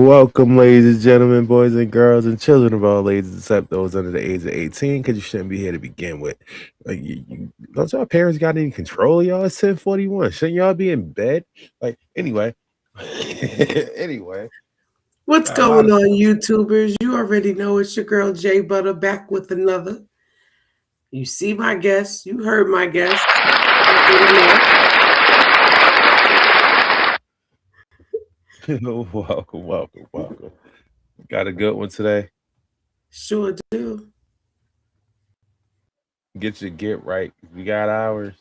Welcome, ladies and gentlemen, boys and girls, and children of all ages, except those under the age of 18, because you shouldn't be here to begin with. Like, don't y'all parents got any control of y'all? It's 10:41. Shouldn't y'all be in bed? Like, anyway. Anyway. What's Got a lot going of on, stuff. YouTubers? You already know it's your girl Jay Butter back with another. You see my guest. You heard my guest. Welcome. Got a good one today. Sure do. Get your get right. We got ours.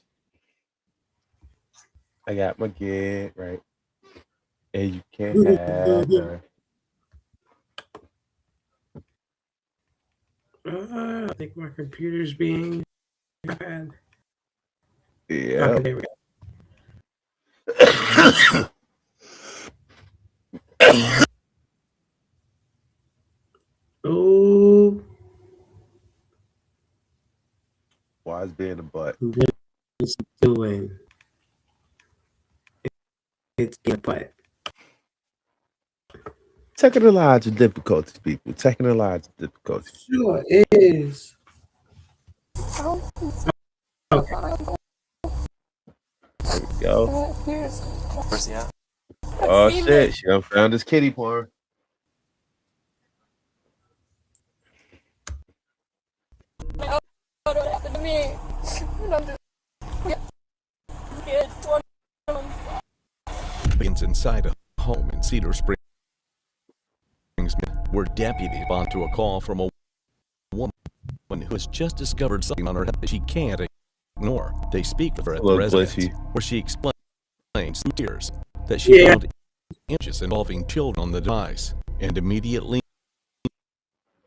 I got my get right. And you can't have her. I think my computer's being bad. Yeah. Okay, there we go. Oh, Why is being a butt? what it's doing? It's a butt. Technological difficulties, people. Technological difficulties. Sure is. Okay. There we go. Yeah. Oh shit! She done found this kitty porn. What happened to me? And I'm just Begins inside a home in Cedar Springs, where deputies respond to a call from a woman who has just discovered something on her head that she can't ignore. They speak with her at the residence, where she explains through tears that she found images involving children on the device and immediately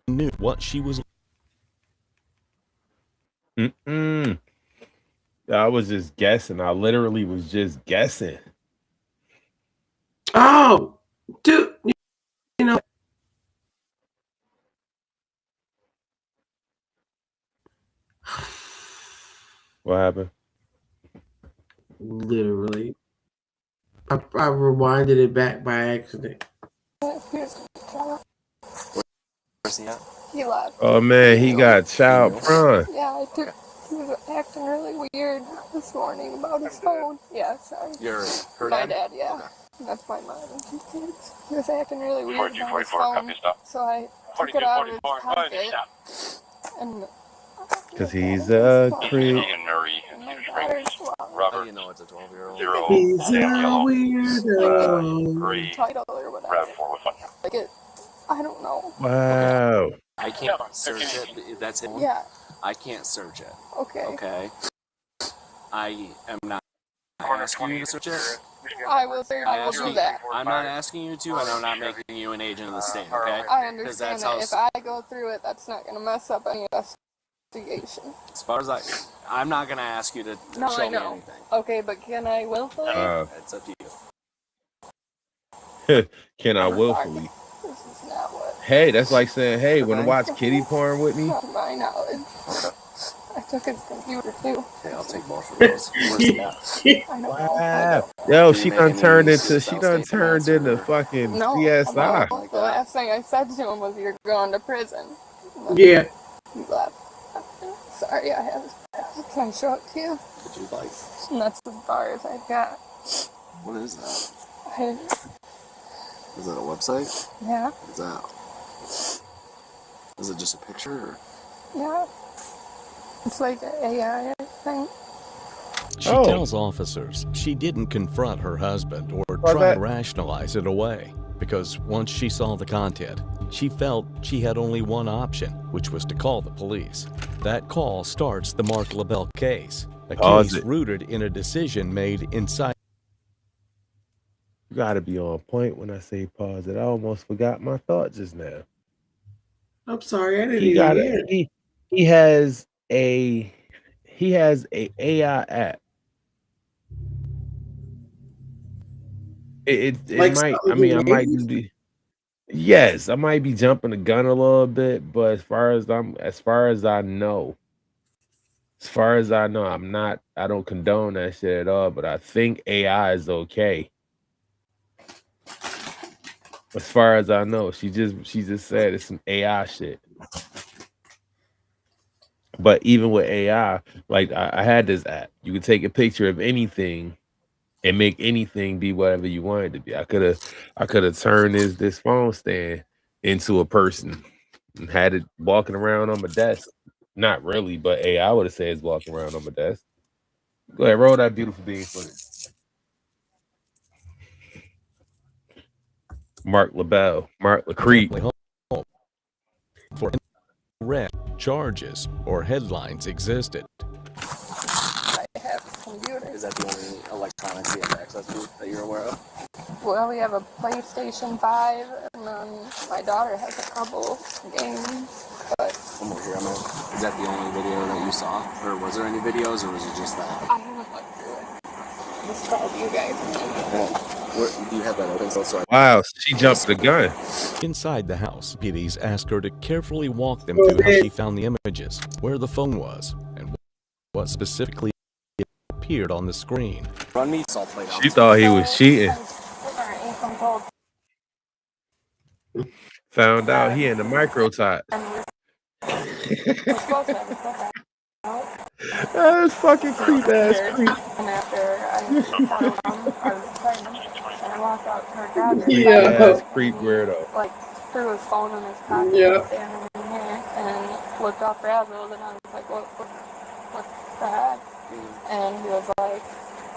knew what she was. I was just guessing. I literally was just guessing. Oh, dude, you know. What happened? Literally. I rewinded it back by accident. He left. Oh man, he got child prawn. Yeah, he was acting really weird this morning about his phone. Yeah, sorry. Her My dad? dad, yeah. Okay. That's my mom and two kids. He was acting really weird about his phone. So I took it out of his pocket. And Because he's a creep. my daughter's Robert, you know it's a 12-year-old. He's a weirdo. title or whatever. Like it, I don't know. Wow. I can't search it. That's it. Yeah, I can't search it. okay. Okay. I am not asking you to search it. I will do that. I'm not asking you to, and I'm not making you an agent of the state. Okay. I understand that if I go through it, that's not going to mess up any investigation. As far as I'm not gonna ask you to No, show I me know. anything. Okay, but can I willfully? It's up to you. Can I willfully? This is not what. Hey, that's like saying, hey, want to watch kitty porn with me? Not to my knowledge. I took his computer too. Okay, I'll take both of those. Where's the app? I know. Wow. Yo, she done turned into fucking CSI. Well, the last thing I said to him was, "You're going to prison." Yeah. He left. Sorry, I have his pass. Can I show it to you? Would you like? And that's as far as I've got. What is that? I, Is that a website? yeah, What is that? Is it just a picture? Or? yeah. It's like an AI thing. She tells officers she didn't confront her husband or try to rationalize it away, because once she saw the content, she felt she had only one option, which was to call the police. That call starts the Mark LaBelle case, a case rooted in a decision made inside. You gotta be on point when I say pause it. I almost forgot my thought just now. I'm sorry, I didn't He even got hear it. he has a AI app. It Like might. I something mean, I he might made? do the. Yes, I might be jumping the gun a little bit, but as far as I know, I don't condone that shit at all, but I think AI is okay. As far as I know, she just said it's some AI shit. But even with AI, like I had this app, you could take a picture of anything and make anything be whatever you want it to be. I could have turned this phone stand into a person and had it walking around on my desk. Not really, but AI would have said it's walking around on my desk. Go ahead, roll that beautiful being footage. Mark LaBelle, Mark LaCrete. For arrest, charges, or headlines existed. I have a computer. Is that the only electronics you have access to that you're aware of? Well, we have a PlayStation 5, and then my daughter has a couple games, but... Come over here, is that the only video that you saw? Or was there any videos, or was it just that? I haven't looked through it. Just called you guys. Do you have that open? So Wow, she jumped the gun. Inside the house, PDs asked her to carefully walk them through how she found the images, where the phone was, and what specifically appeared on the screen. Run me salt plate. She thought he was cheating. Found out he in the micro tot. That's fucking creep ass creep. And after I was pregnant, and I walked out to her garage. Yeah, creep weirdo. Like, threw his phone in his pocket, standing in here, and looked off Razzles, and I was like, what the heck? And he was like,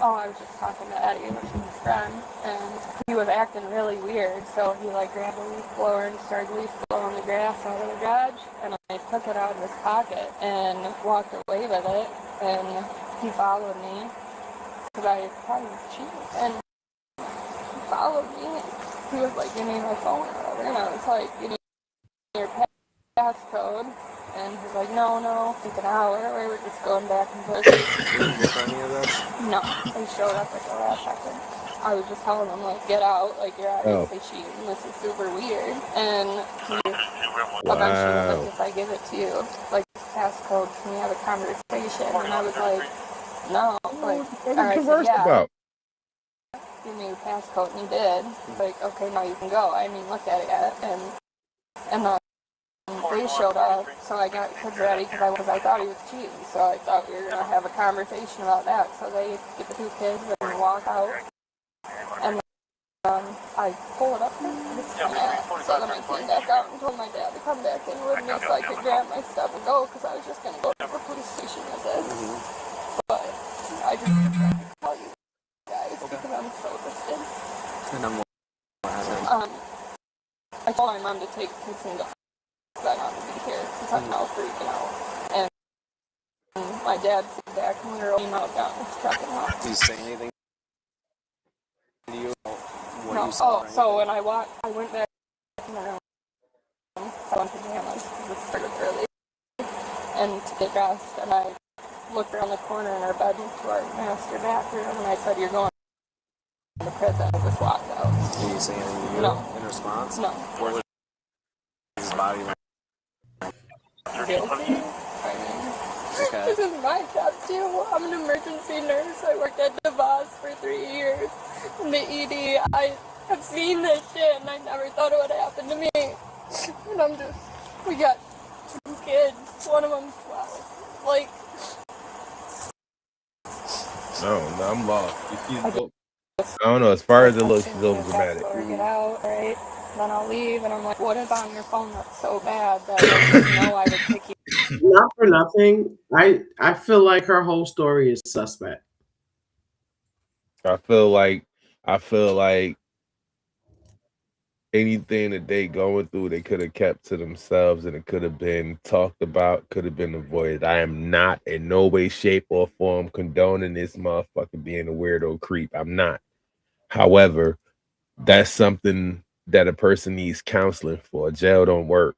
oh, I was just talking to Eddie, which is his friend, and he was acting really weird, so he like grabbed a leaf blower and started leaf blowing the grass out of the garage, and I took it out of his pocket and walked away with it, and he followed me, because I thought he was cheating, and he followed me, and he was like, give me my phone or whatever, and I was like, give me your passcode. And he's like, no, take an hour. We were just going back and forth. No, they showed up at the last second. I was just telling him, like, get out, like, you're obviously cheating. This is super weird. And he eventually was like, if I give it to you, like, passcode, can we have a conversation? And I was like, no. Like, all right, so yeah. Give me your passcode, and he did. Like, okay, now you can go. I didn't even look at it yet. And they showed up, so I got kids ready because I thought he was cheating, so I thought we were going to have a conversation about that. So they get the two kids and walk out, and I pull it up and so then I came back out and told my dad to come back in with me so I could grab my stuff and go, because I was just going to go to the police station with it. But I just tried to tell you guys because I'm so pissed. And I told my mom to take kids and go. I not to be here because I'm now freaking out. And my dad sat back and we were all out down his truck and out. Did he say anything to you? No. So when I went back in the room. I went to pajamas because it started early. And to get dressed, and I looked around the corner in our bedroom to our master bathroom, and I said, "You're going to the prison." I just walked out. Did he say anything to you? No. In response? No. Where was his body? Guilty? Okay. This is my job too. I'm an emergency nurse. I worked at DeVos for 3 years. In the ED, I have seen this shit and I never thought it would happen to me. And we got 2 kids. One of them's 12. Like... No, I'm lost. I don't know. As far as it looks, it's over dramatic. Get out, right? Then I'll leave, and I'm like, what is on your phone that's so bad that I know I would pick you? Not for nothing. I feel like her whole story is suspect. I feel like anything that they going through, they could have kept to themselves, and it could have been talked about, could have been avoided. I am not in no way, shape, or form condoning this motherfucker being a weirdo creep. I'm not. However, that's something that a person needs counseling for. Jail don't work.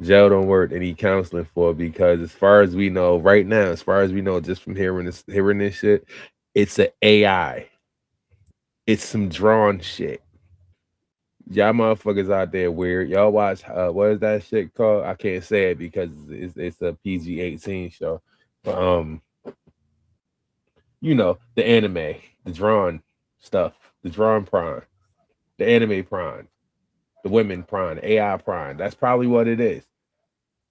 Jail don't work. They need counseling for, because as far as we know right now, just from hearing this shit, it's an AI. It's some drawn shit. Y'all motherfuckers out there weird. Y'all watch what is that shit called? I can't say it because it's a PG-18 show. But you know, the anime, the drawn stuff, the drawn prawn, the anime prawn, the women prawn, AI prawn. That's probably what it is.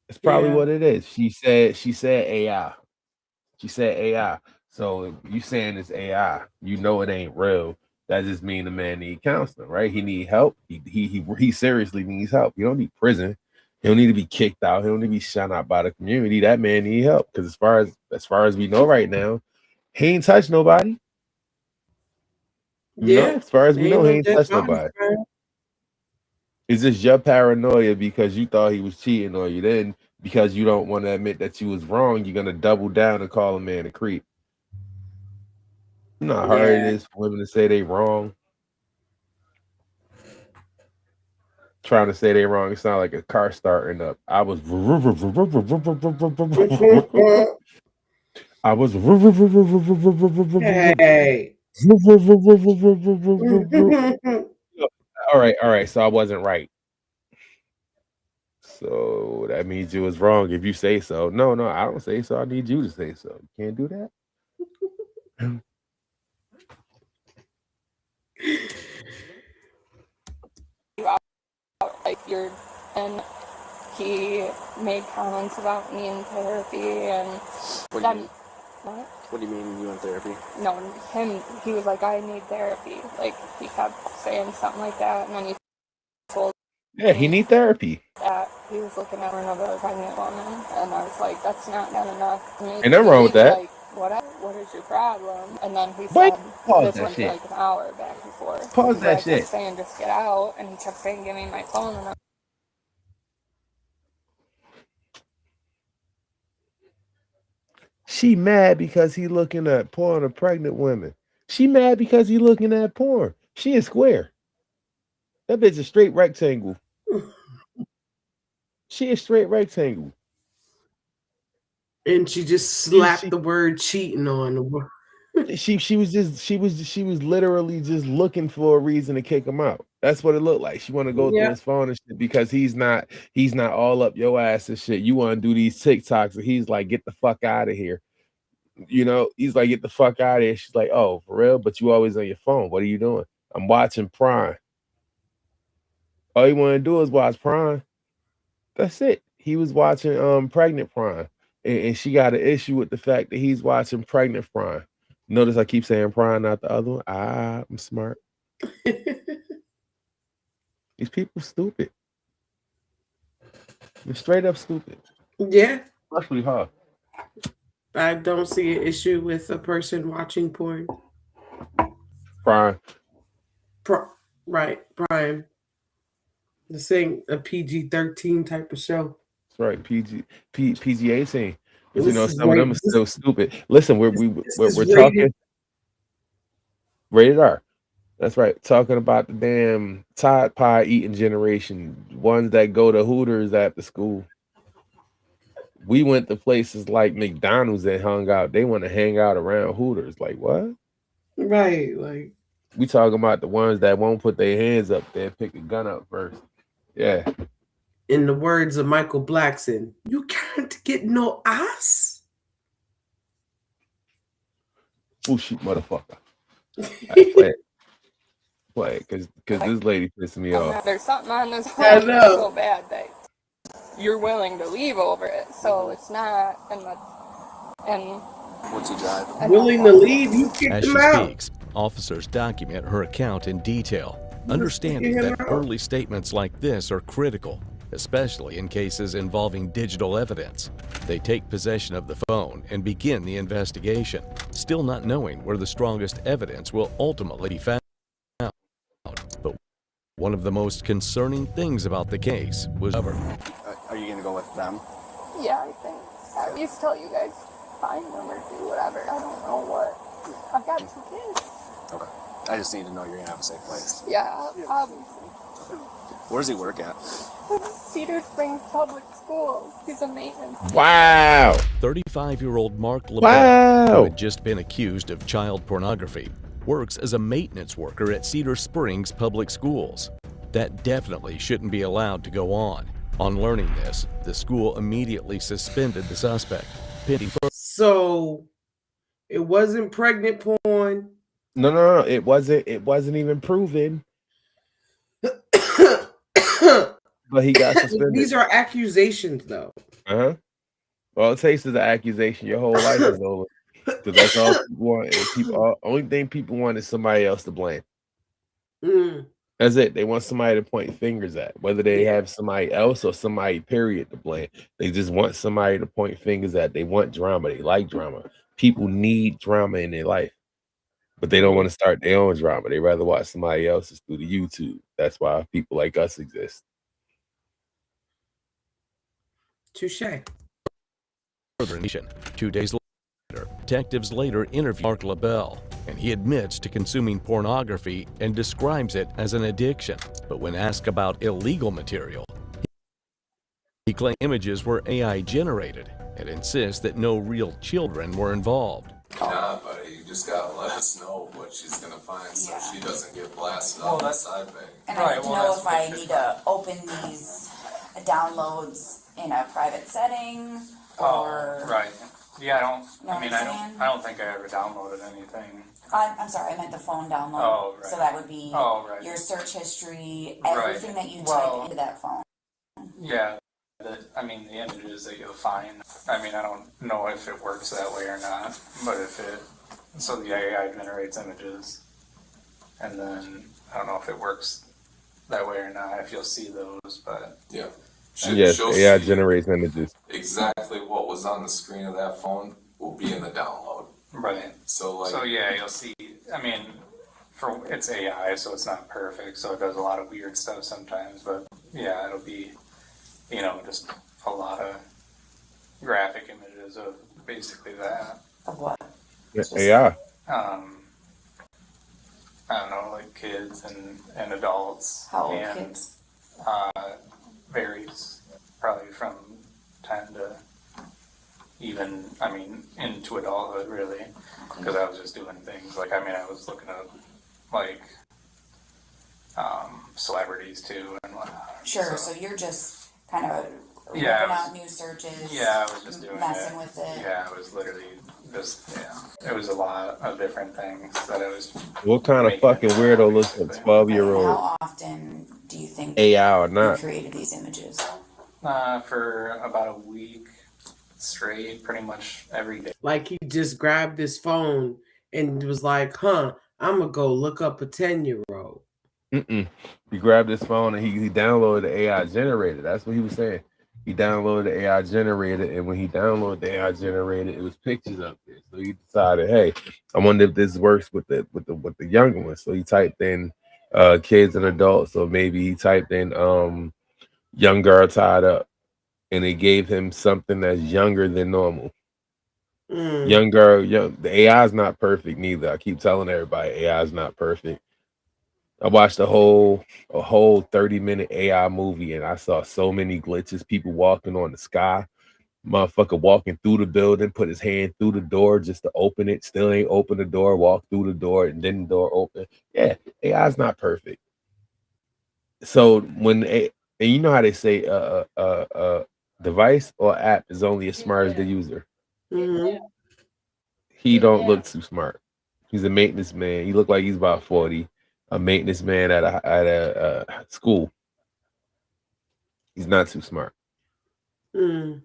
It's probably Yeah. what it is. She said AI. She said AI. So if you saying it's AI, you know it ain't real. That just mean the man need counseling, right? He need help. He seriously needs help. He don't need prison. He don't need to be kicked out. He don't need to be shut out by the community. That man need help because as far as we know right now, he ain't touched nobody. Yeah. No, as far as we know, no he ain't dead touched bodies, nobody. man. It's just your paranoia because you thought he was cheating on you. Then because you don't want to admit that you was wrong, you're gonna double down and call a man a creep. You know how hard it Yeah. is for women to say they wrong. Trying to say they wrong, it sounds like a car starting up. I was Hey. all right. So I wasn't right. So that means you was wrong if you say so. No, I don't say so. I need you to say so. You can't do that. Like and he made comments about me in therapy and What do you mean? What? What do you mean you in therapy? No, he was like, I need therapy. Like, he kept saying something like that, and then he told Yeah, he need therapy. that he was looking at another pregnant woman, and I was like, that's not good enough to me. Ain't nothing wrong with that. Like, what is your problem? And then he Wait, said, pause this that went shit. for like an hour back and forth. Pause that I shit. kept saying, just get out, and he kept saying, give me my phone, and She mad because he looking at porn of pregnant women. She mad because he looking at porn. She is square. That bitch a straight rectangle. She is straight rectangle. And she just slapped the word cheating on the word. She was literally just looking for a reason to kick him out. That's what it looked like. She want to go through his phone and shit because he's not all up your ass and shit. You want to do these TikToks and he's like, get the fuck out of here. You know, he's like, get the fuck out of here. She's like, oh, for real? But you always on your phone. What are you doing? I'm watching Prime. All you want to do is watch Prime. That's it. He was watching Pregnant Prime. And she got an issue with the fact that he's watching Pregnant Prime. Notice I keep saying Prime, not the other one. I'm smart. These people stupid. They're straight up stupid. Yeah. Especially her. I don't see an issue with a person watching porn. Prime. Right, Prime. This ain't a PG-13 type of show. That's right, PG-18. But you know, This is some of them are still stupid. Listen, we're rated. talking rated R. That's right. Talking about the damn Tide Pod eating generation, ones that go to Hooters after school. We went to places like McDonald's and hung out. They want to hang out around Hooters. Like what? Right. Like we talking about the ones that won't put their hands up there, pick a gun up first. Yeah. In the words of Michael Blackson, you can't get no ass. Oh shit, motherfucker. Right, play it, because this lady pissed me off. There's something on this phone that's so bad that you're willing to leave over it. So it's not, and what's he driving? Willing to leave, you kick As him she out. speaks, officers document her account in detail, understanding that early statements like this are critical, especially in cases involving digital evidence. They take possession of the phone and begin the investigation, still not knowing where the strongest evidence will ultimately be found. But one of the most concerning things about the case was Are you going to go with them? Yeah, I think. I used to tell you guys, find them or do whatever. I don't know what. I've got 2 kids. Okay. I just need to know you're going to have a safe place. Yeah, obviously. Where does he work at? Cedar Springs Public Schools. He's a maintenance. Wow. 35-year-old Mark LeBel, who had just been accused of child pornography, works as a maintenance worker at Cedar Springs Public Schools. That definitely shouldn't be allowed to go on. On learning this, the school immediately suspended the suspect. So it wasn't pregnant porn. No. It wasn't even proven. But he got suspended. These are accusations, though. All it takes is an accusation. Your whole life is over. Because that's all people want. And only thing people want is somebody else to blame. That's it. They want somebody to point fingers at, whether they have somebody else or somebody, period, to blame. They just want somebody to point fingers at. They want drama. They like drama. People need drama in their life, but they don't want to start their own drama. They rather watch somebody else's through the YouTube. That's why people like us exist. Touche. 2 days later, detectives later interviewed Mark LaBelle, and he admits to consuming pornography and describes it as an addiction. But when asked about illegal material, he claimed images were AI generated and insists that no real children were involved. Nah, buddy, you just gotta let us know what she's gonna find so she doesn't get blasted on the side bag. And I need to know if I need to open these downloads in a private setting or. Right. Yeah, I don't think I ever downloaded anything. I'm sorry, I meant the phone download. Oh, right. So that would be your search history, everything that you type into that phone. Yeah, the images that you'll find. I don't know if it works that way or not, but so the AI generates images, and then I don't know if it works that way or not, if you'll see those, but. Yeah. Yes, AI generates images. Exactly what was on the screen of that phone will be in the download. Right. So yeah, you'll see. It's AI, so it's not perfect. So it does a lot of weird stuff sometimes. But yeah, it'll be, just a lot of graphic images of basically that. Of what? AI. I don't know, like kids and adults. How old kids? Varies, probably from 10 to even, into adulthood, really. Because I was just doing things like, I was looking up, like, celebrities, too, and whatnot. Sure, so you're just kind of ripping out new searches. Yeah, I was just doing messing with it. Yeah, I was literally just, it was a lot of different things that I was. What kind of fucking weirdo looks at 12-year-old? How often do you think AI or not? you created these images? For about a week straight, pretty much every day. Like he just grabbed his phone and was like, I'm gonna go look up a 10-year-old. He grabbed his phone and he downloaded the AI generator. That's what he was saying. He downloaded the AI generator, and when he downloaded the AI generator, it was pictures up there. So he decided, hey, I wonder if this works with the younger ones. So he typed in kids and adults. So maybe he typed in young girl tied up, and it gave him something that's younger than normal. Young girl, the AI is not perfect neither. I keep telling everybody AI is not perfect. I watched a whole 30-minute AI movie, and I saw so many glitches. People walking on the sky, motherfucker walking through the building, put his hand through the door just to open it, still ain't open the door, walk through the door, and then the door open. Yeah, AI is not perfect. So and you know how they say device or app is only as smart as the user. He don't look too smart. He's a maintenance man. He look like he's about 40. A maintenance man at a school. He's not too smart. You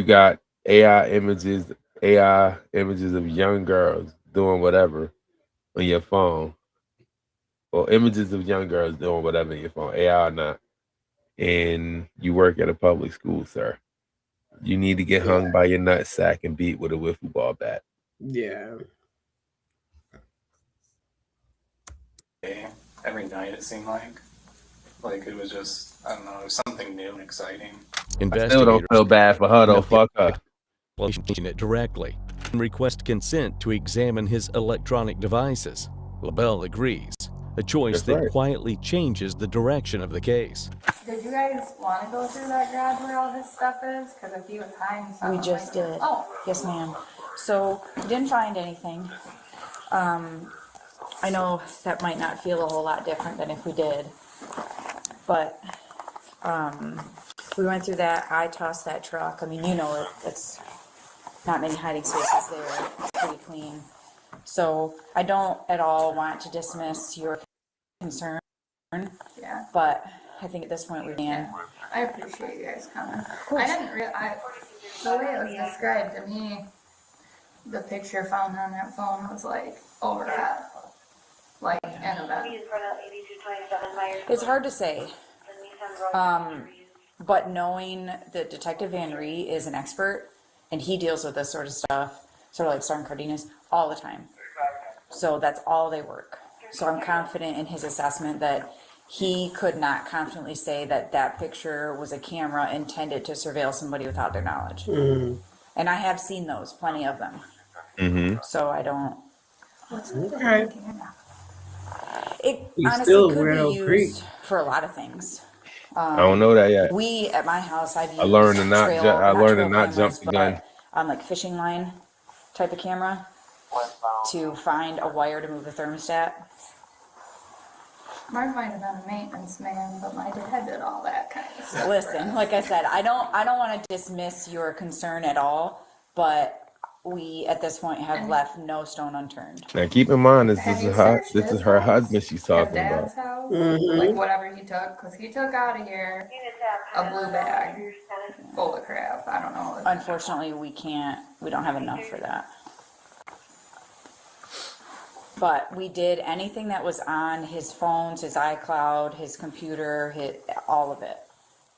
got AI images of young girls doing whatever on your phone, or images of young girls doing whatever on your phone, AI or not. And you work at a public school, sir. You need to get hung by your nutsack and beat with a wiffle ball bat. Yeah. Every night it seemed like it was just, I don't know, it was something new and exciting. I still don't feel bad for her though. Fuck her. It directly and request consent to examine his electronic devices. LaBelle agrees, a choice that quietly changes the direction of the case. Did you guys want to go through that garage where all his stuff is? Because if he was hiding something, We just did. Oh, Yes, ma'am. So, we didn't find anything. I know that might not feel a whole lot different than if we did. But we went through that. I tossed that truck. I mean, you know, it's not many hiding spaces there. It's pretty clean. So I don't at all want to dismiss your concern. Yeah, But I think at this point we can. I appreciate you guys coming. I didn't realize, the way it was described to me, the picture found on that phone was like overhead. Like in a bed. It's hard to say. But knowing that Detective Van Ree is an expert and he deals with this sort of stuff, sort of like Sergeant Cardenas, all the time. So that's all they work. So I'm confident in his assessment that he could not confidently say that that picture was a camera intended to surveil somebody without their knowledge. And I have seen those, plenty of them. So I don't. Okay. It He's honestly still could Royal be Creek. used for a lot of things. I don't know that yet. We at my house, I've used I learned to not. trail, I learned to trail not jump cameras, the gun. but, like fishing line type of camera to find a wire to move the thermostat. Mark might have been a maintenance man, but my dad did all that kind of stuff. Listen, like I said, I don't want to dismiss your concern at all, but we at this point have left no stone unturned. Now keep in mind, this Have is you her. searched This his is her house? husband she's At talking about. Dad's house, like whatever he took, because he took out of here a blue bag full of crap. I don't know. Unfortunately, we don't have enough for that. But we did anything that was on his phones, his iCloud, his computer, all of it.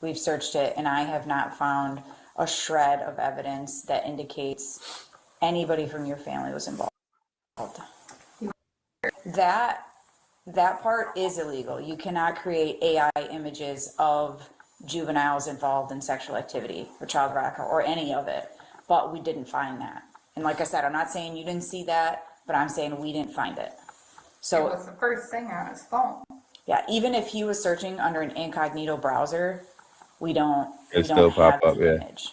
We've searched it, and I have not found a shred of evidence that indicates anybody from your family was involved. That part is illegal. You cannot create AI images of juveniles involved in sexual activity or child racket or any of it. But we didn't find that. And like I said, I'm not saying you didn't see that, but I'm saying we didn't find it. It So was the first thing on his phone. yeah, even if he was searching under an incognito browser, we don't Still have pop up, the yeah. image.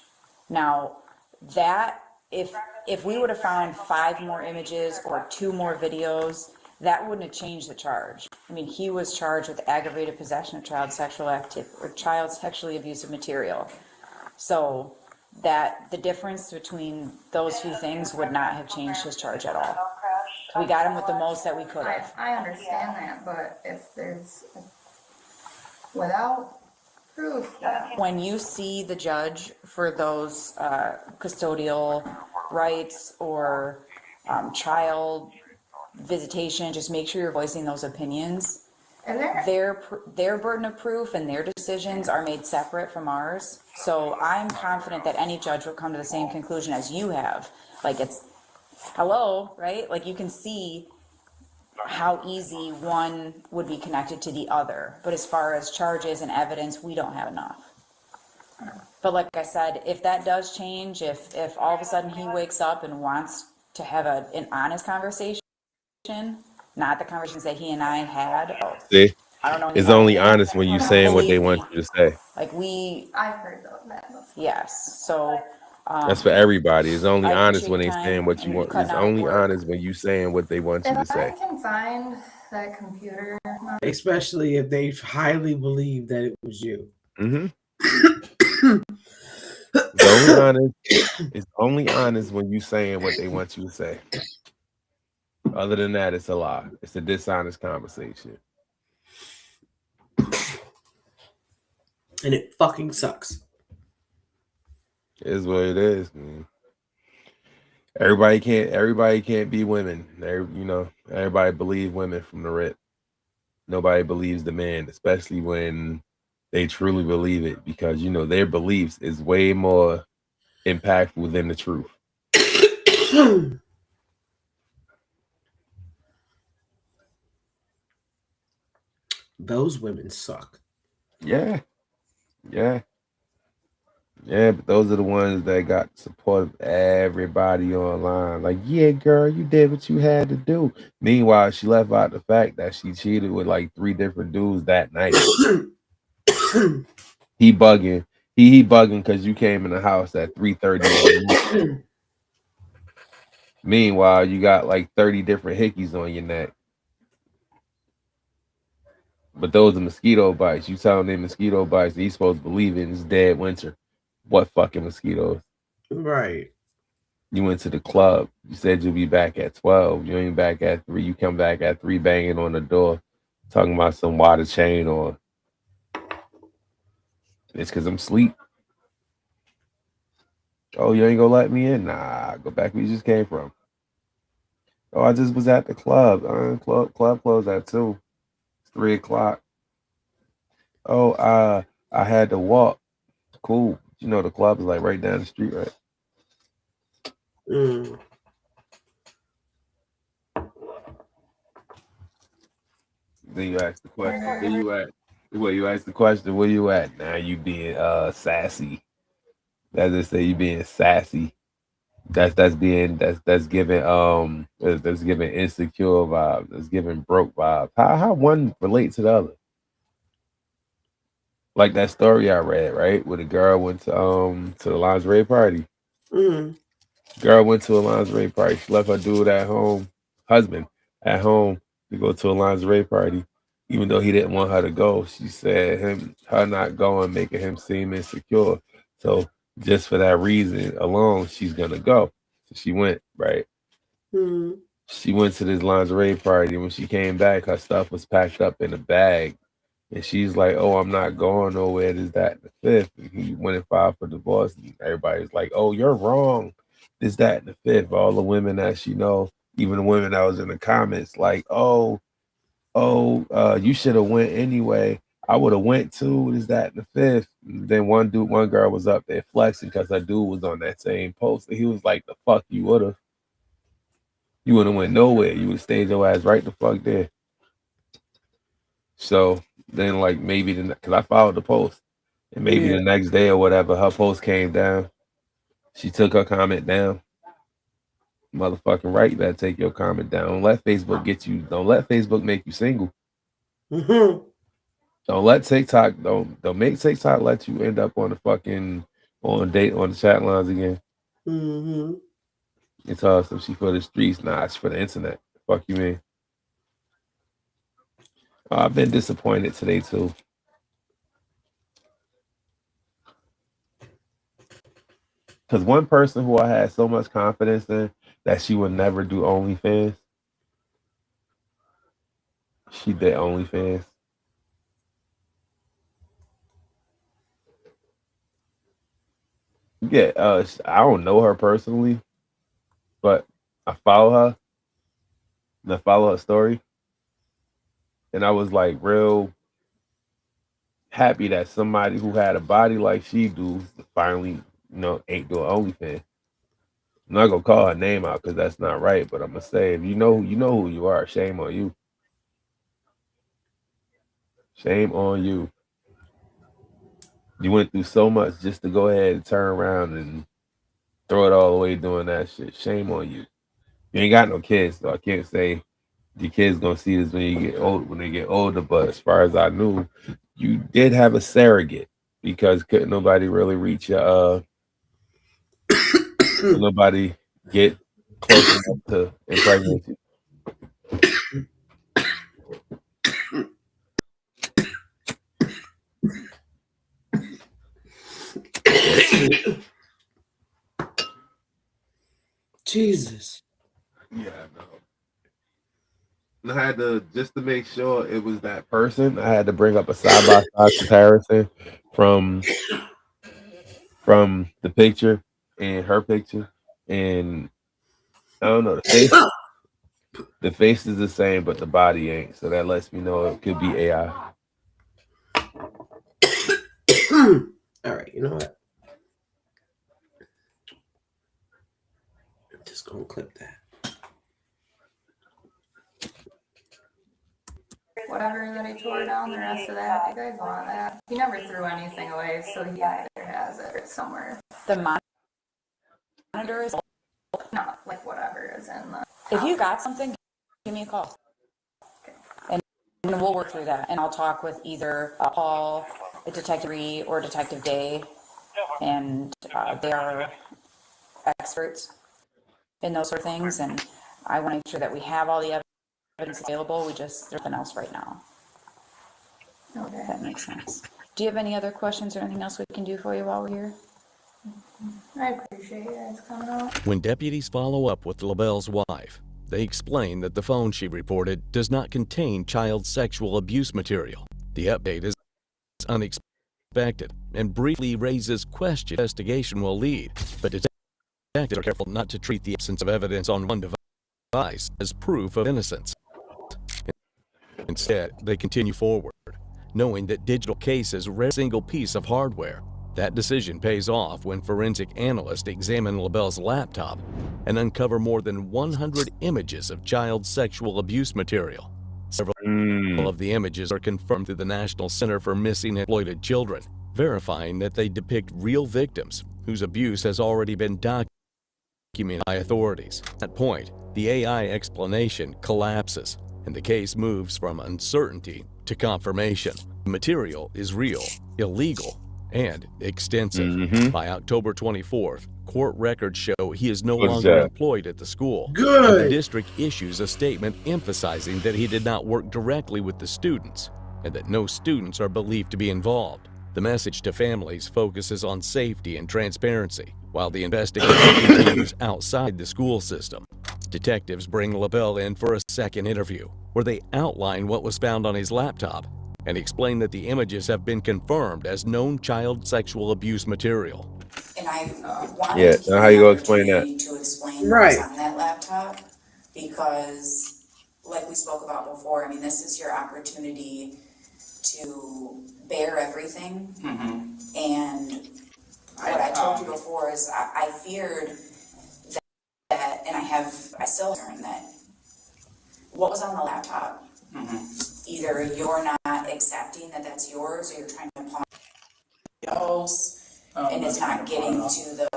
Now that if we would have found 5 more images or 2 more videos, that wouldn't have changed the charge. I mean, he was charged with aggravated possession of child sexually abusive material. So that the difference between those 2 things would not have changed his charge at all. We got him with the most that we could have. I understand that, but if there's, without proof that, When you see the judge for those custodial rights or child visitation, just make sure you're voicing those opinions. and there, Their burden of proof and their decisions are made separate from ours. So I'm confident that any judge will come to the same conclusion as you have. Like it's, hello, right? Like you can see how easy one would be connected to the other. But as far as charges and evidence, we don't have enough. But like I said, if that does change, if all of a sudden he wakes up and wants to have an honest conversation, not the conversations that he and I had. See, I don't know. it's only honest when you're saying what they want you to say. Like I've heard that before. yes. So That's for everybody. It's only I honest appreciate when they your time saying what you and want. cutting It's out only work. honest when you saying what they want you to If I say. can find that computer, Especially if they highly believe that it was you. Mm-hmm. It's only honest. It's only honest when you saying what they want you to say. Other than that, it's a lie. It's a dishonest conversation. And it fucking sucks. It is what it is, man. Everybody can't be women. Everybody believe women from the rip. Nobody believes the man, especially when they truly believe it, because their beliefs is way more impactful than the truth. Those women suck. Yeah. But those are the ones that got support of everybody online. Like, yeah, girl, you did what you had to do. Meanwhile, she left out the fact that she cheated with like 3 different dudes that night. He bugging. He bugging because you came in the house at 3:30. Meanwhile, you got like 30 different hickeys on your neck. But those are mosquito bites. You tell them they mosquito bites, he's supposed to believe it. It's dead winter. What fucking mosquitoes? Right. You went to the club. You said you'll be back at 12. You ain't back at 3. You come back at 3 banging on the door, talking about some water chain or it's because I'm asleep. Oh, you ain't gonna let me in? Nah, go back where you just came from. Oh, I just was at the club. Club closed at 2. It's 3 o'clock. Oh, I had to walk. Cool. You know the club is like right down the street, right? Mm. Then you ask the question. Where you at? Well, you ask the question. Where you at? Now you being sassy. As they say, you being sassy. That's giving that's giving insecure vibes. That's giving broke vibes. How one relate to the other? Like that story I read, right? Where the girl went to the lingerie party. Mm. Girl went to a lingerie party. She left her dude at home, husband at home, to go to a lingerie party, even though he didn't want her to go. She said her not going making him seem insecure. So just for that reason alone, she's gonna go. So she went, right? Mm. She went to this lingerie party. When she came back, her stuff was packed up in a bag. And she's like, "Oh, I'm not going nowhere. This, that, and the fifth." And he went and filed for divorce. And everybody's like, "Oh, you're wrong. This, that, and the fifth." All the women that she know, even the women that was in the comments, like, you should have went anyway. I would have went too. This, that, and the fifth. And then one girl was up there flexing because her dude was on that same post. And he was like, "The fuck you would have. You wouldn't went nowhere. You would have stayed your ass right the fuck there." So then, like, maybe because I followed the post, and maybe the next day or whatever, her post came down. She took her comment down. Motherfucking right, you better take your comment down. Don't let Facebook get you. Don't let Facebook make you single. Mm-hmm. Don't let TikTok. Don't make TikTok let you end up on the fucking on the chat lines again. Mm-hmm. It's awesome. She for the streets, nah, it's for the internet. Fuck you, man. I've been disappointed today too. Because one person who I had so much confidence in that she would never do OnlyFans, she did OnlyFans. Yeah, I don't know her personally, but I follow her and I follow her story. And I was like real happy that somebody who had a body like she do finally, ain't doing OnlyFans. I'm not gonna call her name out because that's not right, but I'm gonna say if you know who you are, shame on you. Shame on you. You went through so much just to go ahead and turn around and throw it all away doing that shit. Shame on you. You ain't got no kids, so I can't say your kids gonna see this when they get older. But as far as I knew, you did have a surrogate because couldn't nobody really reach your nobody get close enough to impregnate you. Jesus. Yeah, no. And I had to, just to make sure it was that person, I had to bring up a side by side comparison from the picture and her picture. And I don't know, the face is the same, but the body ain't. So that lets me know it could be AI. All right, you know what? I'm just gonna clip that. Whatever that he tore down, the rest of that, you guys want that. He never threw anything away, so he either has it somewhere. The monitor is Not like whatever is in the. If you got something, give me a call. And we'll work through that. And I'll talk with either Paul, Detective Ree, or Detective Day. And they are experts in those sort of things. And I want to make sure that we have all the evidence available. There's nothing else right now. Okay. That makes sense. Do you have any other questions or anything else we can do for you while we're here? I appreciate you guys coming out. When deputies follow up with LaBelle's wife, they explain that the phone she reported does not contain child sexual abuse material. The update is unexpected and briefly raises questions investigation will lead, but detectives are careful not to treat the absence of evidence on one device as proof of innocence. Instead, they continue forward, knowing that digital cases rare a single piece of hardware. That decision pays off when forensic analysts examine LaBelle's laptop and uncover more than 100 images of child sexual abuse material. Several of the images are confirmed through the National Center for Missing and Exploited Children, verifying that they depict real victims whose abuse has already been documented by authorities. At that point, the AI explanation collapses, and the case moves from uncertainty to confirmation. The material is real, illegal, and extensive. By October 24th, court records show he is no longer employed at the school. Good. The district issues a statement emphasizing that he did not work directly with the students and that no students are believed to be involved. The message to families focuses on safety and transparency, while the investigation continues outside the school system. Detectives bring LaBelle in for a second interview, where they outline what was found on his laptop and explain that the images have been confirmed as known child sexual abuse material. And I wanted now how you gonna explain that? to explain Right. what's on that laptop, because like we spoke about before, I mean, this is your opportunity to bear everything. And what I told you before is I feared that, and I still learned that what was on the laptop, either you're not accepting that that's yours, or you're trying to pawn it else, and it's not getting to the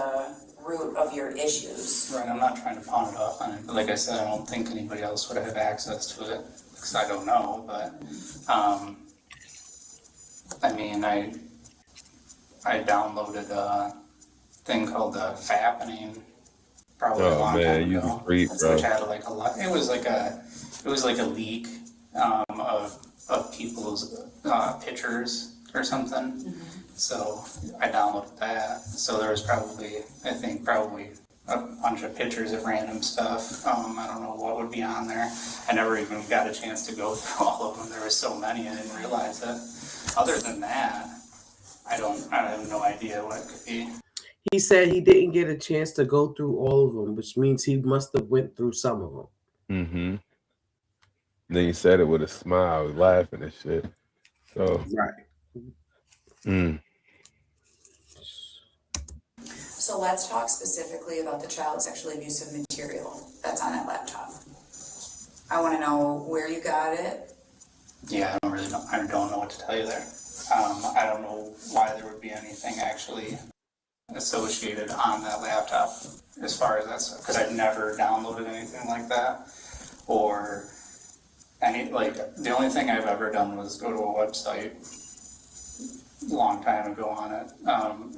root of your issues. Right, I'm not trying to pawn it off on it. Like I said, I don't think anybody else would have access to it, because I don't know, but, I mean, I downloaded a thing called the Fappening probably a long time ago. Freak, bro. Which had like a lot, it was like a leak, of people's, pictures or something. So I downloaded that. So there was probably a bunch of pictures of random stuff. I don't know what would be on there. I never even got a chance to go through all of them. There were so many, I didn't realize it. Other than that, I have no idea what it could be. He said he didn't get a chance to go through all of them, which means he must have went through some of them. Then he said it with a smile, laughing and shit. So right. So let's talk specifically about the child sexually abusive material that's on that laptop. I want to know where you got it. Yeah, I don't know what to tell you there. I don't know why there would be anything actually associated on that laptop as far as that's, because I've never downloaded anything like that, or the only thing I've ever done was go to a website a long time ago on it,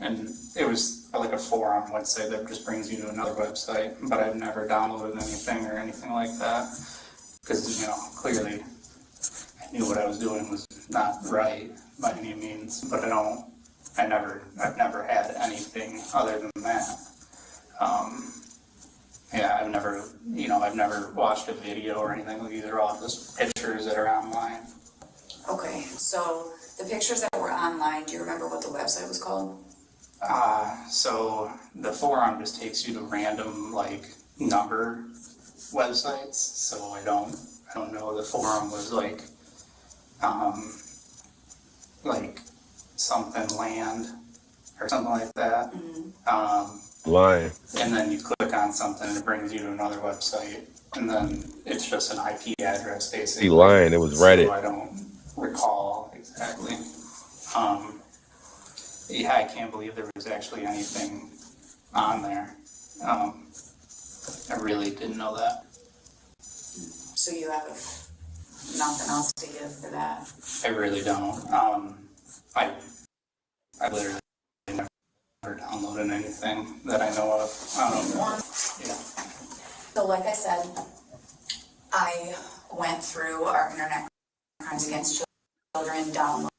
and it was like a forum website that just brings you to another website, but I've never downloaded anything or anything like that, because, clearly I knew what I was doing was not right by any means, but I've never had anything other than that. I've never watched a video or anything. These are all just pictures that are online. Okay, so the pictures that were online, do you remember what the website was called? So the forum just takes you to random number websites. So I don't know. The forum was like something land or something like that. Lying. And then you click on something and it brings you to another website, and then it's just an IP address basically. He lying. It was Reddit. So I don't recall exactly. I can't believe there was actually anything on there. I really didn't know that. So you have nothing else to give for that? I really don't. I literally never downloaded anything that I know of. Yeah. So like I said, I went through our Internet Crimes Against downloaded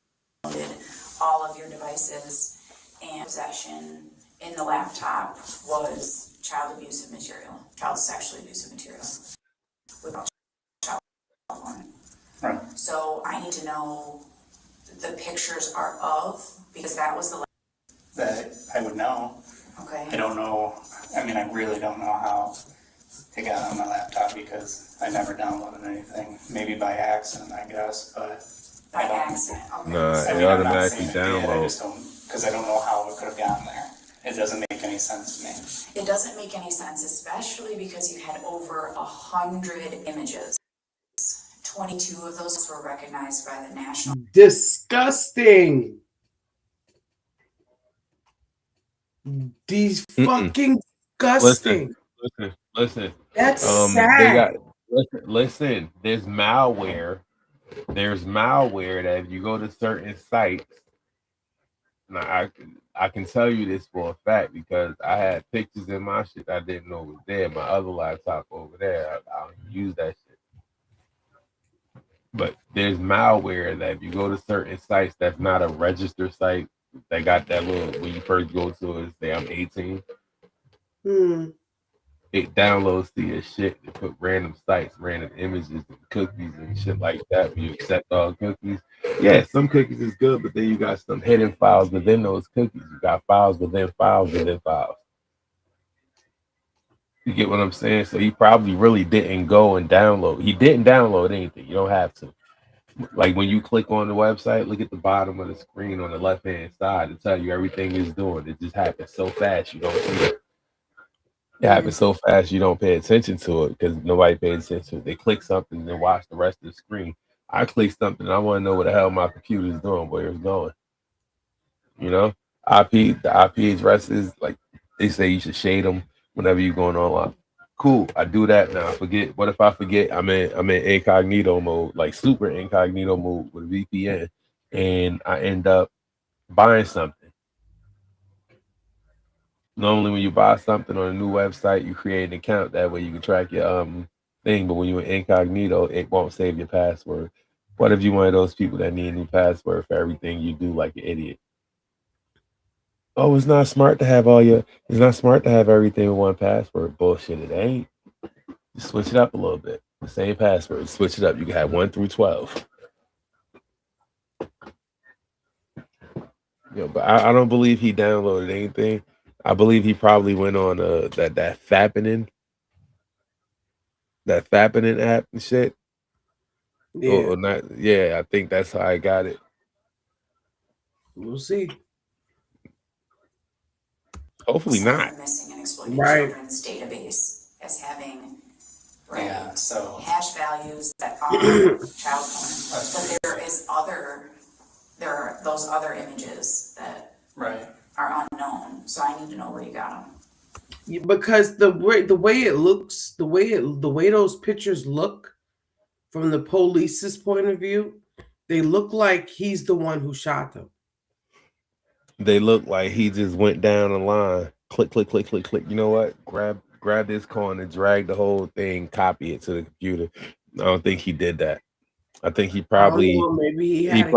all of your devices, and possession in the laptop was child abusive material, child sexually abusive material, without child porn. Right. So I need to know the pictures are of, because that was the. That I would know. Okay. I don't know. I mean, I really don't know how it got on my laptop because I never downloaded anything. Maybe by accident, I guess, but By I don't. accident. Okay. Nah, I it mean, I'm not automatically saying it did, I downloads. just don't, because I don't know how it could have gotten there. It doesn't make any sense to me. It doesn't make any sense, especially because you had over 100 images. 22 of those were recognized by the National. Disgusting. These fucking disgusting. Listen. That's They sad. got listen. There's malware. There's malware that if you go to certain sites. Now I can tell you this for a fact because I had pictures in my shit I didn't know was there. My other laptop over there, I don't use that shit. But there's malware that if you go to certain sites that's not a registered site, they got that little when you first go to it, say I'm 18. It downloads to your shit to put random sites, random images, and cookies and shit like that. When you accept all cookies, yeah, some cookies is good, but then you got some hidden files within those cookies. You got files within files within files. You get what I'm saying? So he probably really didn't go and download. He didn't download anything. You don't have to. Like when you click on the website, look at the bottom of the screen on the left-hand side to tell you everything it's doing. It just happens so fast you don't see it. It happens so fast you don't pay attention to it because nobody pays attention to it. They click something and then watch the rest of the screen. I click something and I want to know what the hell my computer is doing, where it's going. You know, the IP addresses, like they say you should shade them whenever you're going online. Cool, I do that now. What if I forget? I'm in incognito mode, like super incognito mode with a VPN, and I end up buying something. Normally, when you buy something on a new website, you create an account. That way, you can track your thing. But when you're in incognito, it won't save your password. What if you're one of those people that need a new password for everything you do, like an idiot? Oh, it's not smart to have it's not smart to have everything with one password. Bullshit, it ain't. Just switch it up a little bit. The same password, switch it up. You can have 1 through 12. But I don't believe he downloaded anything. I believe he probably went on that Fappening app and shit. Yeah. Or not. Yeah, I think that's how I got it. We'll see. Hopefully not. Missing and exploited Right. children's database as having Yeah, so hash values that are child porn. But there are those other images that right. are unknown. So I need to know where you got them. Yeah, because the way it looks, the way those pictures look from the police's point of view, they look like he's the one who shot them. They look like he just went down the line. Click, click, click, click, click. You know what? Grab this corner, drag the whole thing, copy it to the computer. I don't think he did that. I think he probably maybe he had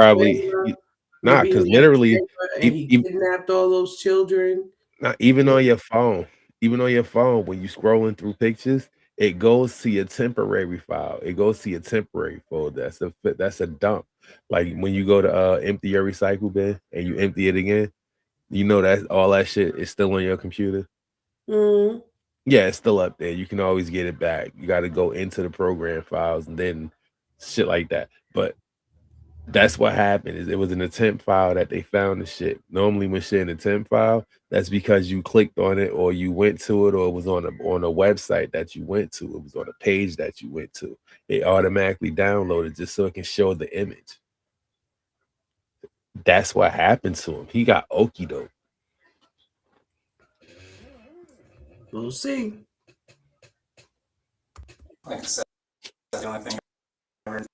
nah, because literally he kidnapped all those children. Not even on your phone. Even on your phone, when you scrolling through pictures, it goes to your temporary file. It goes to your temporary folder. That's a dump. Like when you go to empty your recycle bin and you empty it again, you know that all that shit is still on your computer. Mm. Yeah, it's still up there. You can always get it back. You got to go into the program files and then shit like that. But that's what happened. Is it was an attempt file that they found the shit. Normally, when shit in a temp file, that's because you clicked on it or you went to it or it was on a website that you went to. It was on a page that you went to. It automatically downloaded just so it can show the image. That's what happened to him. He got okie doke. We'll see. Like I said, the only thing I ever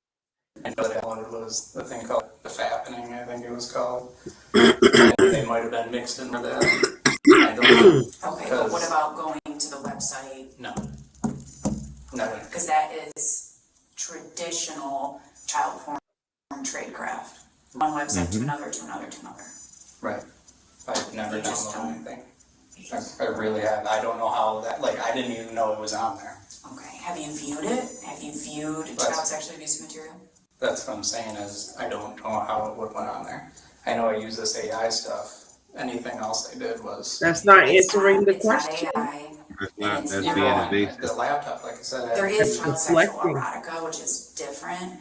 downloaded was the thing called the Fappening, I think it was called. And they might have been mixed in with that. I don't know. Okay, but what about going to the website? No. Never. Because that is traditional child porn tradecraft. never You just downloaded don't. anything. I really have. I don't know how that, like, I didn't even know it was on there. Okay, have you viewed it? Have you viewed That's- child sexually abusive material? That's what I'm saying is I don't know how it would went on there. I know I use this AI stuff. Anything else I did was. That's not It's answering the it's not question. AI. That's It's being not. invasive. The laptop, like I said. There is child sexual Deflecting. erotica, which is different,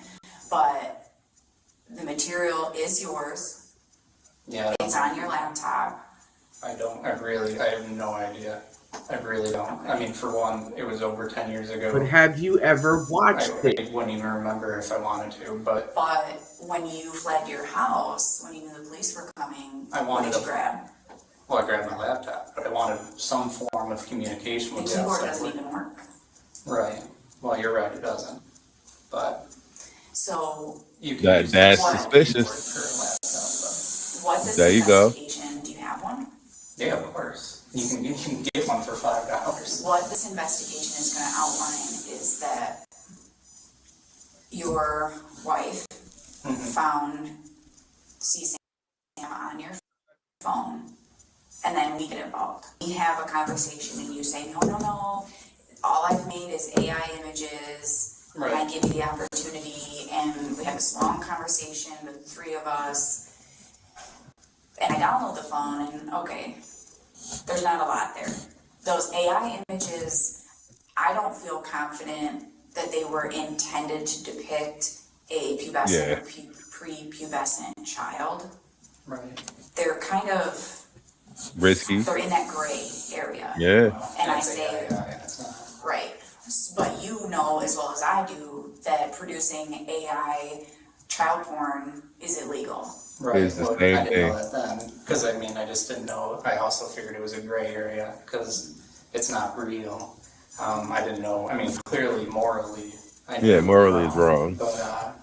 but the material is yours. Yeah, It's on your laptop. I have no idea. I really don't. I mean, for one, it was over 10 years ago. But have you ever watched I it? wouldn't even remember if I wanted to, but But when you fled your house, when you knew the police were coming, I what wanted did you to- grab? well, I grabbed my laptop, but I wanted some form of communication The with the keyboard outside doesn't world. even work. Right. Well, you're right, it doesn't. But So you can That- use that's the suspicious. keyboard for a laptop, what this There you go. investigation, do you have one? but yeah, of course. You can get one for $5. What this investigation is gonna outline is that your wife found CSAM on your phone, and then we get involved. We have a conversation and you say, no, all I've made is AI images, and I Right. give you the opportunity, and we have this long conversation, the three of us, and I download the phone, and okay, there's not a lot there. Those AI images, I don't feel confident that they were intended to depict a pubescent or prepubescent child. Right. They're kind of, Risky. they're in that gray area. Yeah. And I It's say, AI, and it's not. right, but you know as well as I do that producing AI child porn is illegal. Right, It's the well, same I didn't know thing. that then, because I mean, I just didn't know, I also figured it was a gray area, because it's not real. I didn't know, I mean, clearly morally. I knew Yeah, it was morally it's wrong. But,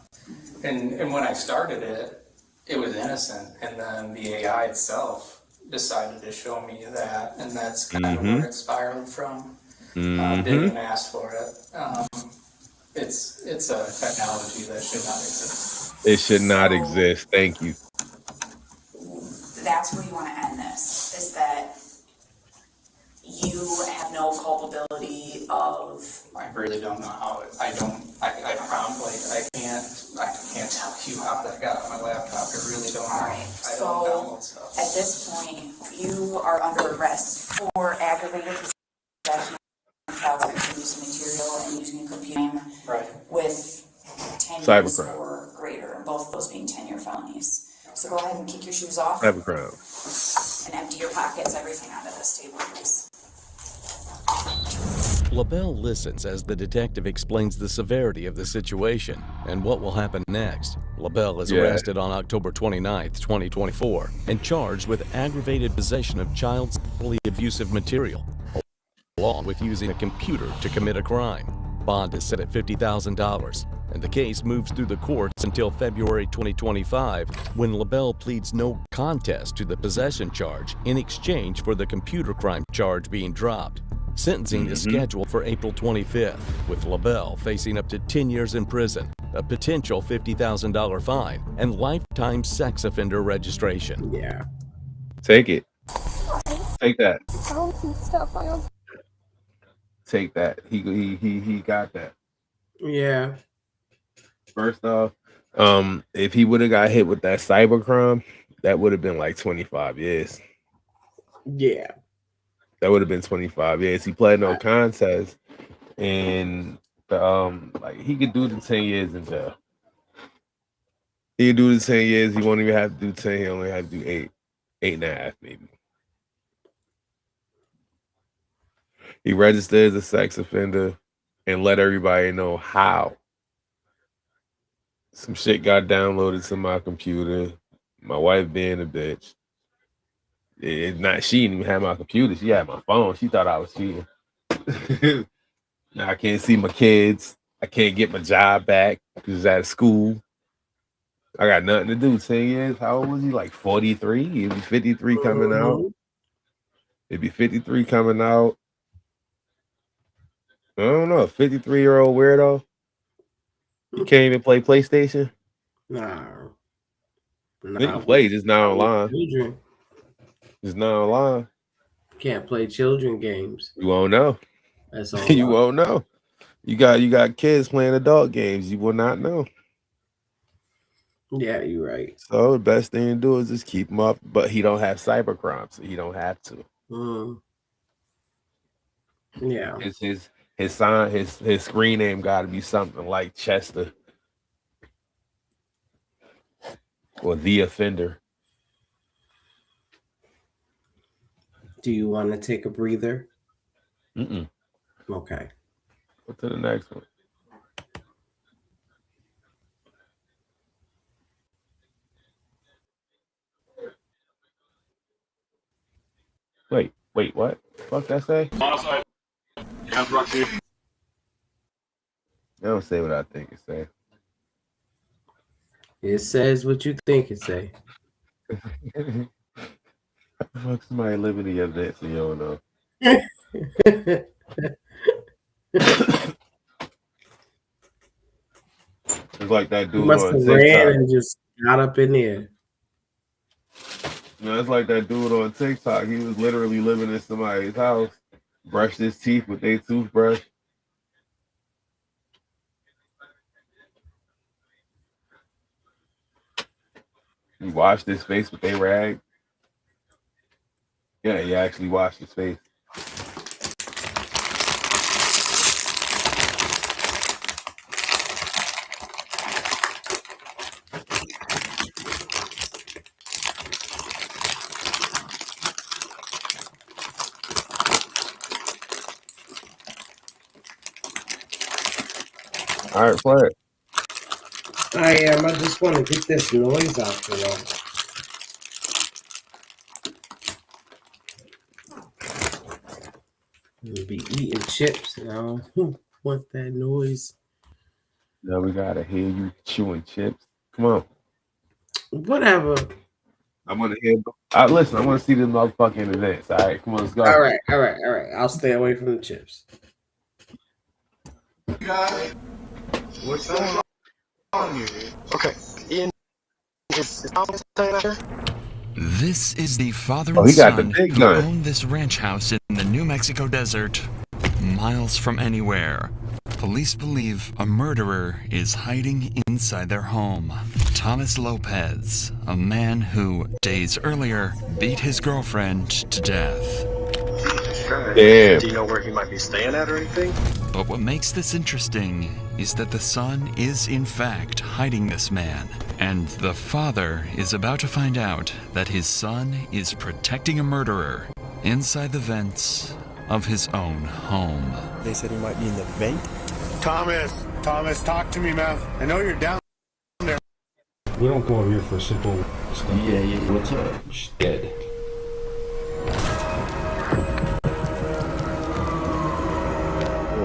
and when I started it, it was innocent, and then the AI itself decided to show me that, and that's kind of where it spiraled from. Didn't even ask for it. It's a technology that should not exist. It should not So- exist. Thank you. That's where you wanna end this, is that you have no culpability of, I really don't know how it, I probably, I can't tell you how that got on my laptop, I really don't know. Alright, I don't so download stuff. at this point, you are under arrest for aggravated possession of child sexual abuse material and using a computer Right. with 10 years Cybercrime. or greater, both of those being 10-year felonies. So go ahead and kick your shoes off Cybercrime. and empty your pockets, everything onto this table, please. LaBelle listens as the detective explains the severity of the situation and what will happen next. LaBelle is arrested on October 29th, 2024, and charged with aggravated possession of child sexually abusive material, along with using a computer to commit a crime. Bond is set at $50,000, and the case moves through the courts until February 2025, when LaBelle pleads no contest to the possession charge in exchange for the computer crime charge being dropped. Sentencing is scheduled for April 25th, with LaBelle facing up to 10 years in prison, a potential $50,000 fine, and lifetime sex offender registration. Yeah. Take it. Take that. Found some stuff on him. Take that. He got that. Yeah. First off, if he would have got hit with that cybercrime, that would have been like 25 years. Yeah. That would have been 25 years. He played no contest, and like he could do the 10 years in jail. He could do the 10 years. He won't even have to do 10. He only have to do 8.5 maybe. He registered as a sex offender and let everybody know how. Some shit got downloaded to my computer. My wife being a bitch. It's not, she didn't even have my computer. She had my phone. She thought I was cheating. Now I can't see my kids. I can't get my job back because it's out of school. I got nothing to do. 10 years. How old was he? Like 43? He'd be 53 coming out. It'd be 53 coming out. I don't know. 53-year-old weirdo. You can't even play PlayStation? Nah. You can play, just not online. Children. It's not online. Can't play children games. You won't know. That's all. You won't know. You got kids playing adult games. You will not know. Yeah, you're right. So the best thing to do is just keep him up. But he don't have cybercrime, so he don't have to. Yeah. His screen name got to be something like Chester or The Offender. Do you want to take a breather? Mm-mm. Okay. Go to the next one. Wait, what? Fuck that say? It don't say what I think it say. It says what you think it say. Fuck, somebody living in the event, so you don't know. It's like that dude must on have TikTok. ran and just got up in there. You know, it's like that dude on TikTok. He was literally living in somebody's house, brushed his teeth with their toothbrush. He washed his face with a rag. Yeah, he actually washed his face. All right, play it. I am. I just want to get this noise out the way. You'll be eating chips now. Want that noise? Now we gotta hear you chewing chips. Come on. Whatever. I want to hear. Listen, I want to see the motherfucking events. All right, come on, let's go. All right. I'll stay away from the chips. What's going on here? Okay, Ian, is Thomas here? This is the father Oh, and he got the son big who gun. own this ranch house in the New Mexico desert, miles from anywhere. Police believe a murderer is hiding inside their home. Thomas Lopez, a man who, days earlier, beat his girlfriend to death. Damn. Do you know where he might be staying at or anything? But what makes this interesting is that the son is in fact hiding this man, and the father is about to find out that his son is protecting a murderer inside the vents of his own home. They said he might be in the vent. Thomas, talk to me, man. I know you're down there. We don't go over here for simple stuff. Yeah, what's up? She's dead.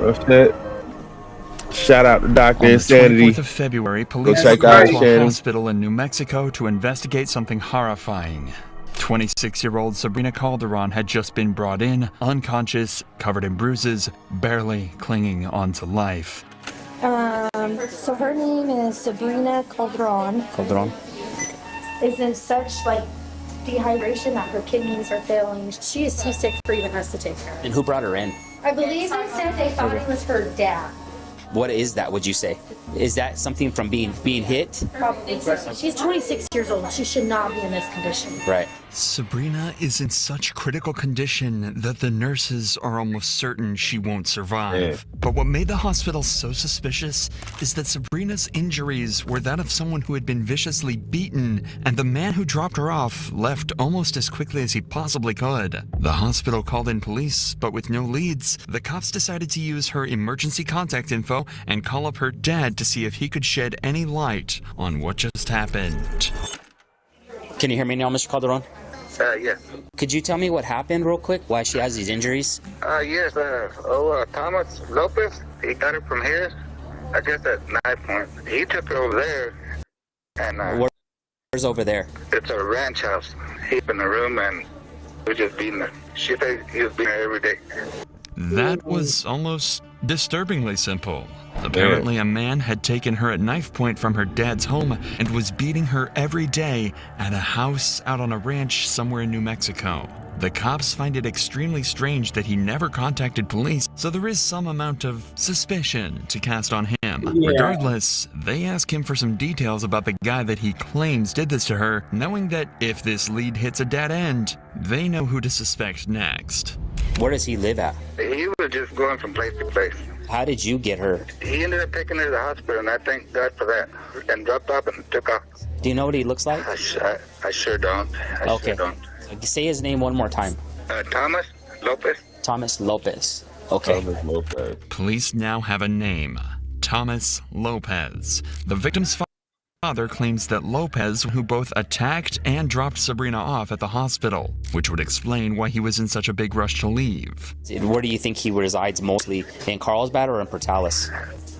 What's that? Shout out to Dr. On the Insanity. 24th of February, police check went out to a Shannon. hospital in New Mexico to investigate something horrifying. 26-year-old Sabrina Calderon had just been brought in, unconscious, covered in bruises, barely clinging on to life. So her name is Sabrina Calderon. Calderon? Is in such dehydration that her kidneys are failing. She is too sick for even us to take her. And who brought her in? I believe they said they thought it was her dad. What is that, would you say? Is that something from being hit? Probably. She's 26 years old. She should not be in this condition. Right. Sabrina is in such critical condition that the nurses are almost certain she won't survive. But what made the hospital so suspicious is that Sabrina's injuries were that of someone who had been viciously beaten, and the man who dropped her off left almost as quickly as he possibly could. The hospital called in police, but with no leads, the cops decided to use her emergency contact info and call up her dad to see if he could shed any light on what just happened. Can you hear me now, Mr. Calderon? Yes. Could you tell me what happened real quick? Why she has these injuries? Yes, Thomas Lopez, he got it from here. I guess at knife point. He took it over there. And where's over there? It's a ranch house. He's in the room and we're just beating her. She said he was beating her every day. That was almost disturbingly simple. Apparently, a man had taken her at knife point from her dad's home and was beating her every day at a house out on a ranch somewhere in New Mexico. The cops find it extremely strange that he never contacted police, so there is some amount of suspicion to cast on him. Yeah. Regardless, they ask him for some details about the guy that he claims did this to her, knowing that if this lead hits a dead end, they know who to suspect next. Where does he live at? He was just going from place to place. How did you get her? He ended up taking her to the hospital, and I thank God for that. And dropped off and took off. Do you know what he looks like? I sure don't. I sure don't. Say his name one more time. Thomas Lopez. Thomas Lopez. Okay. Thomas Lopez. Police now have a name. Thomas Lopez. The victim's father claims that Lopez, who both attacked and dropped Sabrina off at the hospital, which would explain why he was in such a big rush to leave. Where do you think he resides mostly? In Carlsbad or in Portales?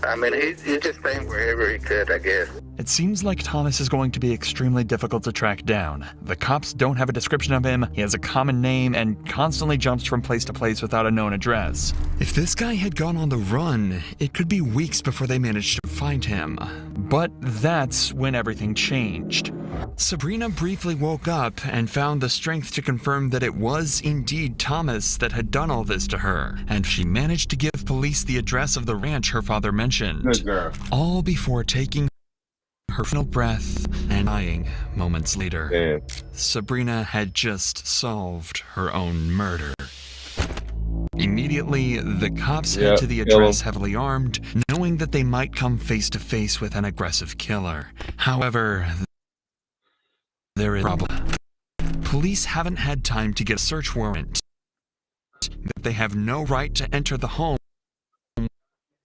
I mean, he's just staying wherever he could, I guess. It seems like Thomas is going to be extremely difficult to track down. The cops don't have a description of him, he has a common name, and constantly jumps from place to place without a known address. If this guy had gone on the run, it could be weeks before they managed to find him. But that's when everything changed. Sabrina briefly woke up and found the strength to confirm that it was indeed Thomas that had done all this to her, and she managed to give police the address of the ranch her father mentioned. Good girl. All before taking her final breath and dying moments later. Damn. Sabrina had just solved her own murder. Immediately, the cops head to the address heavily armed, knowing that they might come face to face with an aggressive killer. However, there is a problem. Police haven't had time to get a search warrant. They have no right to enter the home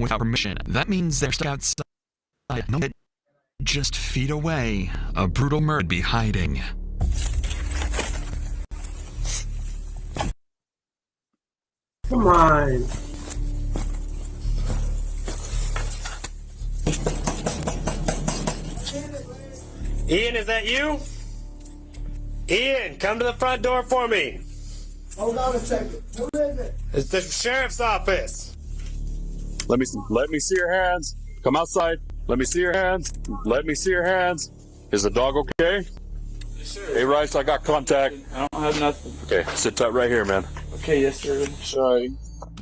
without permission. That means they're stuck outside, knowing that just feet away, a brutal murder would be hiding. Come on. Ian, is that you? Ian, come to the front door for me. Hold on a second. Who is it? It's the sheriff's office. Let me see your hands. Come outside. Let me see your hands. Let me see your hands. Is the dog okay? Sure. Hey, Rice, I got contact. I don't have nothing. Okay, sit tight right here, man. Okay, yes, sir. Sorry.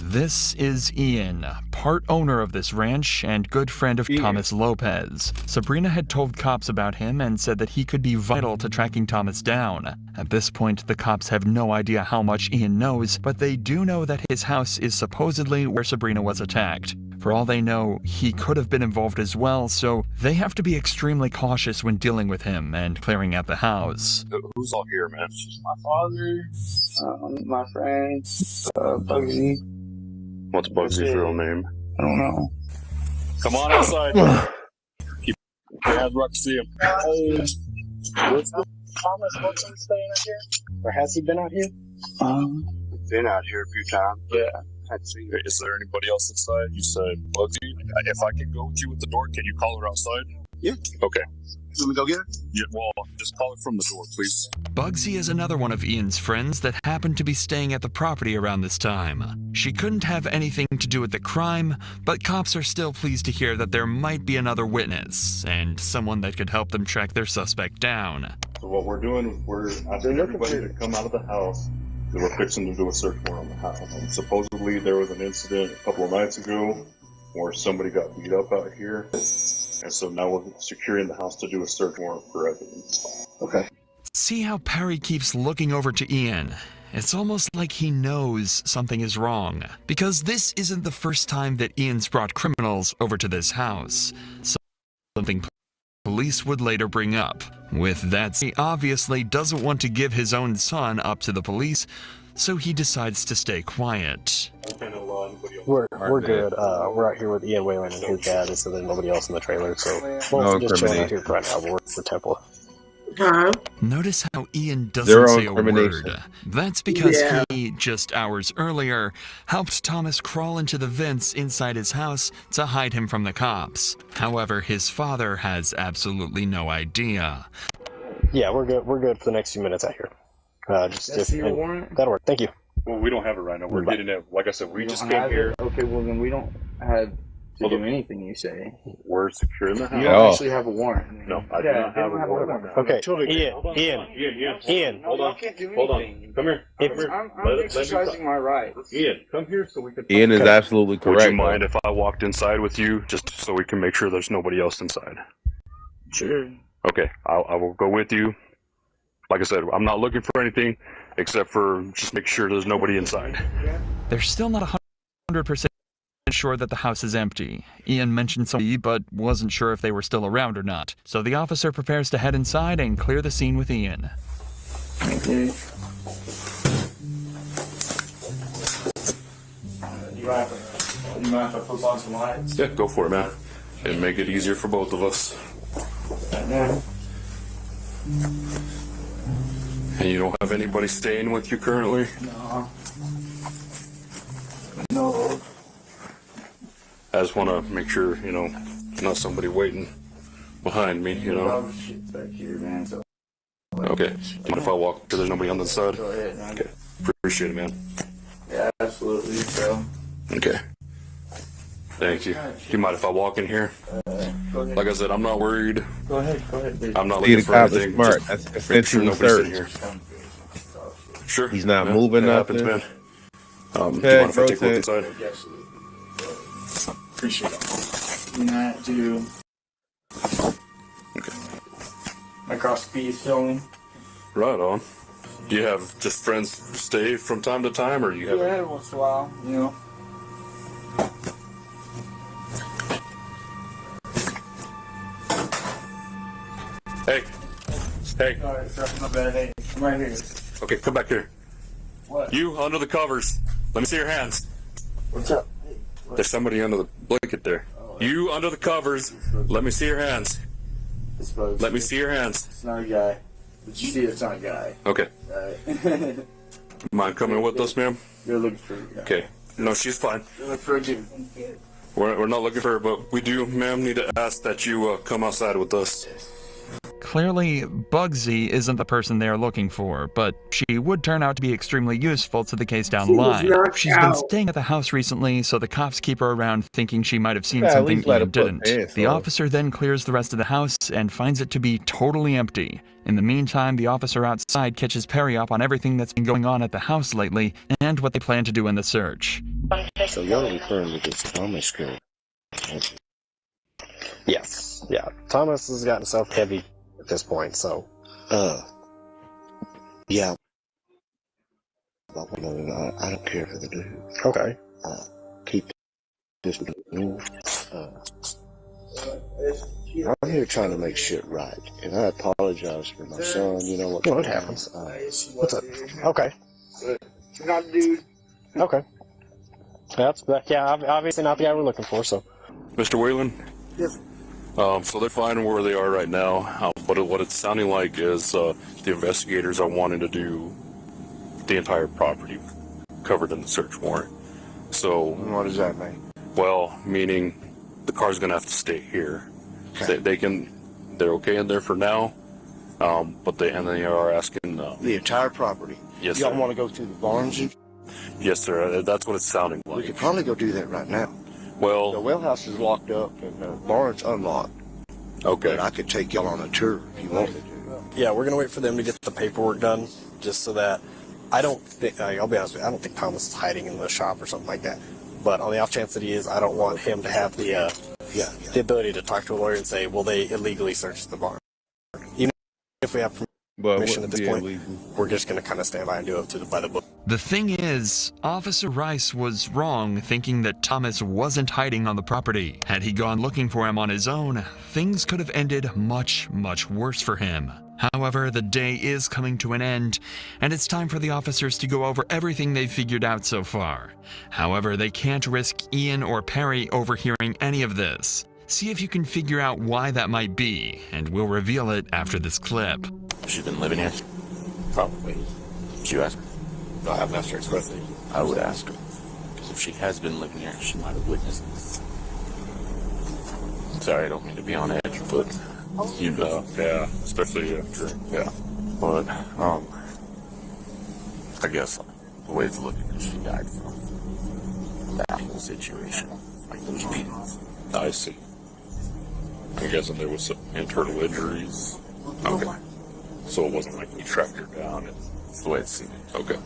This is Ian, part owner of this ranch and good friend of Thomas Lopez. Sabrina had told cops about him and said that he could be vital to tracking Thomas down. At this point, the cops have no idea how much Ian knows, but they do know that his house is supposedly where Sabrina was attacked. For all they know, he could have been involved as well, so they have to be extremely cautious when dealing with him and clearing out the house. Who's all here, man? My father, my friend, Bugsy. What's Bugsy's real name? I don't know. Come on outside. Keep your hands where I can see him. Thomas Wilson staying out here? Or has he been out here? Been out here a few times. Yeah. Is there anybody else inside? You said Bugsy. If I can go with you at the door, can you call her outside? Yeah. Okay. Let me go get her? Yeah, well, just call her from the door, please. Bugsy is another one of Ian's friends that happened to be staying at the property around this time. She couldn't have anything to do with the crime, but cops are still pleased to hear that there might be another witness, and someone that could help them track their suspect down. So what we're doing is we're asking everybody to come out of the house. We're fixing to do a search warrant on the house. Supposedly there was an incident a couple of nights ago where somebody got beat up out here. And so now we're securing the house to do a search warrant for evidence. Okay. See how Perry keeps looking over to Ian? It's almost like he knows something is wrong, because this isn't the first time that Ian's brought criminals over to this house. Something police would later bring up. With that, he obviously doesn't want to give his own son up to the police, so he decides to stay quiet. We're good. We're out here with Ian Whalen and his dad, so there's nobody else in the trailer, so we're just chilling out here right now. We're for Temple. Huh? Notice how Ian doesn't say a word. That's because Yeah. he, just hours earlier, helped Thomas crawl into the vents inside his house to hide him from the cops. However, his father has absolutely no idea. Yeah, we're good. We're good for the next few minutes out here. Just your warrant? That'll work. Thank you. Well, we don't have it right now. We're getting it. Like I said, we just don't came have here. it? Okay, well then we don't have to do anything you say. We're securing the house. You don't actually have a warrant. No, I do not have a warrant. Okay, Ian. Hold on. Come here. I'm exercising my rights. Ian, come here so we can. Ian is absolutely correct. Would you mind if I walked inside with you, just so we can make sure there's nobody else inside? Sure. Okay, I will go with you. Like I said, I'm not looking for anything except for just make sure there's nobody inside. They're still not 100% sure that the house is empty. Ian mentioned somebody, but wasn't sure if they were still around or not. So the officer prepares to head inside and clear the scene with Ian. Okay. Do you mind if I flip on some lights? Yeah, go for it, man. It'd make it easier for both of us. And you don't have anybody staying with you currently? No. I just want to make sure, not somebody waiting behind me, Shit's back here, man. So. Okay. Do you mind if I walk so there's nobody on the side? Go ahead, man. Okay. Appreciate it, man. Yeah, absolutely, so. Okay. Thank you. Do you mind if I walk in here? Go ahead. Like I said, I'm not worried. Go ahead, dude. I'm not See, looking the for cop is anything. smart. Just That's make sure essentially nobody's search. in here. Sure. He's not man. moving It nothing. happens, man. Do you Okay, mind if I take a look rotate. inside? Appreciate it. You not to. Okay. Across the beef filming. Right on. Do you have just friends stay from time to time, or do you have? Yeah, every once in a while, Hey. Alright, sorry, my bad. Hey, I'm right here. Okay, come back here. What? You under the covers. Let me see your hands. What's up? Hey, There's somebody under the blanket there. You under the covers. Let me see your hands. Let me see your hands. It's not a guy. But you see it's not a guy. Okay. Alright. Mind coming with us, ma'am? You're looking for a guy. Okay. No, she's fine. You're looking for a dude. We're not looking for her, but we do, ma'am, need to ask that you come outside with us. Clearly, Bugsy isn't the person they are looking for, but she would turn out to be extremely useful to the case down the line. She's been staying at the house recently, so the cops keep her around thinking she might have seen Yeah, at something least let her Ian put didn't. pants The on. officer then clears the rest of the house and finds it to be totally empty. In the meantime, the officer outside catches Perry up on everything that's been going on at the house lately and what they plan to do in the search. So you're referring to this Thomas girl? Yes. Yeah. Thomas has gotten so heavy at this point, so. Yeah. But no, I don't care for the dude. Okay. Keep this between I'm here trying to make shit right, and I apologize for my son. You know what? Well, it happens. What's up? Okay. Not a dude. Okay. Yeah, obviously not the guy we're looking for, so. Mr. Whalen? Yes. So they're fine where they are right now, but what it's sounding like is the investigators are wanting to do the entire property covered in the search warrant. So What does that mean? well, meaning the car's gonna have to stay here. Okay. They're okay in there for now, but they are asking. The entire property. Yes, Y'all sir. want to go through the barns? Yes, sir. That's what it's sounding We like. could probably go do that right now. Well, The well house is locked up and the barn's unlocked. okay. But I could take y'all on a tour if you wanted to. Yeah, we're gonna wait for them to get the paperwork done, just so that I don't think. I'll be honest with you, I don't think Thomas is hiding in the shop or something like that. But on the off chance that he is, I don't want him to have the ability to talk to a lawyer and say, "Well, they illegally searched the barn." Even if we have permission at this point, we're just gonna kind of stand by and do it by the book. The thing is, Officer Rice was wrong thinking that Thomas wasn't hiding on the property. Had he gone looking for him on his own, things could have ended much, much worse for him. However, the day is coming to an end, and it's time for the officers to go over everything they've figured out so far. However, they can't risk Ian or Perry overhearing any of this. See if you can figure out why that might be, and we'll reveal it after this clip. She's been living here? Probably. Did you ask her? No, I haven't asked her expressly. I would ask her. Because if she has been living here, she might have witnessed this. Sorry, I don't mean to be on edge, but you know. Yeah, especially after. Yeah. But, I guess the way it's looking is she died from that whole situation. Like those beatings. I see. I'm guessing there was some internal injuries. Okay. So it wasn't like we tracked her down. It's the way it seemed. Okay.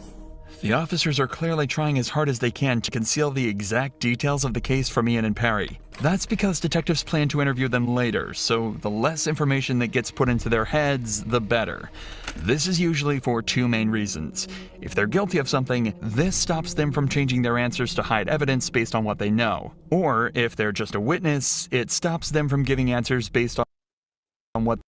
The officers are clearly trying as hard as they can to conceal the exact details of the case from Ian and Perry. That's because detectives plan to interview them later, so the less information that gets put into their heads, the better. This is usually for two main reasons. If they're guilty of something, this stops them from changing their answers to hide evidence based on what they know. Or if they're just a witness, it stops them from giving answers based on what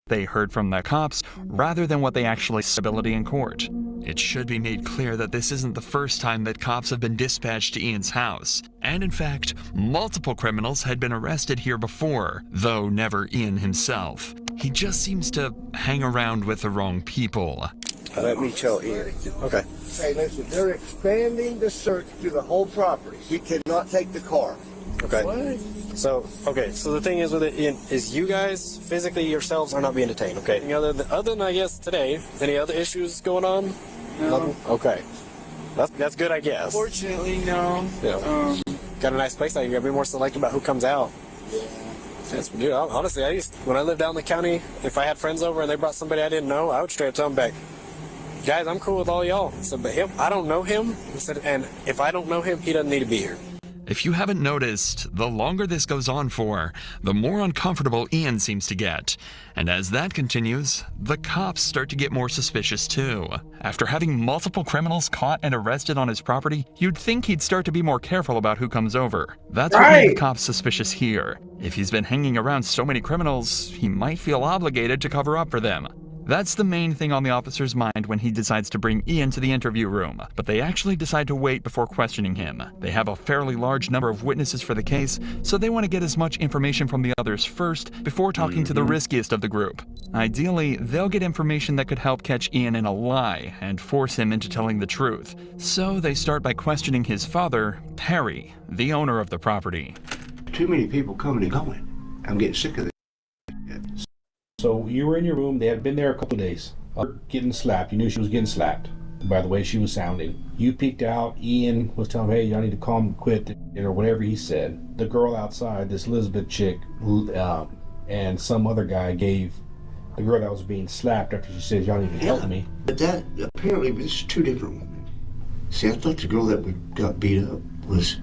they heard from the cops rather than what they actually said in court. It should be made clear that this isn't the first time that cops have been dispatched to Ian's house. And in fact, multiple criminals had been arrested here before, though never Ian himself. He just seems to hang around with the wrong people. Let me tell Ian. Okay. Hey, listen, they're expanding the search to the whole property. We cannot take the car. Okay. What? So the thing is with it, Ian, is you guys physically yourselves are not being detained, okay? Any other than I guess today, any other issues going on? No. Okay. That's good, I guess. Fortunately, no. Yeah. Got a nice place out here. I'd be more selective about who comes out. Yeah. Dude, honestly, when I lived down in the county, if I had friends over and they brought somebody I didn't know, I would straight up tell them back, guys, I'm cool with all y'all. So, but him, I don't know him. And if I don't know him, he doesn't need to be here. If you haven't noticed, the longer this goes on for, the more uncomfortable Ian seems to get. And as that continues, the cops start to get more suspicious too. After having multiple criminals caught and arrested on his property, you'd think he'd start to be more careful about who comes over. That's what made the cops suspicious here. If he's been hanging around so many criminals, he might feel obligated to cover up for them. That's the main thing on the officer's mind when he decides to bring Ian to the interview room, but they actually decide to wait before questioning him. They have a fairly large number of witnesses for the case, so they want to get as much information from the others first before talking to the riskiest of the group. Ideally, they'll get information that could help catch Ian in a lie and force him into telling the truth. So they start by questioning his father, Perry, the owner of the property. Too many people coming and going. I'm getting sick of it. So you were in your room, they had been there a couple of days. Getting slapped, you knew she was getting slapped by the way she was sounding. You peeked out, Ian was telling her, hey, y'all need to calm, quit, or whatever he said. The girl outside, this Elizabeth chick, and some other guy gave the girl that was being slapped after she said, y'all need to help me. But that, apparently, this is two different women. See, I thought the girl that got beat up was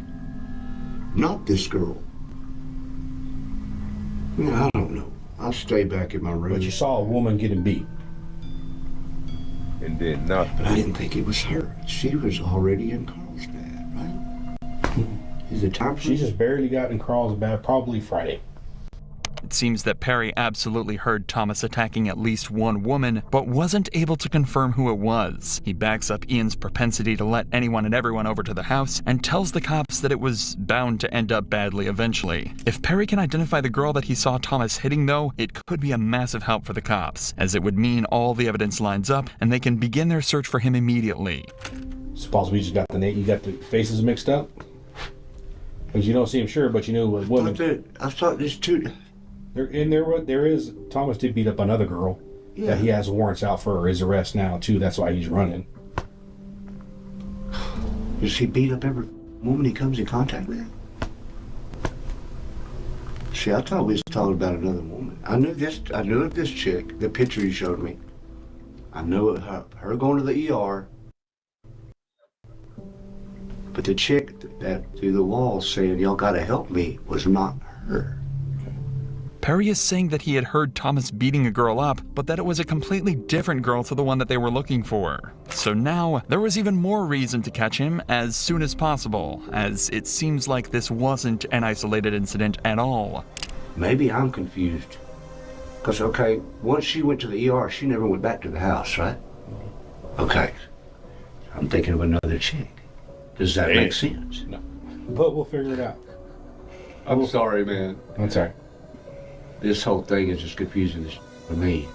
not this girl. I don't know. I'll stay back in my room. But you saw a woman getting beat. And did nothing. But I didn't think it was her. She was already in Carlsbad, right? Is it time for She just barely got in Carlsbad, probably Friday. It seems that Perry absolutely heard Thomas attacking at least one woman, but wasn't able to confirm who it was. He backs up Ian's propensity to let anyone and everyone over to the house and tells the cops that it was bound to end up badly eventually. If Perry can identify the girl that he saw Thomas hitting though, it could be a massive help for the cops, as it would mean all the evidence lines up and they can begin their search for him immediately. Suppose we just got you got the faces mixed up? Because you don't see him sure, but you knew it was women. I thought there's two... There is Thomas did beat up another girl that he has warrants out for his arrest now too. That's why he's running. Does he beat up every woman he comes in contact with? See, I thought we was talking about another woman. I knew of this chick, the picture you showed me. I knew it, her going to the ER. But the chick that through the wall saying, y'all gotta help me, was not her. Perry is saying that he had heard Thomas beating a girl up, but that it was a completely different girl to the one that they were looking for. So now, there was even more reason to catch him as soon as possible, as it seems like this wasn't an isolated incident at all. Maybe I'm confused. Because, okay, once she went to the ER, she never went back to the house, right? Okay. I'm thinking of another chick. Does that make sense? No. But we'll figure it out. I'm sorry, man. I'm sorry. This whole thing is just confusing for me.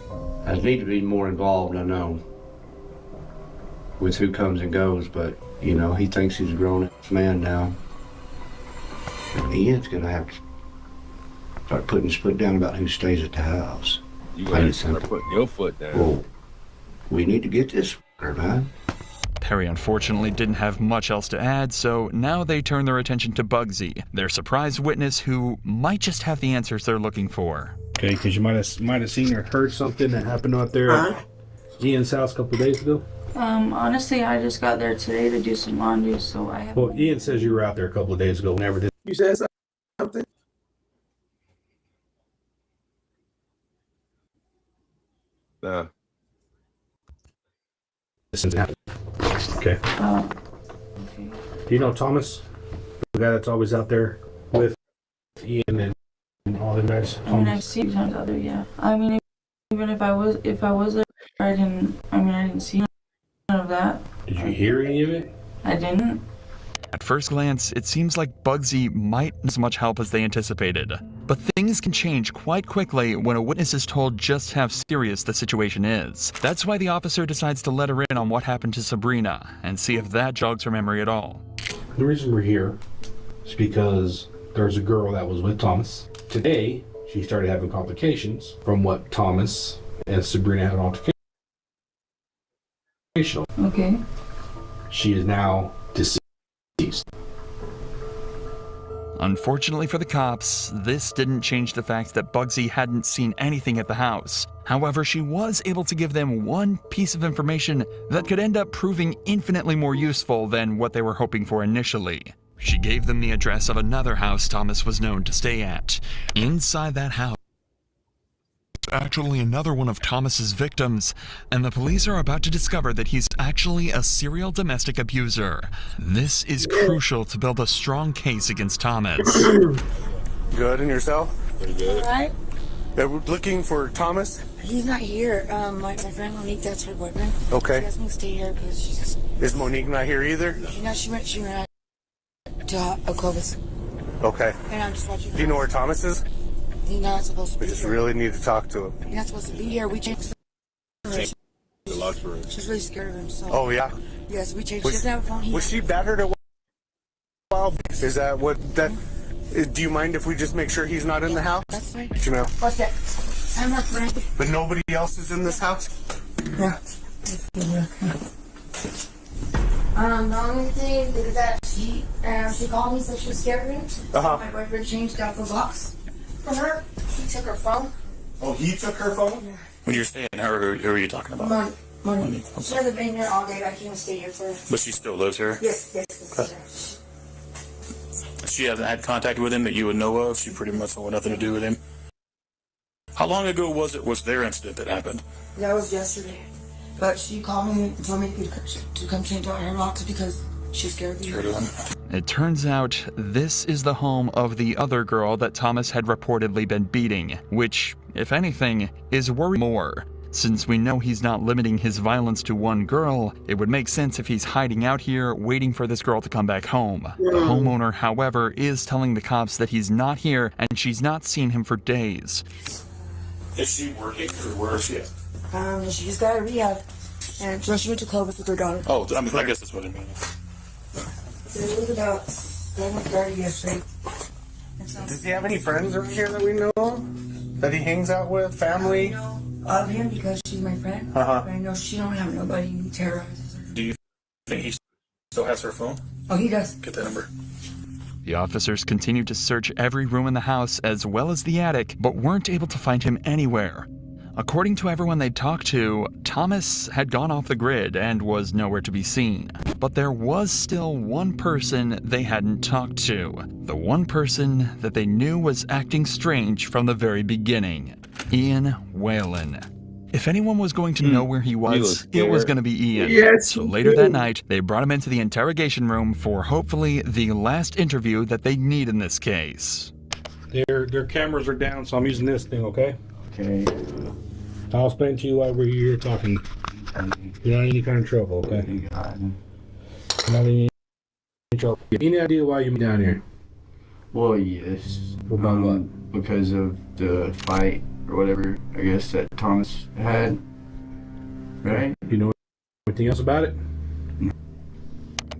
I need to be more involved, I know, with who comes and goes, but, you know, he thinks he's a grown-ass man now. And Ian's gonna have to start putting his foot down about who stays at the house. You gotta start putting your foot down. Well, we need to get this, man. Perry unfortunately didn't have much else to add, so now they turn their attention to Bugsy, their surprise witness who might just have the answers they're looking for. Okay, because you might have seen or heard something that happened out there at Ian's house a couple of days ago. Honestly, I just got there today to do some laundry, so I have. Well, Ian says you were out there a couple of days ago. Whenever did You said something? Nah. this happened? Okay. Okay. Do you know Thomas, the guy that's always out there with Ian and all them guys? I mean, I've seen times out there, yeah. I mean, even if I was there, I didn't see none of that. Did you hear any of it? I didn't. At first glance, it seems like Bugsy might need as much help as they anticipated. But things can change quite quickly when a witness is told just how serious the situation is. That's why the officer decides to let her in on what happened to Sabrina and see if that jogs her memory at all. The reason we're here is because there's a girl that was with Thomas. Today, she started having complications from what Thomas and Sabrina had an altercation. Okay. She is now deceased. Unfortunately for the cops, this didn't change the fact that Bugsy hadn't seen anything at the house. However, she was able to give them one piece of information that could end up proving infinitely more useful than what they were hoping for initially. She gave them the address of another house Thomas was known to stay at. Inside that house, actually another one of Thomas's victims, and the police are about to discover that he's actually a serial domestic abuser. This is crucial to build a strong case against Thomas. Good, and yourself? Pretty good. Alright. Yeah, we're looking for Thomas. He's not here. My friend Monique, that's her boyfriend. Okay. She asked me to stay here because she's. Is Monique not here either? She went to Clovis. Okay. And I'm just watching. Do you know where Thomas is? He's not supposed to be We just here. really need to talk to him. He's not supposed to be here. We changed the locked room. She's really scared of him, so. Oh, yeah? Yes, we changed. She doesn't have a phone. Was she battered a while? Is that what that... Do you mind if we just make sure he's not in the house? That's fine. You know? What's that? I'm not friend. But nobody else is in this house? Yeah. The only thing is that she called me, said she was scared of him. Uh-huh. My boyfriend changed out the locks for her. He took her phone. Oh, he took her phone? Yeah. When you're saying her, who are you talking about? Money. She hasn't been here all day. I can't stay here for her. But she still lives here? Yes. Okay. She hasn't had contact with him that you would know of? She pretty much had nothing to do with him? How long ago was their incident that happened? That was yesterday. But she called me and told me to come change out her locks because she's scared of me. It turns out this is the home of the other girl that Thomas had reportedly been beating, which, if anything, is worrying more. Since we know he's not limiting his violence to one girl, it would make sense if he's hiding out here waiting for this girl to come back home. The homeowner, however, is telling the cops that he's not here and she's not seen him for days. Is she working or where is she at? She just got a rehab. And so she went to Clovis with her daughter. Oh, I mean, I guess that's what it means. So it was about 7:30 yesterday. Does he have any friends around here that we know of? That he hangs out with? Family? Of him because she's my friend. Uh-huh. But I know she don't have nobody who terrorizes her. Do you think he still has her phone? Oh, he does. Get that number. The officers continued to search every room in the house as well as the attic, but weren't able to find him anywhere. According to everyone they talked to, Thomas had gone off the grid and was nowhere to be seen. But there was still one person they hadn't talked to. The one person that they knew was acting strange from the very beginning. Ian Whalen. If anyone was going to know where he was, it was going to be Ian. Yes, so later that night, they brought him into the interrogation room for hopefully the last interview that they need in this case. Their cameras are down, so I'm using this thing, okay? Okay. I'll explain to you why we're here talking. You're not in any kind of trouble, okay? You're not in any trouble. Any idea why you're down here? Well, yes. About what? Because of the fight or whatever, I guess, that Thomas had. Right? You know anything else about it?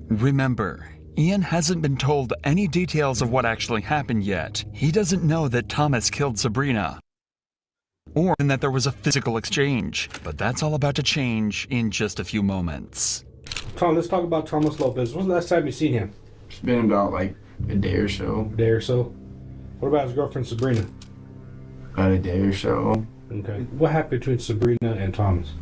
Remember, Ian hasn't been told any details of what actually happened yet. He doesn't know that Thomas killed Sabrina, or that there was a physical exchange. But that's all about to change in just a few moments. Tom, let's talk about Thomas Lopez. When's the last time you seen him? It's been about like a day or so. A day or so? What about his girlfriend Sabrina? About a day or so. Okay. What happened between Sabrina and Thomas?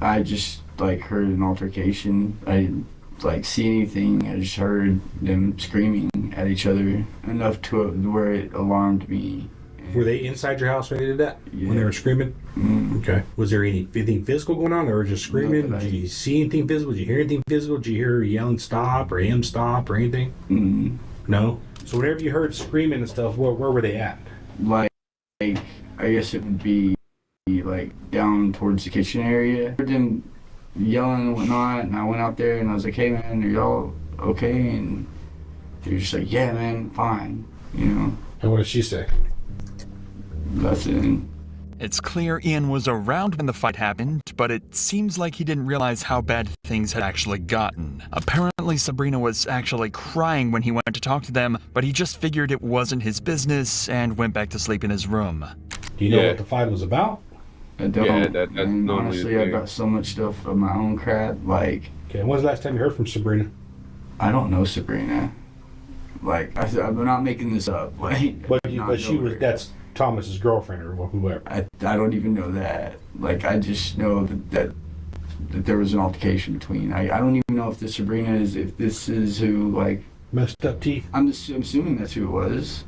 I just like heard an altercation. I didn't like see anything. I just heard them screaming at each other enough to where it alarmed me. Were they inside your house when they did that? Yeah. When they were screaming? Mm. Okay. Was there anything physical going on, or just screaming? Did you see anything physical? Did you hear anything physical? Did you hear her yelling stop or him stop or anything? Mm. No? So whenever you heard screaming and stuff, where were they at? Like, I guess it would be like down towards the kitchen area. I heard them yelling and whatnot, and I went out there and I was like, hey man, are y'all okay? And they were just like, yeah man, fine, you know. And what did she say? Nothing. It's clear Ian was around when the fight happened, but it seems like he didn't realize how bad things had actually gotten. Apparently Sabrina was actually crying when he went to talk to them, but he just figured it wasn't his business and went back to sleep in his room. Do you know what the fight was about? I don't. Yeah, that's and normally honestly, the I've thing. got so much stuff of my own crap. Like, okay, when's the last time you heard from Sabrina? I don't know Sabrina. Like, I'm not making this up. Like, But she was. That's Thomas's girlfriend or whoever. I don't even know that. Like, I just know that there was an altercation between. I don't even know if this Sabrina is, if this is who, like, messed up teeth. I'm assuming that's who it was.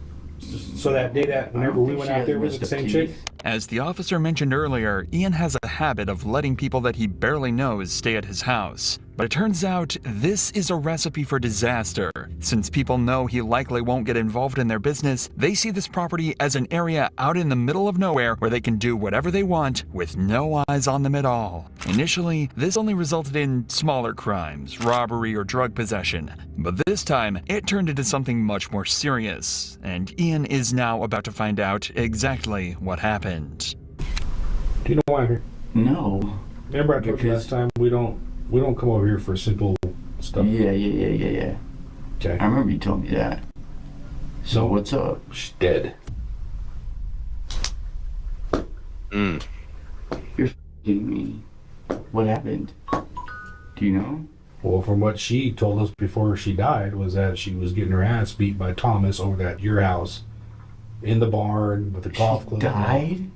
So that day that whenever we went out there, was it the same chick? As the officer mentioned earlier, Ian has a habit of letting people that he barely knows stay at his house. But it turns out this is a recipe for disaster. Since people know he likely won't get involved in their business, they see this property as an area out in the middle of nowhere where they can do whatever they want with no eyes on them at all. Initially, this only resulted in smaller crimes, robbery or drug possession. But this time, it turned into something much more serious. And Ian is now about to find out exactly what happened. Do you know why I'm here? No. Remember I told you last time we don't come over here for simple stuff. Yeah. Okay. I remember you told me that. So what's up? She's dead. You're kidding me. What happened? Do you know? Well, from what she told us before she died was that she was getting her ass beat by Thomas over at your house in the barn with the golf club. Died?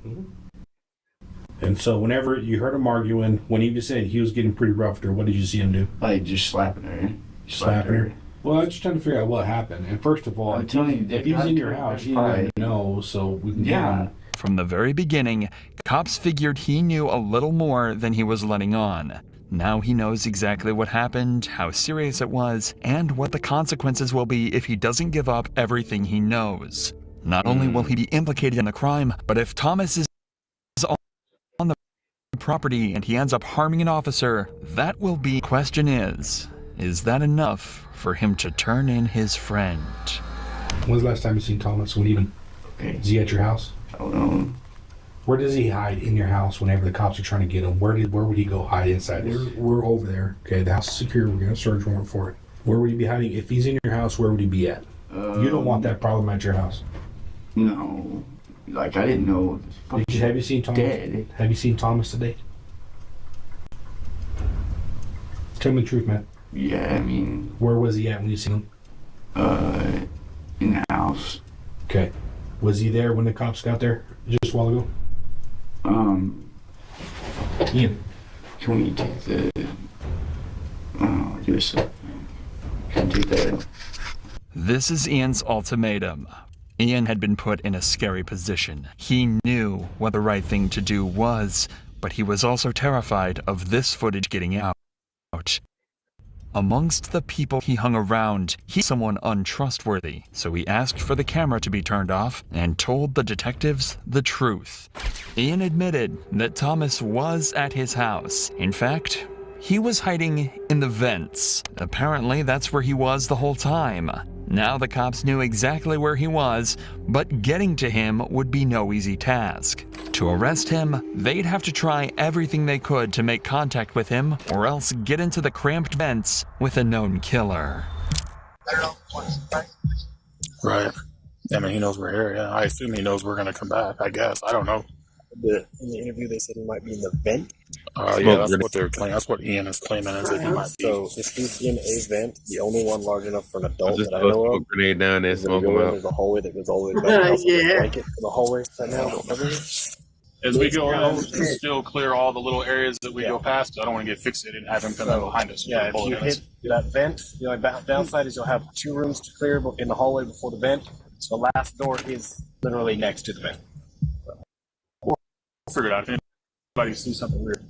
And so whenever you heard him arguing, when he was saying he was getting pretty rough with her, what did you see him do? Like just slapping her. Slapping her? Well, I'm just trying to figure out what happened. And first of all, I'm telling you, if he was in your house, you didn't know, so we can get him. From the very beginning, cops figured he knew a little more than he was letting on. Now he knows exactly what happened, how serious it was, and what the consequences will be if he doesn't give up everything he knows. Not only will he be implicated in the crime, but if Thomas is on the property and he ends up harming an officer, that will be. Question is that enough for him to turn in his friend? When's the last time you seen Thomas? When even? Okay. Is he at your house? I don't know. Where does he hide in your house whenever the cops are trying to get him? Where would he go hide inside? We're over there. Okay, the house is secure. We're gonna search warrant for it. Where would he be hiding? If he's in your house, where would he be at? You don't want that problem at your house. No. Like, I didn't know. Have you seen Thomas? Dead. Have you seen Thomas today? Tell me the truth, man. Yeah, I mean. Where was he at when you seen him? In the house. Okay. Was he there when the cops got there just a while ago? Ian. Can we take the... do a second. Can we take that? This is Ian's ultimatum. Ian had been put in a scary position. He knew what the right thing to do was, but he was also terrified of this footage getting out. Amongst the people he hung around, he's someone untrustworthy, so he asked for the camera to be turned off and told the detectives the truth. Ian admitted that Thomas was at his house. In fact, he was hiding in the vents. Apparently, that's where he was the whole time. Now the cops knew exactly where he was, but getting to him would be no easy task. To arrest him, they'd have to try everything they could to make contact with him, or else get into the cramped vents with a known killer. Right. I mean, he knows we're here. Yeah, I assume he knows we're going to come back, I guess. I don't know. In the interview, they said he might be in the vent. Yeah, that's what they're claiming. That's what Ian is claiming as if he might be. So if he's in a vent, the only one large enough for an adult Just that I throw a know smoke of, grenade down there, is smoke them there's out. a hallway that goes all the way back. There's Yeah. a blanket for the hallway right now. As we go around, still clear all the little areas that we go past. I don't want to get fixated and have him come in behind us. Yeah, if you hit that vent, the only downside is you'll have 2 rooms to clear in the hallway before the vent. So the last door is literally next to the vent. We'll figure it out. If anybody sees something weird.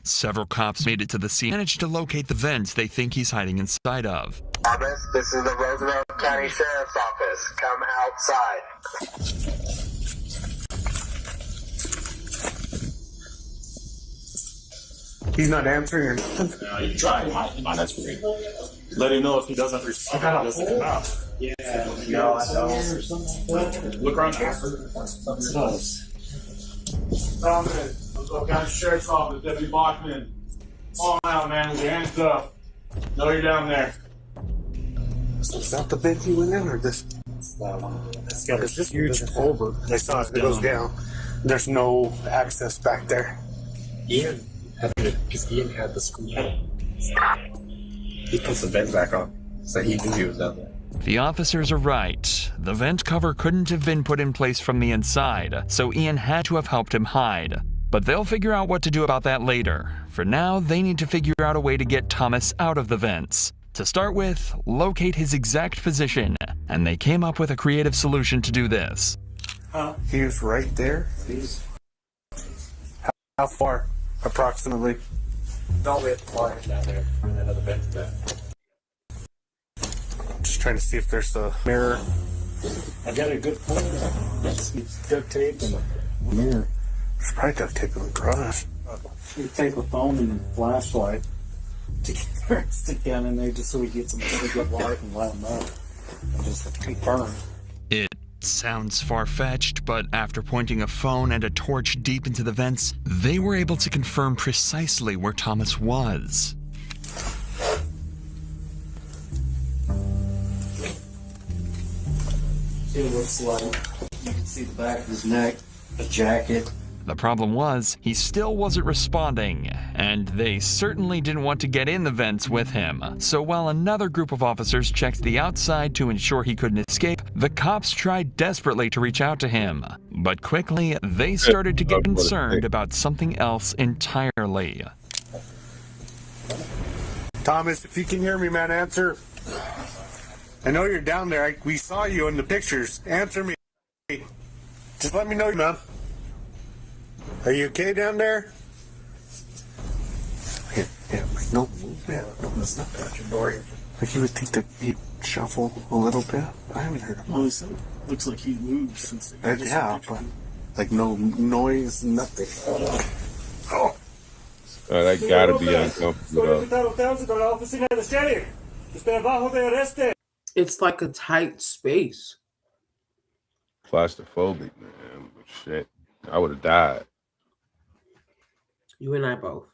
Several cops made it to the scene, managed to locate the vents they think he's hiding inside of. Thomas, this is the Roosevelt County Sheriff's Office. Come outside. He's not answering or nothing. You try. That's great. Let him know if he doesn't respond. He doesn't come out. Yeah. No, I don't. Look around here. County Sheriff's Office, Deputy Bachman. Come on out, man, with your hands up. Know you're down there. Is that the vent you went in, or this? It's got this huge culvert. I saw it. It goes down. There's no access back there. Ian had the screen. He puts the vent back on, so he knew he was down there. The officers are right. The vent cover couldn't have been put in place from the inside, so Ian had to have helped him hide. But they'll figure out what to do about that later. For now, they need to figure out a way to get Thomas out of the vents. To start with, locate his exact position, and they came up with a creative solution to do this. He was right there. How far, approximately? Don't we have to fly down there and then another vent back. Just trying to see if there's a mirror. I got a good point. Just duct tape and a mirror. There's probably duct tape in the garage. You take a phone and a flashlight together and stick down in there just so we get some really good light and light them up and just confirm. It sounds far-fetched, but after pointing a phone and a torch deep into the vents, they were able to confirm precisely where Thomas was. It looks like you can see the back of his neck, a jacket. The problem was, he still wasn't responding, and they certainly didn't want to get in the vents with him. So while another group of officers checked the outside to ensure he couldn't escape, the cops tried desperately to reach out to him. But quickly, they started to get concerned about something else entirely. Thomas, if you can hear me, man, answer. I know you're down there. We saw you in the pictures. Answer me. Just let me know, man. Are you okay down there? Yeah, no movement. No, that's not that your door. Like you would think that he'd shuffle a little bit. I haven't heard him. Well, it looks like he moved since. Yeah, but like no noise, nothing. Oh. That gotta be uncomfortable. It's like a tight space. Claustrophobic, man. Shit. I would have died. You and I both.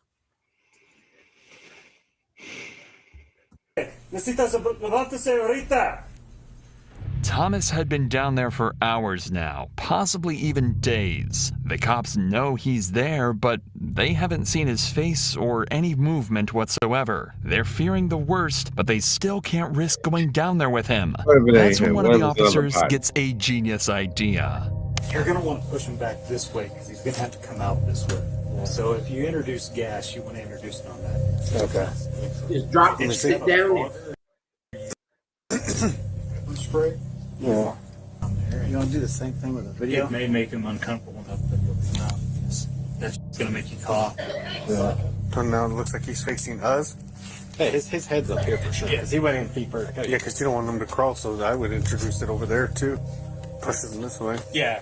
Thomas had been down there for hours now, possibly even days. The cops know he's there, but they haven't seen his face or any movement whatsoever. They're fearing the worst, but they still can't risk going down there with him. That's when one of the officers gets a genius idea. You're going to want to push him back this way because he's going to have to come out this way. So if you introduce gas, you want to introduce it on that. Okay. Just drop and sit down there. Spray? Yeah. You want to do the same thing with the video? It may make him uncomfortable enough that he'll come out. That's going to make you cough. Yeah. So now it looks like he's facing us. Hey, his head's up here for sure. Yeah, he went in feet first. Yeah, because you don't want him to crawl, so I would introduce it over there too. Push it this way. Yeah.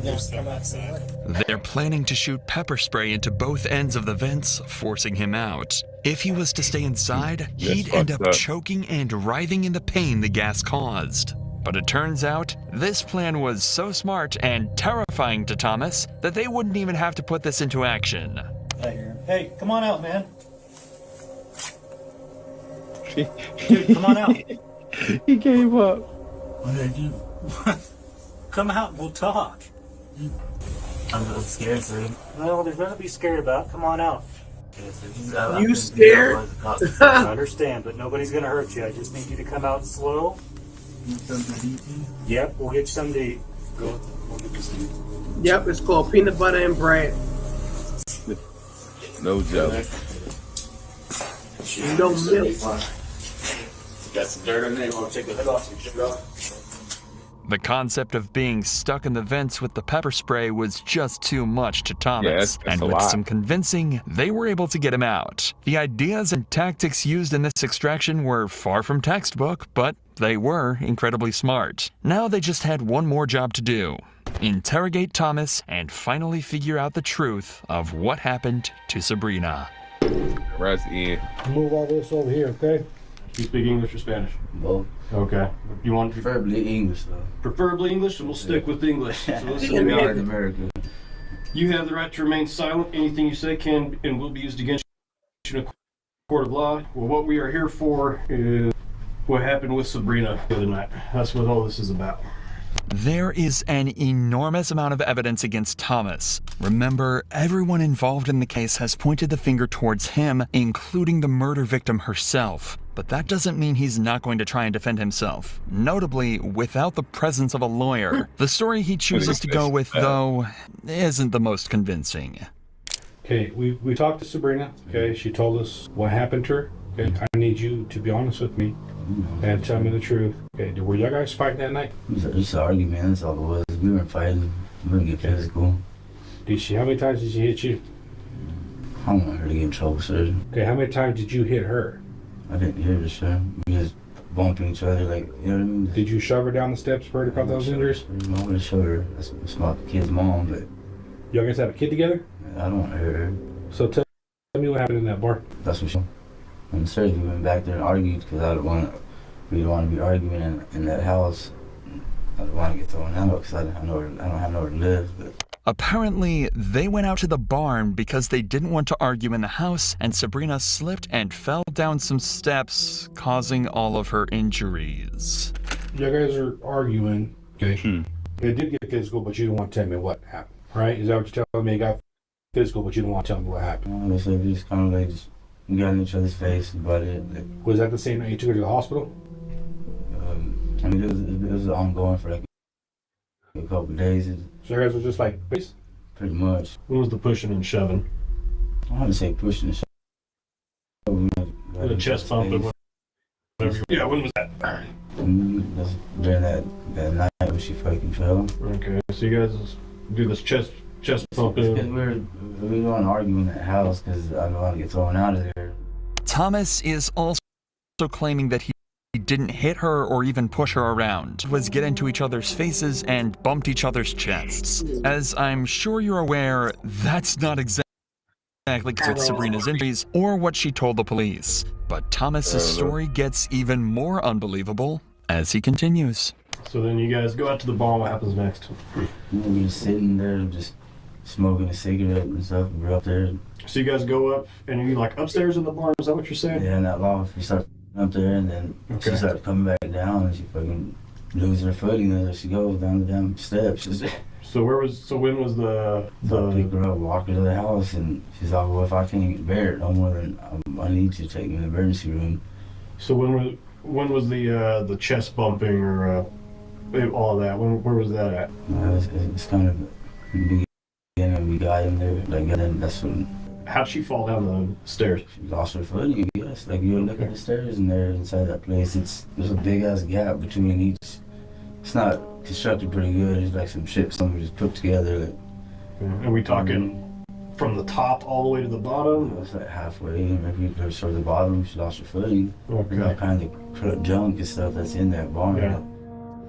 Just on that side. They're planning to shoot pepper spray into both ends of the vents, forcing him out. If he was to stay inside, he'd end up choking and writhing in the pain the gas caused. But it turns out, this plan was so smart and terrifying to Thomas that they wouldn't even have to put this into action. Hey, come on out, man. Dude, come on out. He gave up. What did I do? Come out and we'll talk. I'm a little scared, sir. Well, there's nothing to be scared about. Come on out. You scared? I understand, but nobody's gonna hurt you. I just need you to come out slow. Yep, we'll get you something to eat. Go. We'll get you some. Yep, it's called peanut butter and bread. No joke. No milk. Got some dirt on there. You want to take the hood off? You should go. The concept of being stuck in the vents with the pepper spray was just too much to Thomas, that's and a with lot. some convincing, they were able to get him out. The ideas and tactics used in this extraction were far from textbook, but they were incredibly smart. Now they just had one more job to do: interrogate Thomas and finally figure out the truth of what happened to Sabrina. Rest in. Move all this over here, okay? You speak English or Spanish? Both. Okay. You want preferably English though. Preferably English, and we'll stick with English. So listen, We are in America. you have the right to remain silent. Anything you say can and will be used against you in a court of law. Well, what we are here for is what happened with Sabrina the other night. That's what all this is about. There is an enormous amount of evidence against Thomas. Remember, everyone involved in the case has pointed the finger towards him, including the murder victim herself. But that doesn't mean he's not going to try and defend himself. Notably, without the presence of a lawyer. The story he chooses to go with, though, isn't the most convincing. Okay, we talked to Sabrina. Okay, she told us what happened to her. Okay, I need you to be honest with me and tell me the truth. Okay, were you guys fighting that night? Just an argument, that's all it was. We weren't fighting. We didn't get physical. How many times did she hit you? I don't want her to get in trouble, sir. Okay, how many times did you hit her? I didn't hear her, sir. We just bumping each other, like, you know what I mean? Did you shove her down the steps for her to cause those injuries? I want to show her. That's my kid's mom, but Y'all guys have a kid together? I don't want to hurt her. So tell me what happened in that bar. That's what she. And sir, we went back there and argued because I don't want to. We don't want to be arguing in that house. I don't want to get thrown out because I don't have nowhere to live. But Apparently, they went out to the barn because they didn't want to argue in the house, and Sabrina slipped and fell down some steps, causing all of her injuries. You guys are arguing, okay? It did get physical, but you didn't want to tell me what happened, right? Is that what you're telling me? It got physical, but you didn't want to tell me what happened. Honestly, we just kind of like we got in each other's face about it. Like, was that the same night you took her to the hospital? I mean, it was ongoing for like a couple of days. So you guys were just like, pretty much. When was the pushing and shoving? I want to say pushing and shoving. The chest thumping. Yeah, when was that? That's during that night when she fucking fell. Okay, so you guys do this chest thumping. We don't want to argue in that house because I don't want to get thrown out of there. Thomas is also claiming that he didn't hit her or even push her around, was get into each other's faces and bumped each other's chests. As I'm sure you're aware, that's not exactly with Sabrina's injuries or what she told the police. But Thomas's story gets even more unbelievable as he continues. So then you guys go out to the bar. What happens next? We're just sitting there, just smoking a cigarette and stuff. We're up there. So you guys go up, and are you like upstairs in the bar? Is that what you're saying? Yeah, in that loft. We start up there, and then she starts coming back down, and she fucking loses her footing, and there she goes down the damn steps. So when was the pick her up, walk her to the house, and she's like, well, if I can't bear it no more, then I need you to take me to the emergency room. So when was the chest bumping or all of that? Where was that at? It's kind of the beginning. We got in there, like, and then that's when. How'd she fall down the stairs? She lost her footing, I guess. Like, you look at the stairs, and there inside that place, there's a big ass gap between each. It's not constructed pretty good. It's like some shit someone just put together. Like, and we talking from the top all the way to the bottom? It's like halfway. Maybe towards the bottom, she lost her footing. Okay. All kind of junk and stuff that's in that barn. Yeah.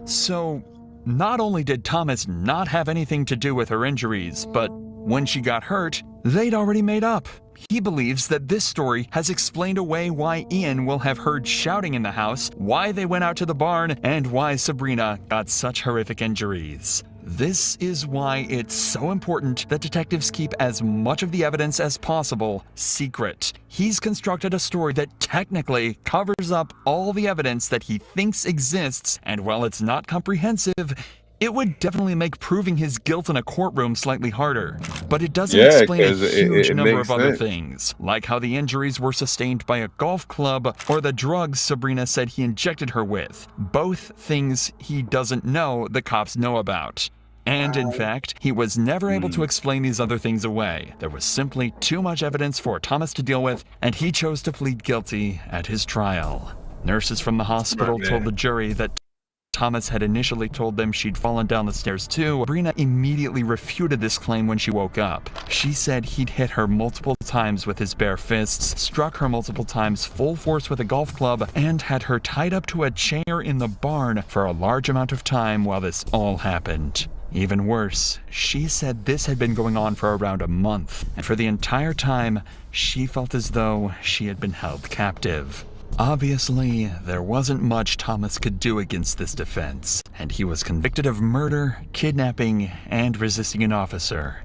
So, not only did Thomas not have anything to do with her injuries, but when she got hurt, they'd already made up. He believes that this story has explained away why Ian will have heard shouting in the house, why they went out to the barn, and why Sabrina got such horrific injuries. This is why it's so important that detectives keep as much of the evidence as possible secret. He's constructed a story that technically covers up all the evidence that he thinks exists, and while it's not comprehensive, It would definitely make proving his guilt in a courtroom slightly harder, but it doesn't Yeah, explain a 'cause huge it number makes of other sense. things, like how the injuries were sustained by a golf club or the drugs Sabrina said he injected her with. Both things he doesn't know the cops know about. And in fact, he was never able to explain these other things away. There was simply too much evidence for Thomas to deal with, and he chose to plead guilty at his trial. Nurses from the hospital man. told the jury that Thomas had initially told them she'd fallen down the stairs too. Sabrina immediately refuted this claim when she woke up. She said he'd hit her multiple times with his bare fists, struck her multiple times full force with a golf club, and had her tied up to a chair in the barn for a large amount of time while this all happened. Even worse, she said this had been going on for around a month, and for the entire time, she felt as though she had been held captive. Obviously, there wasn't much Thomas could do against this defense, and he was convicted of murder, kidnapping, and resisting an officer.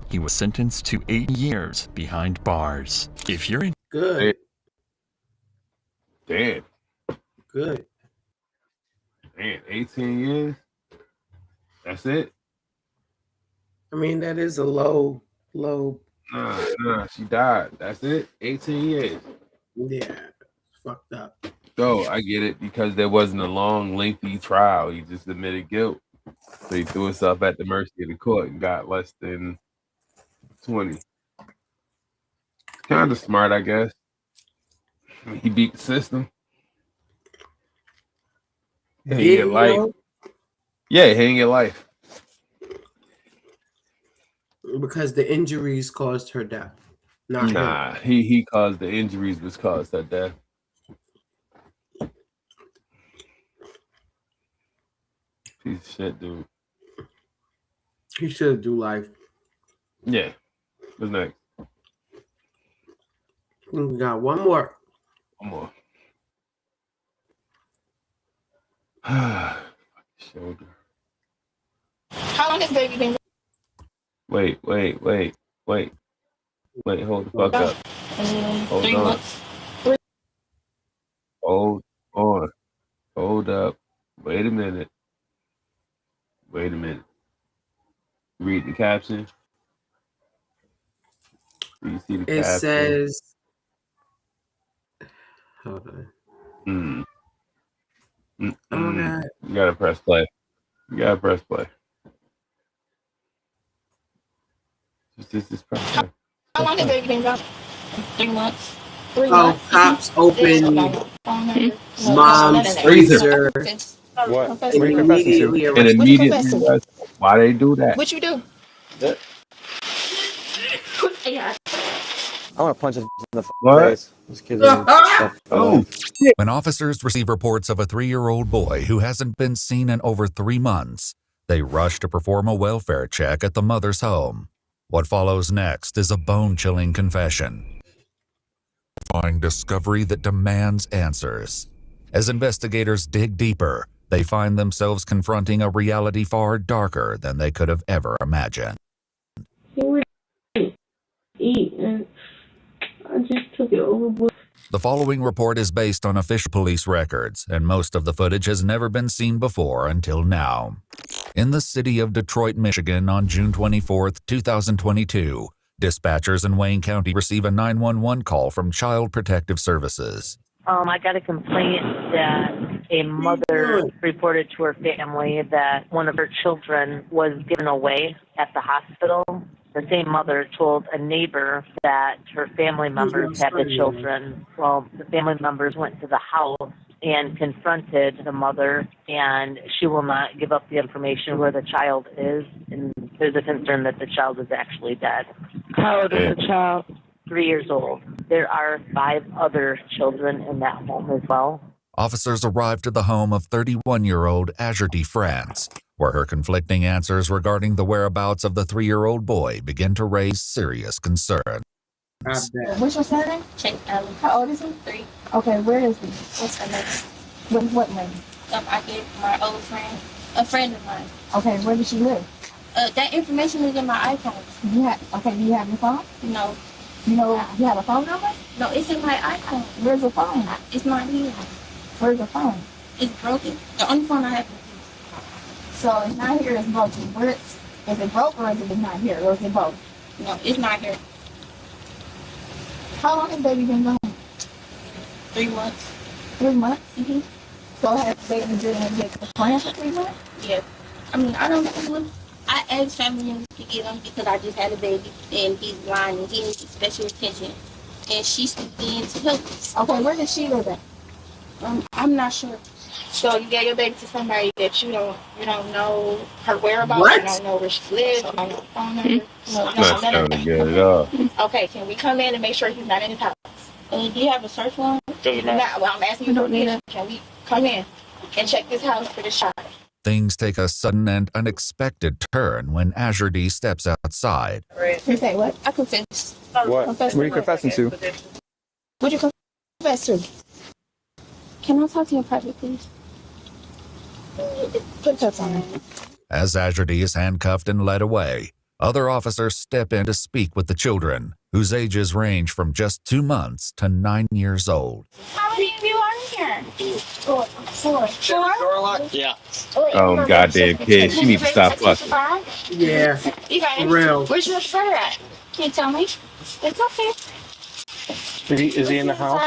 He was sentenced to 8 years behind bars. If you're in... Good. Damn. Good. Man, 18 years? That's it? I mean, that is a low. Nah, she died. That's it? 18 years. Yeah, it's fucked up. So I get it because there wasn't a long, lengthy trial. He just admitted guilt. So he threw himself at the mercy of the court and got less than 20. Kind of smart, I guess. I mean, he beat the system. He didn't get life. Yeah, he didn't get life. Because the injuries caused her death. Not Nah, him. he caused the injuries, which caused her death. Piece of shit, dude. He should do life. Yeah. What's next? We got one more. One more. Shoulder. How long has baby been? Wait. Hold the fuck up. Hold 3 on. months. Hold on. Hold up. Wait a minute. Read the caption. Do you see the It caption? says. Hold on. Okay. You gotta press play. Just press play. How long has baby been gone? 3 months. 3 Oh, months. cops open mom's freezer. What? And immediately And arrested. immediately arrest him. Why they do that? What you do? I want to punch him in the What? face. Just kidding. Oh, When officers receive reports of a 3-year-old boy who hasn't been seen in over 3 months, they rush to perform a welfare check at the mother's home. What follows next is a bone-chilling confession. Find discovery that demands answers. As investigators dig deeper, they find themselves confronting a reality far darker than they could have ever imagined. He would eat, and I just took it overboard. The following report is based on official police records, and most of the footage has never been seen before until now. In the city of Detroit, Michigan, on June 24, 2022, dispatchers in Wayne County receive a 911 call from Child Protective Services. I got a complaint that a mother reported to her family that one of her children was given away at the hospital. The same mother told a neighbor that her family members had the children. Well, the family members went to the house and confronted the mother, and she will not give up the information where the child is, and there's a concern that the child is actually dead. How old is the child? 3 years old. There are 5 other children in that home as well. Officers arrived at the home of 31-year-old Azurdi France, where her conflicting answers regarding the whereabouts of the 3-year-old boy begin to raise serious concern. What's your surname? Chase Allen. How old is he? 3. Okay, where is he? What's her name? What name? I gave my old friend, a friend of mine. Okay, where does she live? That information is in my iPhone. Do you have your phone? No. You have a phone number? No, it's in my iPhone. Where's the phone? It's not here. Where's the phone? It's broken. The only phone I have So it's not here, it's broken. Where is it broke or is it not here? Or is it both? No, it's not here. How long has baby been gone? 3 months. 3 months? Mm-hmm. So has baby been in the plan for 3 months? Yeah. I mean, I don't know. I asked family members to get him because I just had a baby and he's blind and he needs special attention. And she stepped in to help us. Okay, where does she live at? I'm not sure. So you gave your baby to somebody that you don't know her whereabouts, What? you don't know where she lives, you don't know her phone number. Not sounding good at all. Okay, can we come in and make sure he's not in his house? And do you have a search warrant? Doesn't matter. Well, I'm asking you for permission. Can we come in and check this house for this child? Things take a sudden and unexpected turn when Azure D steps outside. You say what? I confess. What? Confess What are you to what? confessing to? What'd you confess to? Can I talk to you in private, please? Put cuffs on her. As Azure D is handcuffed and led away, other officers step in to speak with the children, whose ages range from just 2 months to 9 years old. How many of you are here? Four. Yeah. Oh, goddamn kid. She needs to stop fucking. Yeah. You got it? Real. Where's your brother at? Can you tell me? It's okay. Is he in the house?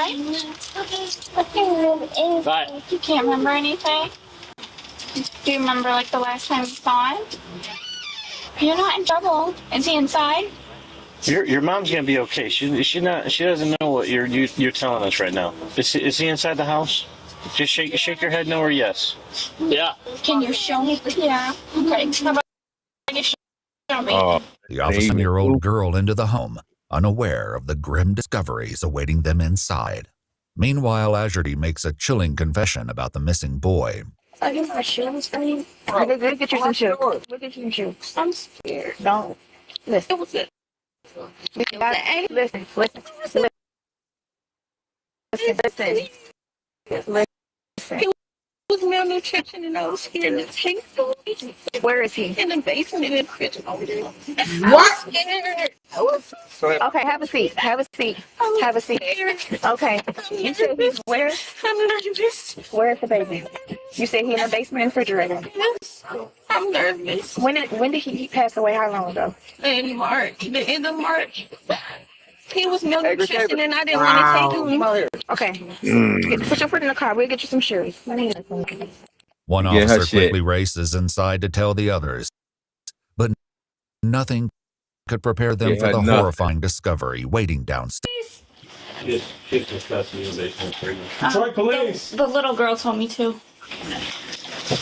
Right. You can't remember anything? Do you remember like the last time you saw him? You're not in trouble. Is he inside? Your mom's gonna be okay. She doesn't know what you're telling us right now. Is he inside the house? Just shake your head no or yes. Yeah. Can you show me? Yeah. Okay. How about you show me? The officer 7-year-old girl into the home, unaware of the grim discoveries awaiting them inside. Meanwhile, Azure D makes a chilling confession about the missing boy. I guess my shoes for you. We'll get you some shoes. We'll get you some shoes. I'm scared. Don't. Listen. It was it. Listen. He was malnutrition and I was scared to take food. Where is he? In the basement in the kitchen over there. What? Okay, have a seat. Have a seat. Have a seat. Okay. You said he's where? I'm nervous. Where's the baby? You said he in the basement and refrigerator. Yes. I'm nervous. When did he pass away? How long ago? In March. The end of March. He was malnutrition and I didn't want to take him. Okay. Put your foot in the car. We'll get you some shoes. One Get her officer shit. quickly races inside to tell the others, but nothing could prepare them Get for her the nothing. horrifying discovery waiting downstairs. Detroit Police. The little girl told me to.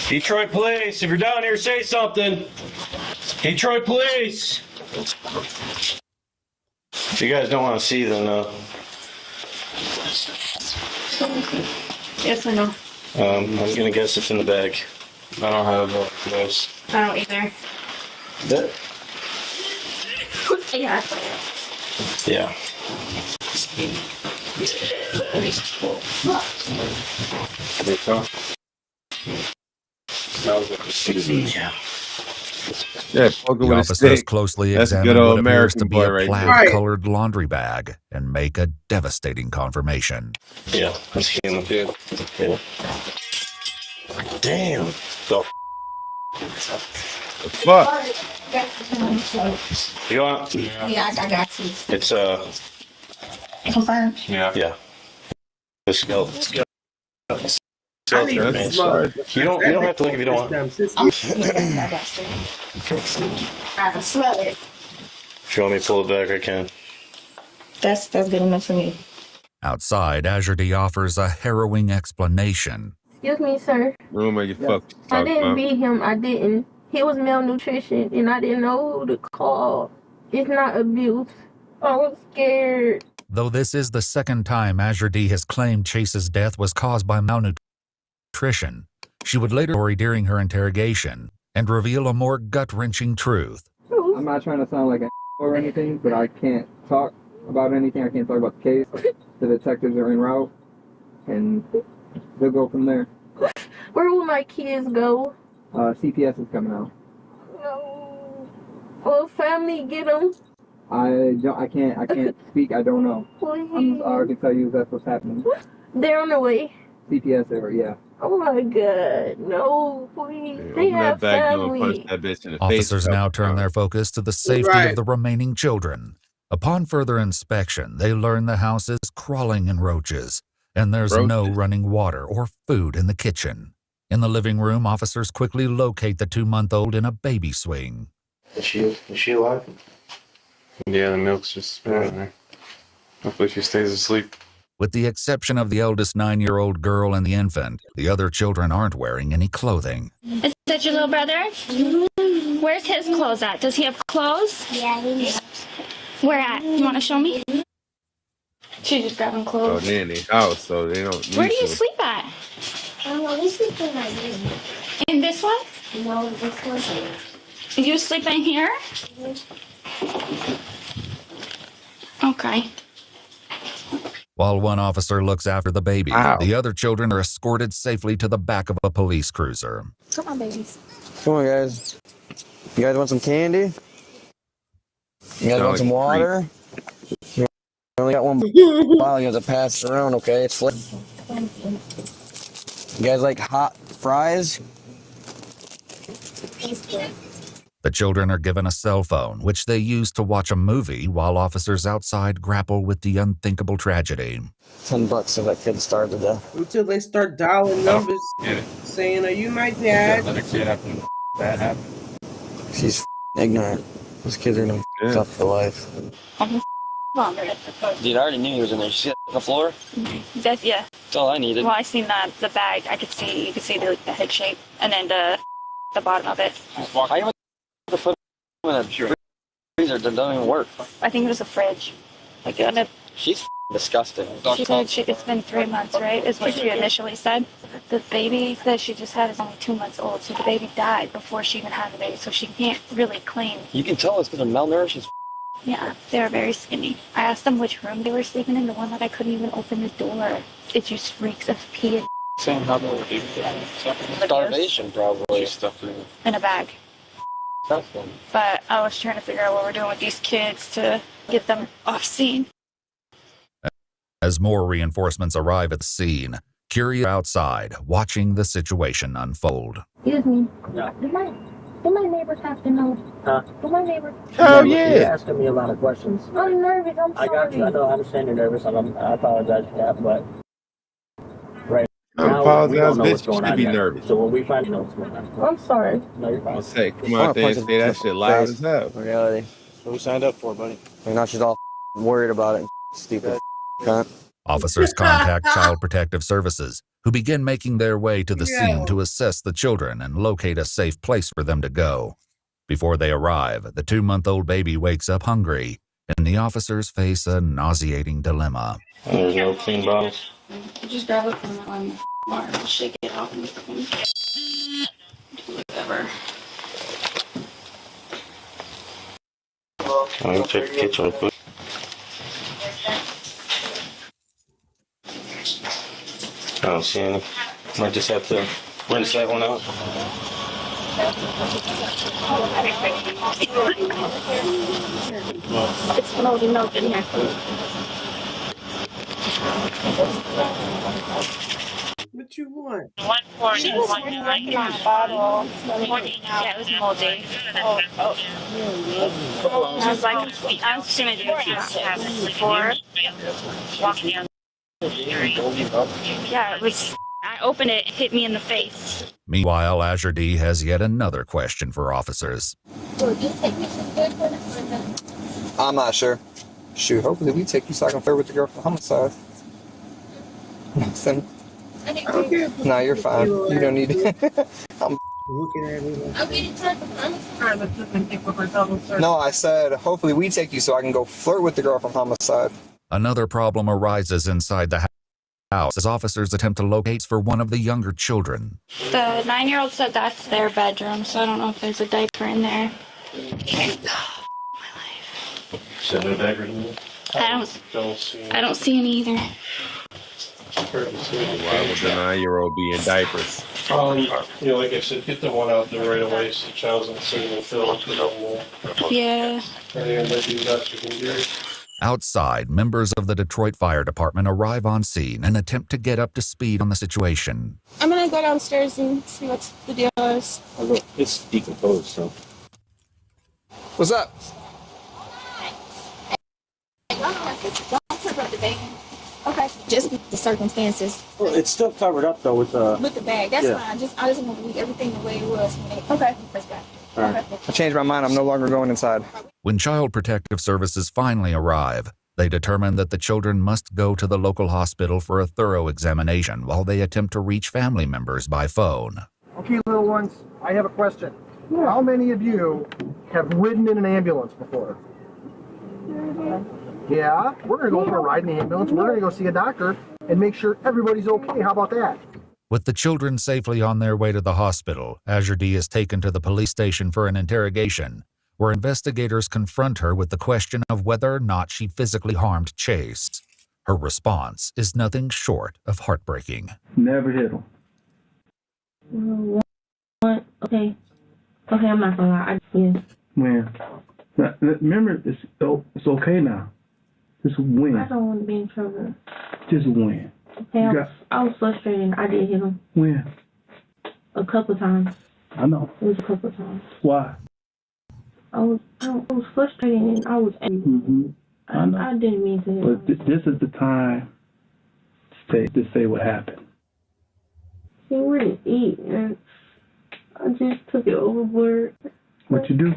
Detroit Police. If you're down here, say something. Detroit Police. If you guys don't want to see, then Yes, I know. I'm gonna guess it's in the bag. I don't have those. I don't either. That, Yeah. yeah. Yeah. Yeah, poke The with a officers stick. closely That's examine good old what appears to American be boy a right there. plaid-colored laundry bag and make a devastating confirmation. Yeah, that's him. Yeah. Damn. The Fuck. You want? Yeah, I got you. It's Confirmed. yeah. The skeleton. I need Man. to smoke. You don't have to look if you don't want. I got you. I can smell it. If you want me to pull it back, I can. That's good enough for me. Outside, Azure D offers a harrowing explanation. Excuse me, sir. Rumor you fuck. I Talk didn't about. beat him. I didn't. He was malnutrition and I didn't know who to call. It's not abuse. I was scared. Though this is the second time Azure D has claimed Chase's death was caused by malnutrition, she would later story during her interrogation and reveal a more gut-wrenching truth. I'm not trying to sound like an or anything, but I can't talk about anything. I can't talk about the case. The detectives are en route, and they'll go from there. Where will my kids go? CPS is coming out. No. Will family get them? I can't speak. I don't know. Please. All I can tell you is that's what's happening. They're on the way. CPS area, yeah. Oh my god, no, please. They Open have that back door and punch family. that bitch in the face. Officers now turn their focus to the safety Right. of the remaining children. Upon further inspection, they learn the house is crawling in roaches, and there's no running water or food in the kitchen. In the living room, officers quickly locate the 2-month-old in a baby swing. Is she alive? Yeah, the milk's just spilling there. Hopefully she stays asleep. With the exception of the eldest 9-year-old girl and the infant, the other children aren't wearing any clothing. Is that your little brother? Where's his clothes at? Does he have clothes? Yeah, he does. Where at? You want to show me? She's just grabbing So clothes. they're in their house, so they don't need Where do you to. sleep at? We sleep in my room. In this one? No, this one. You sleep in here? Okay. While one officer looks after the baby, the other children are escorted safely to the back of a police cruiser. Come on, babies. Come on, guys. You guys want some candy? You guys want some water? You only got one bottle. You have to pass it around, okay? It's flip. You guys like hot fries? The children are given a cell phone, which they use to watch a movie while officers outside grapple with the unthinkable tragedy. $10 if that kid starved to death. Until they start dialing numbers, saying, "Are you my dad?" Let a kid after that happened. She's ignorant. Those kids are gonna be tough for life. Dude, I already knew he was in there. You see that on the floor? That's, yeah. That's all I needed. Well, I seen the bag. You could see the head shape, and then the bottom of it. How you to put him in a freezer that doesn't even work? I think it was a fridge. Like She's disgusting. she said it's been 3 months, right? Is what she initially said. The baby that she just had is only 2 months old, so the baby died before she even had the baby, so she can't really claim. You can tell it's because they're malnourished. Yeah, they were very skinny. I asked them which room they were sleeping in, the one that I couldn't even open the door. It just reeks of pee and Same how they starvation, probably. in a bag. But I was trying to figure out what we're doing with these kids to get them off scene. As more reinforcements arrive at the scene, curious outside, watching the situation unfold. Excuse me. Do my neighbors have to know? Huh? Do my neighbors? Hell yeah! You're asking me a lot of questions. I'm nervous. I'm sorry. I got you. I know. I understand you're nervous. I apologize for that, but right I now apologize, we don't know bitch. what's You going should on be yet. nervous. So when we find out what's going on, I'm sorry. no, you're fine. I'll say, come out there and say that shit loud as hell. Reality. What we signed up for, buddy? And now she's all worried about it. Stupid cunt. Officers contact Child Protective Services, who begin making their way to the scene to assess the children and locate a safe place for them to go. Before they arrive, the 2-month-old baby wakes up hungry, and the officers face a nauseating dilemma. There's no clean bottles. Just grab it from that one bar and shake it out and do whatever. Let me check the kitchen quick. I don't see any. Might just have to rinse that one out. It's moldy milk in here. What you want? 140, 190 bottle. Yeah, it was moldy. I was like, I was gonna do it before walking down the street. Yeah, it was. I opened it, hit me in the face. Meanwhile, Azure D has yet another question for officers. I'm not sure. Shoot, hopefully we take you so I can flirt with the girl for homicide. Listen. No, you're fine. You don't need it. I'm looking at me. No, I said hopefully we take you so I can go flirt with the girl from homicide. Another problem arises inside the house as officers attempt to locate for one of the younger children. The 9-year-old said that's their bedroom, so I don't know if there's a diaper in there. Should no dagger in there? I don't see any either. Why would the 9-year-old be in diapers? You know, like I said, get the one out there right away so the child's not sitting in the field. Yeah. Anything that you got, you can do. Outside, members of the Detroit Fire Department arrive on scene and attempt to get up to speed on the situation. I'm gonna go downstairs and see what the deal is. It's decomposed, so. What's up? Okay, just the circumstances. Well, it's still covered up though with the. With the bag, that's Yeah. fine. I just want to leave everything the way it was when it okay. First back. All right. I changed my mind. I'm no longer going inside. When Child Protective Services finally arrive, they determine that the children must go to the local hospital for a thorough examination while they attempt to reach family members by phone. Okay, little ones, I have a question. How many of you have ridden in an ambulance before? Yeah, we're going to go for a ride in the ambulance. We're going to go see a doctor and make sure everybody's okay. How about that? With the children safely on their way to the hospital, Azure D is taken to the police station for an interrogation, where investigators confront her with the question of whether or not she physically harmed Chase. Her response is nothing short of heartbreaking. Never hit him. What? Okay. Okay, I'm not gonna lie. When? Remember, it's okay now. Just win. I don't want to be in trouble. Just win. Okay, I was frustrated and I did hit him. When? A couple times. I know. It was a couple times. Why? I was frustrated and I was angry. Mm-hmm. I know. I didn't mean to hit him. But this is the time to say what happened. He wouldn't eat and I just took it overboard. What you do?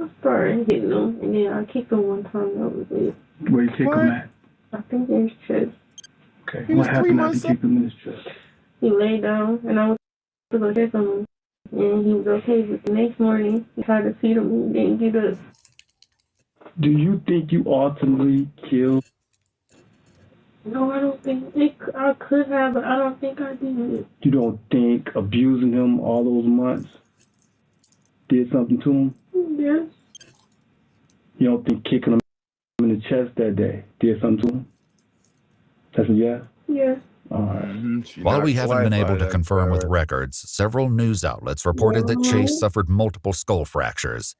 I started hitting him and then I kicked him one time. That was it. Where you kick him at? I think in his chest. Okay. What happened after you kicked him in his chest? He laid down and I was to go check on him. And he was okay, but the next morning he tried to feed him and he didn't get up. Do you think you ultimately killed? No, I don't think I could have, but I don't think I did. You don't think abusing him all those months did something to him? Yes. You don't think kicking him in the chest that day did something to him? That's a yes? Yes. All right. While we haven't been able to confirm with records, several news outlets reported that Chase suffered multiple skull fractures.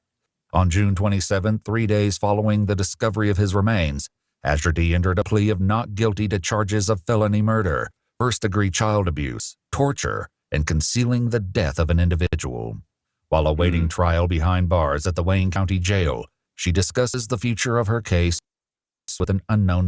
On June 27, 3 days following the discovery of his remains, Azure D entered a plea of not guilty to charges of felony murder, first-degree child abuse, torture, and concealing the death of an individual. While awaiting trial behind bars at the Wayne County Jail, she discusses the future of her case with an unknown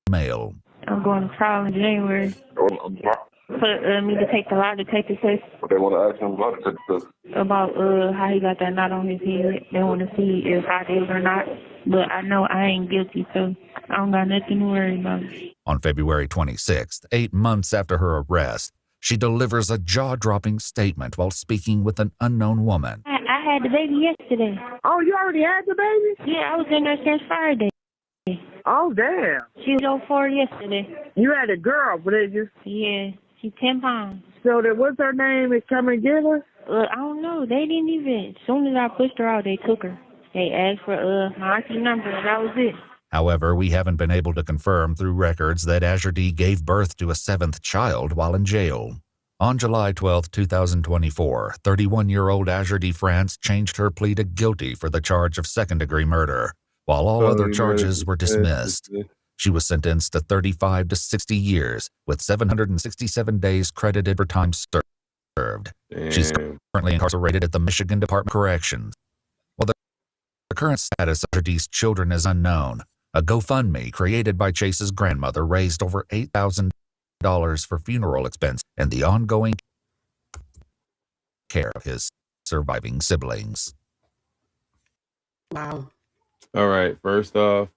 male. I'm going to trial in January. For me to take the lie detector test. But they want to ask him about it. About how he got that knot on his head. They want to see if I did or not. But I know I ain't guilty, so I don't got nothing to worry about. On February 26th, 8 months after her arrest, she delivers a jaw-dropping statement while speaking with an unknown woman. I had the baby yesterday. Oh, you already had the baby? Yeah, I was in there since Friday. Oh, damn. She was 04 yesterday. You had a girl, but they just... Yeah, she's 10 pounds. So that what's her name is come and get her? I don't know. They didn't even. As soon as I pushed her out, they took her. They asked for my auntie number, and that was it. However, we haven't been able to confirm through records that Azure D gave birth to a 7th child while in jail. On July 12, 2024, 31-year-old Azure D. France changed her plea to guilty for the charge of second-degree murder, while all other charges were dismissed. She was sentenced to 35 to 60 years, with 767 days credited for time served. She's currently incarcerated at the Michigan Department of Corrections. While the current status of Azure D's children is unknown, a GoFundMe created by Chase's grandmother raised over $8,000 for funeral expense and the ongoing care of his surviving siblings. Wow. All right. First off,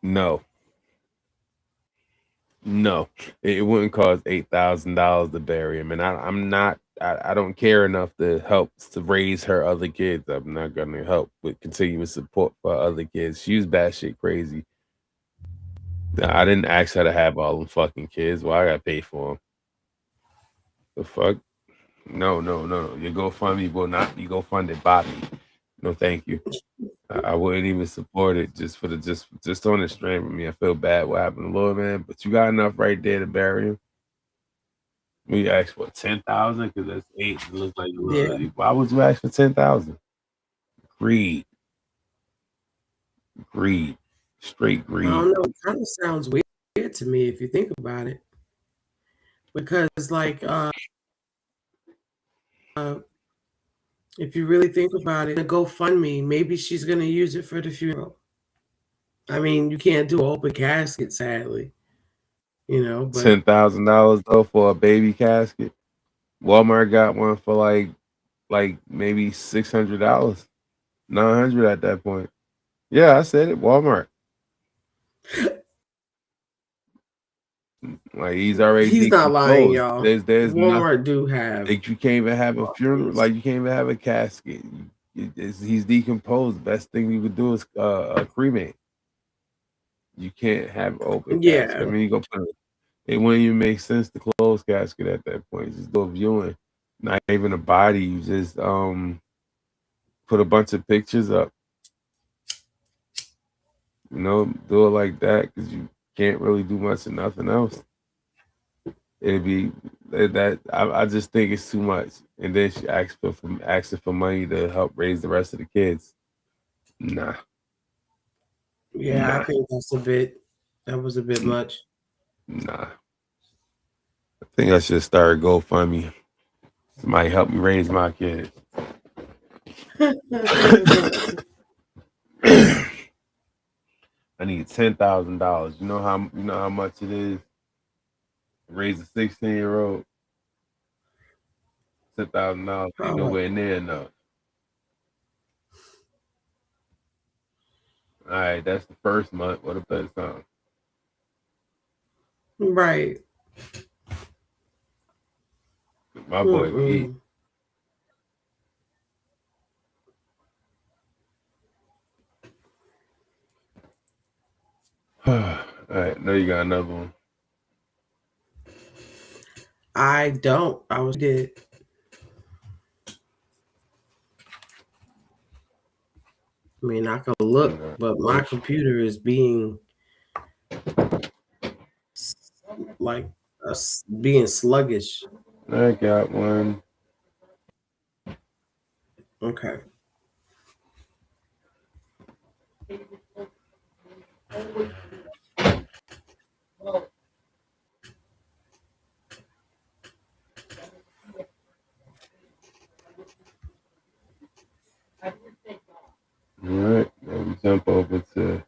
no, it wouldn't cost $8,000 to bury him, and I don't care enough to help to raise her other kids. I'm not gonna help with continuous support for other kids. She was batshit crazy. I didn't ask her to have all them fucking kids. Well, I gotta pay for them. The fuck? No. Your GoFundMe will not be GoFunded by me. No, thank you. I wouldn't even support it just on the stream with me. I feel bad what happened to Lord, man, but you got enough right there to bury him. We asked for 10,000 because that's 8. It looks like why would you ask for 10,000? Greed. Greed. Straight I greed. don't know. It kind of sounds weird to me if you think about it, because like if you really think about it, a GoFundMe, maybe she's gonna use it for the funeral. I mean, you can't do an open casket, sadly, you know. But $10,000 though for a baby casket. Walmart got one for like maybe $600, $900 at that point. Yeah, I said it. Walmart. Like he's already he's not lying, decomposed. y'all. There's nothing. Walmart do have. Like you can't even have a funeral. Like you can't even have a casket. He's decomposed. Best thing you could do is cremate. You can't have open Yeah. casket. I mean, you go put it wouldn't even make sense to close casket at that point. Just do a viewing, not even a body. You just put a bunch of pictures up. You know, do it like that because you can't really do much of nothing else. It'd be that I just think it's too much. And then she asking for money to help raise the rest of the kids. Nah. Yeah, Nah. I think that was a bit much. Nah. I think I should start a GoFundMe. Somebody help me raise my kids. I need $10,000. You know how much it is? Raise a 16-year-old. $10,000 ain't nowhere near enough. All right, that's the first month. What about the time? Right. My boy can eat. All right, now you got another one. I don't. I was dead. I mean, I can look, but my computer is being being sluggish. I got one. Okay. All right, now we jump over to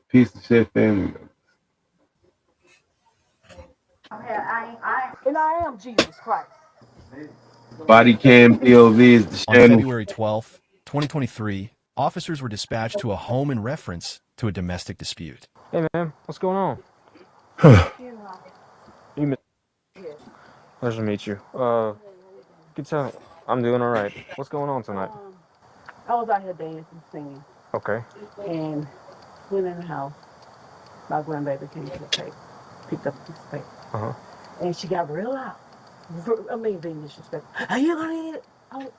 piece of shit family members. And I am Jesus Christ. Body cam POV is the On channel. February 12th, 2023, officers were dispatched to a home in reference to a domestic dispute. Hey man, what's going on? You Pleasure to meet you. Good time. I'm doing all right. What's going on tonight? I was out here dancing, singing, Okay. and went in the house. My grandbaby came to the paper, picked up a piece of paper, Uh-huh. and she got real loud. I mean, being disrespectful. Are you gonna eat it? Oh,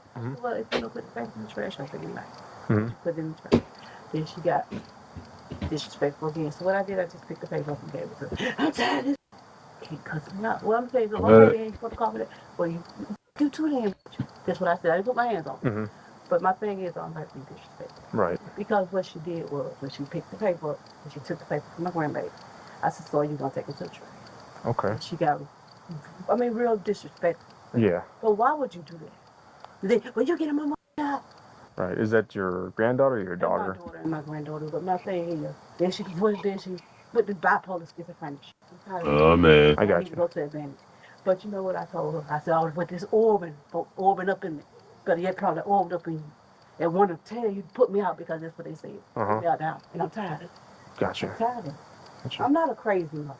well, if you don't put the paper in the trash, I'll take it back. Mhm. Put it in the trash. Then she got disrespectful again. So what I did, I just picked the paper up and gave it to her. I'm tired of this. Can't cuss me out. Well, I'm saying, okay, then put the coffee there. Well, you too damn. That's what I said. I didn't put my hands on it. Mm-hmm. But my thing is, I'm not being disrespectful. Right. Because what she did was, when she picked the paper up, and she took the paper from my grandbaby, I said, so you're going to take it to the trash. Okay. And she got, real disrespectful. Yeah. So why would you do that? Well, you're getting my money out. Right. Is that your granddaughter or your daughter? My daughter and my granddaughter. But my thing is, then she put the bipolar schizophrenia. Oh man. I got you. you. Go to advantage. But you know what I told her? I said, I was with this orbing up in me. But yet probably orbed up in you. And want to tell you to put me out because that's what they said. Put me out now. And I'm tired of it. Gotcha. I'm tired of it. Gotcha. I'm not a crazy motherfucker.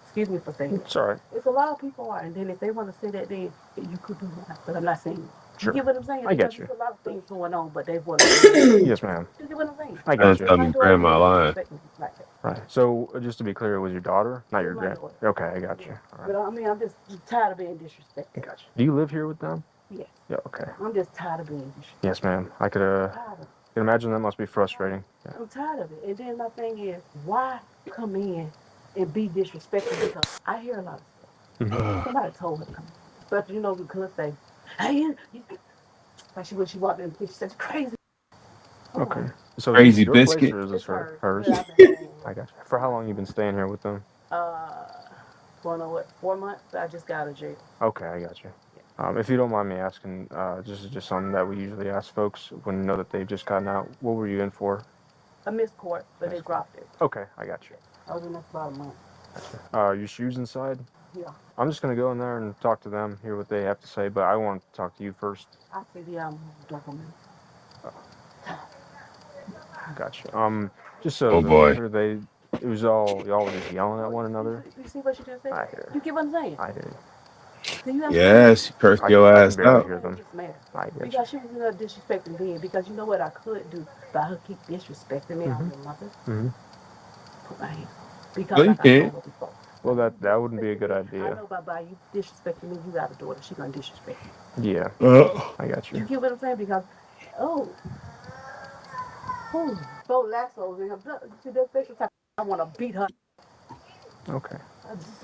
Excuse me for saying that. It's all right. It's a lot of people are. And then if they want to say that, then you could do that. But I'm not saying it. Sure. You get what I'm saying? I get Because you. There's a lot of things going on, but they want to. Yes, ma'am. You get what I'm saying? I got you. Tell me grandma lying. Like that. Right. So just to be clear, it was your daughter, not your My grand. daughter. Okay, I got you. All right. But I mean, I'm just tired of being disrespected. I got you. Do you live here with them? Yes. Yeah. Okay. I'm just tired of being disrespected. Yes, ma'am. I could I'm tired of it. can imagine that must be frustrating. Yeah. I'm tired of it. And then my thing is, why come in and be disrespectful? Because I hear a lot of stuff. Mhm. Somebody told her to come in. But you know, we could say, hey, like when she walked in, she said, crazy. Okay. So is Crazy this your place biscuit. or is this It's hers? I've been staying I got you. For how long you been staying here with them? for no what 4 months. I just got out of jail. Okay, I got you. If you don't mind me asking, this is just something that we usually ask folks when we know that they've just gotten out. What were you in for? I missed court, but they dropped it. Okay, I got you. I was in there for about a month. Your shoes inside? Yeah. I'm just gonna go in there and talk to them, hear what they have to say, but I want to talk to you first. I see the document. Gotcha. Just so Oh, boy. it was y'all were just yelling at one another. You see what she just said? I hear. You get what I'm saying? I hear. Do you understand? Yeah, she cursed your I ass can barely out. hear them. I get you. Because she was in there disrespecting me. Because you know what I could do by her keep disrespecting me on your mother? Mm-hmm. Put my hands. Because No, you like I told can't. her before. Well, that wouldn't be a good I idea. know by you disrespecting me, you got a daughter. She gonna disrespect you. Yeah. I got You you. get what I'm saying? Because so lassos in her blood. See that facial type. I want to beat her. Okay.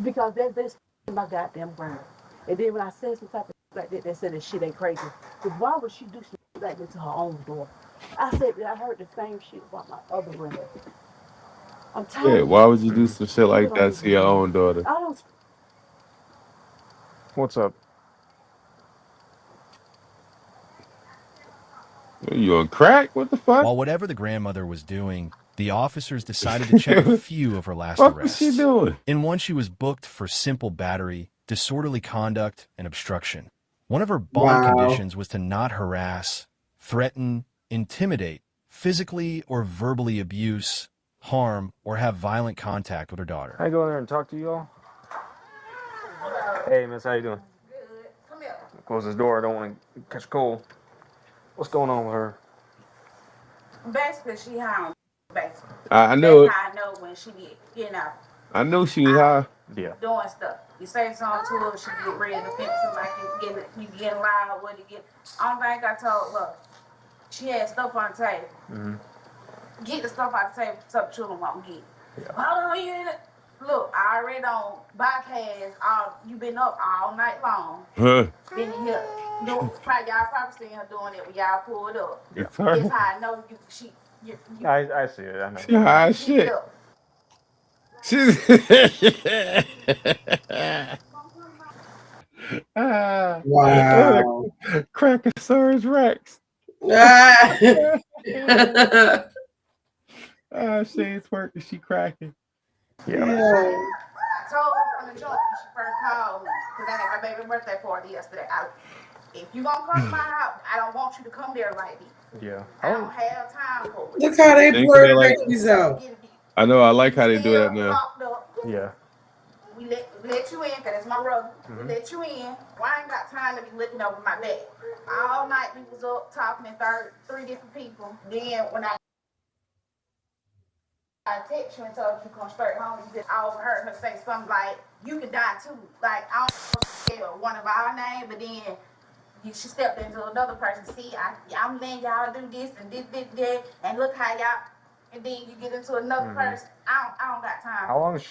Because that's my goddamn brain. And then when I said some type of like that, they said that shit ain't crazy. But why would she do shit like that to her own daughter? I said that I heard the same shit about my other brother. I'm tired. Yeah, why would you do some shit like that to your own daughter? I don't. What's up? You on crack? What the fuck? While whatever the grandmother was doing, the officers decided to check a few of her last What was arrests. she doing? In one, she was booked for simple battery, disorderly conduct, and obstruction. One of her bond conditions was to not harass, threaten, intimidate, physically or verbally abuse, harm, or have violent contact with her daughter. Can I go in there and talk to you all? Hey, miss, how you doing? Good. Come here. Close this door. I don't want to catch cold. What's going on with her? Basically, she high on basically. I know it. That's how I know when she get, I knew she was high. Yeah. doing stuff. You say something to her, she get ready to fix it like you get loud, what you get. Only thing I told her, she had stuff on the table. Mm-hmm. Get the stuff out the table, some children won't get. Hold on, you in it. Look, I already don't bypass all. You been up all night long. Huh. Then you hear, y'all probably seen her doing it when y'all pulled up. Yeah. It's how I know you I see it. I know. She high as shit. She's Wow. Crackosaurus Rex. Shane's twerking, she cracking. Yeah. I told her from the joint when she first called me, because I had my baby birthday party yesterday. If you gonna come to my house, I don't want you to come there like this. Yeah. I don't have time for it. Look how they Think blur they like- babies out. I know, I like how they do that now. Locked up. Yeah. We let you in, because it's my brother. Mhm. We let you in. Well, I ain't got time to be looking over my back. All night we was up talking to three different people. Then when I text you and told you to come straight home, you just overheard her say something like, you can die too. Like, I don't know one of our names, but then she stepped into another person. See, I'm letting y'all do this and this, and look how y'all, and then you get into another person. I don't got time. How long has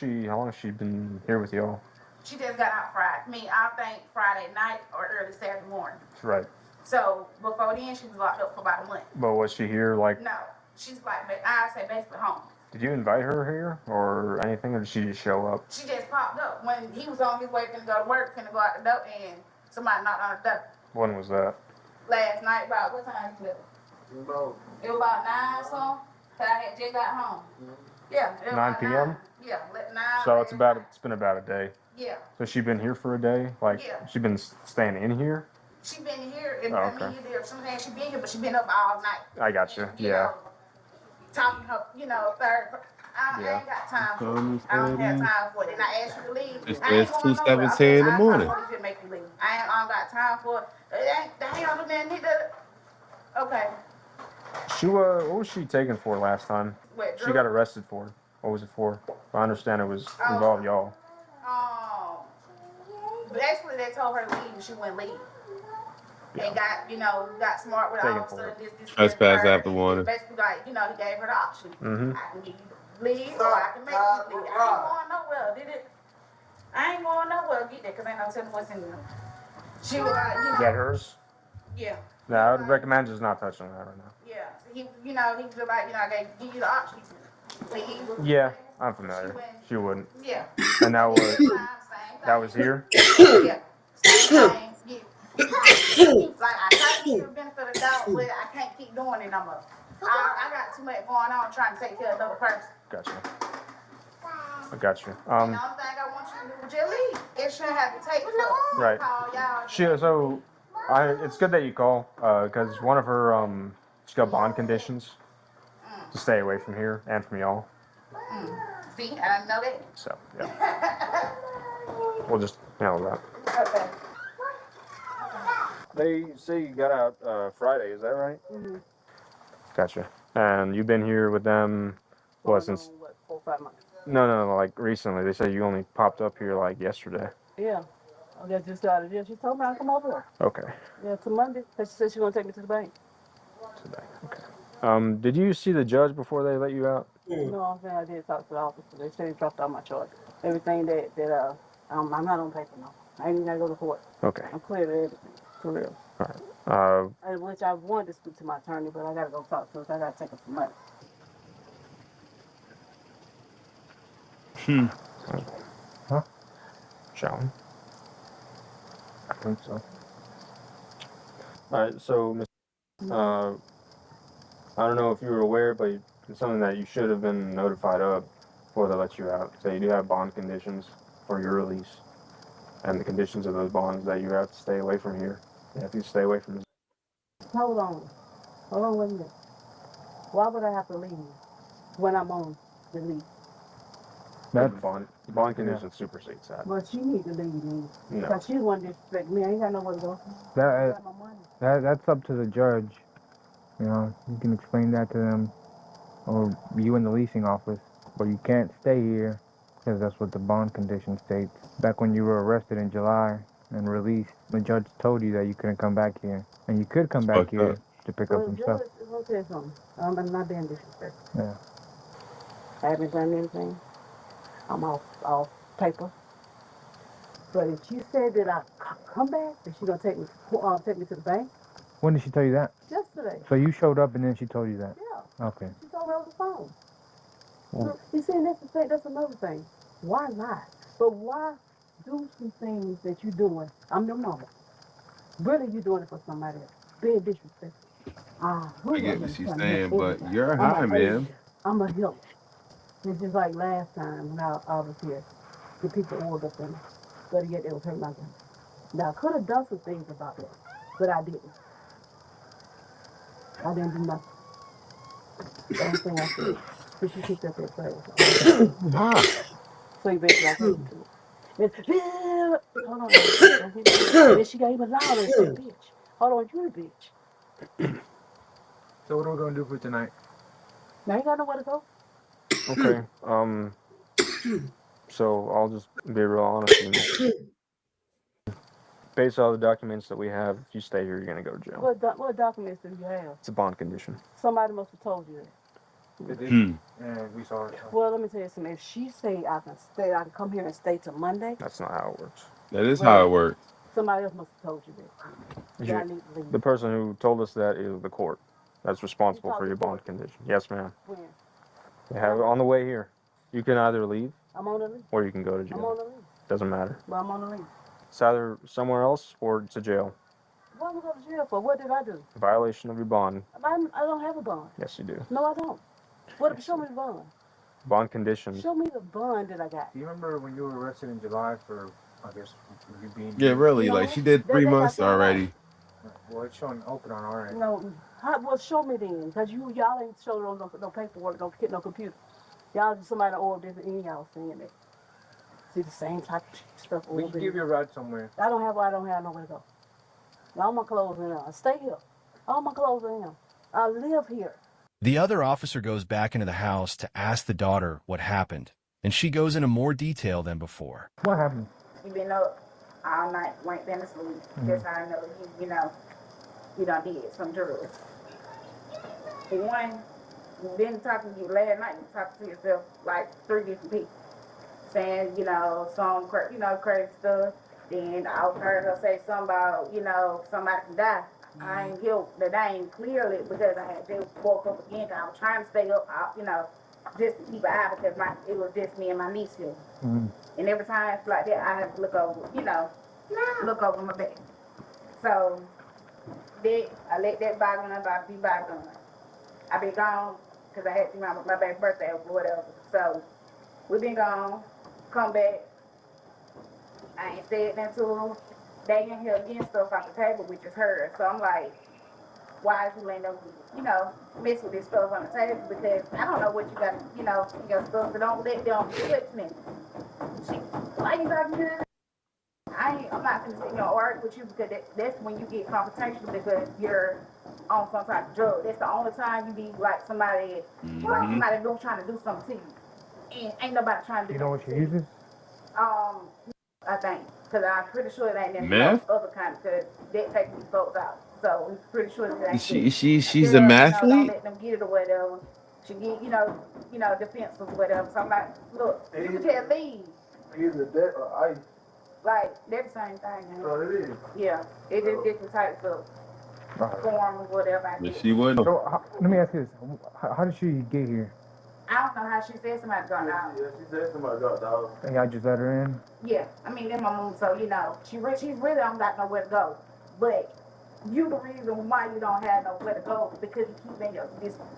she been here with y'all? She just got out Friday. I think Friday night or early Saturday morning. Right. So before then, she was locked up for about a month. But was she here like? No, she's like, I say basically home. Did you invite her here or anything, or did she just show up? She just popped up when he was on his way to go to work, finna go out the door, and somebody knocked on the door. When was that? Last night, about what time you left? It was about 9 or something. I had just got home. Yeah. 9 p.m. Yeah, 9. So it's been about a day. Yeah. So she been here for a day? Like she been staying in here? She been here, and Oh, okay. I mean, sometimes she been here, but she been up all night. I got you. Yeah. Talking her, I ain't got time for it. I don't have time for it. And I asked you to leave. It's I ain't going nowhere. 2:17 in the morning. I just make you leave. I don't got time for it. They ain't gonna do nothing. Okay. What was she taken for last time? What, She got arrested for. What was it for? I understand it was involved y'all. Basically they told her to leave and she wouldn't leave. And got smart with the Taken officer. for it. Trespass after warning. Basically, he gave her the option. Mm-hmm. I can give you leave or I can make you leave. I ain't going nowhere, did it? I ain't going nowhere get there because ain't no telling what's in there. She was like, Is that hers? Yeah. No, I would recommend just not touching that right now. Yeah. he, you know, he was like, you know, I gave you the option. So he was, Yeah, I'm familiar. She wouldn't. yeah. And that was Same was here. thing. Yeah, same thing. He was like, I tried to give you the benefit of the doubt, but I can't keep doing it no more. I got too much going on trying to take care of another person. Gotcha. I got you. And the only thing I want you to do is just leave. It shouldn't have to take for Right. call y'all. So, it's good that you call, because one of her, she's got bond conditions to stay away from here and from y'all. See, I didn't know that. So, yeah. We'll just handle that. Okay. They say you got out Friday, is that right? Mm-hmm. Gotcha. And you've been here with them, what, since? 4 or 5 months. No, like recently. They say you only popped up here like yesterday. Yeah. I guess just started. Yeah, she told me I'd come over. Okay. Yeah, to Monday. She said she was gonna take me to the bank. Okay. Did you see the judge before they let you out? No, I'm saying I did talk to the officer. They said they dropped out my charges. Everything that I'm not on paper no. I ain't even gotta go to court. Okay. I'm clear to everything. For real. All right. Which I wanted to speak to my attorney, but I gotta go talk to her. I gotta take her some money. Huh? Shall we? I think so. All right. So, I don't know if you were aware, but it's something that you should have been notified of before they let you out. So you do have bond conditions for your release, and the conditions of those bonds that you have to stay away from here. You have to stay away from. Hold on wait a minute. Why would I have to leave when I'm on the lease? That's bond conditions supersedes that. Well, she need to leave me. No. Because she wouldn't disrespect me. I ain't got nowhere to go. That's up to the judge. You know, you can explain that to them, or you in the leasing office. But you can't stay here because that's what the bond condition states. Back when you were arrested in July and released, the judge told you that you couldn't come back here, and you could come back Fucked here up. to pick up some stuff. Let me tell you something. I'm not being disrespectful. Yeah. I haven't done anything. I'm off paper. But if she said that I come back, that she gonna take me to the bank. When did she tell you that? Yesterday. So you showed up and then she told you that? Yeah. Okay. She told me over the phone. Well, You see, that's the thing. That's another thing. Why lie? But why do some things that you're doing? I'm your mama. Really, you're doing it for somebody else. Being disrespectful. I get what she's saying, but you're high, man. I'm a help. It's just like last time when I was here. The people ordered up in, but yet it was hurt my gun. Now, I could have done some things about that, but I didn't. I didn't do nothing. The only thing I said, so she picked up that trash. So you basically I gave it to her. Hold on. Then she got even louder and said, bitch. Hold on, you the bitch. So what are we gonna do for tonight? Now you got nowhere to go. Okay. So I'll just be real honest with you. Based on all the documents that we have, if you stay here, you're gonna go to jail. What documents do you have? It's a bond condition. Somebody must have told you that. And we saw it. Well, let me tell you something. If she say I can come here and stay till Monday. That's not how it works. That is how it works. Somebody else must have told you that. I need to leave. The person who told us that is the court. That's responsible for your bond condition. Yes, ma'am. When? They have it on the way here. You can either leave I'm on the leave. or you can go to jail. I'm on the leave. Doesn't matter. Well, I'm on the leave. It's either somewhere else or it's a jail. What am I going to jail for? What did I do? Violation of your bond. I don't have a bond. Yes, you do. No, I don't. Show me the bond. Bond conditions. Show me the bond that I got. Do you remember when you were arrested in July for, I guess, you being... Yeah, really. Like, she did 3 months already. Well, it's showing open on our end. No, well, show me then. Because y'all ain't showed on no paperwork, no computer. Y'all just somebody ordered this and y'all saying that. See the same type of stuff over We can give you a ride somewhere. I don't have nowhere to go. All my clothes are in. I stay here. All my clothes are in. I live here. The other officer goes back into the house to ask the daughter what happened, and she goes into more detail than before. What happened? You been up all night, ain't been asleep. Just I know you done did some drugs. For one, you been talking to you last night, you talking to yourself like 3 different people. Saying, some crazy stuff. Then I heard her say something about, somebody can die. I ain't hear the name clearly because I had just woke up again. I was trying to stay up, just to keep an eye because it was just me and my niece here. And every time it's like that, I have to look over, look over my back. So I let that bygone about to be bygone. I been gone because I had to my baby's birthday or whatever. So we been gone, come back. I ain't said nothing to them. They in here getting stuff off the table, which is hers. So I'm like, why is you letting them, mess with this stuff on the table? Because I don't know what you got, your stuff, so don't let them touch me. Why you talking to me? I'm not gonna sit here and argue with you because that's when you get confrontational because you're on some type of drug. That's the only time you be like somebody, somebody trying to do something to you. And ain't nobody trying to do You know what she nothing to you. uses? I think, because I'm pretty sure it ain't them Meth? other kind, because that takes these folks out. So I'm pretty sure it ain't She's a them. Don't mathlete? let them get it or whatever. She get, defensive or whatever. So I'm like, look, you can just leave. Either that or ice. Like, they're the same thing. Oh, it is? Yeah, it just different types of form or whatever. But she wouldn't. So let me ask you this: how did she get here? I don't know how she said somebody dropped out. Yeah, she said somebody dropped out. And y'all just let her in? Yeah, I mean, that's my mom, so, she's really don't got nowhere to go. But you the reason why you don't have nowhere to go because you keep letting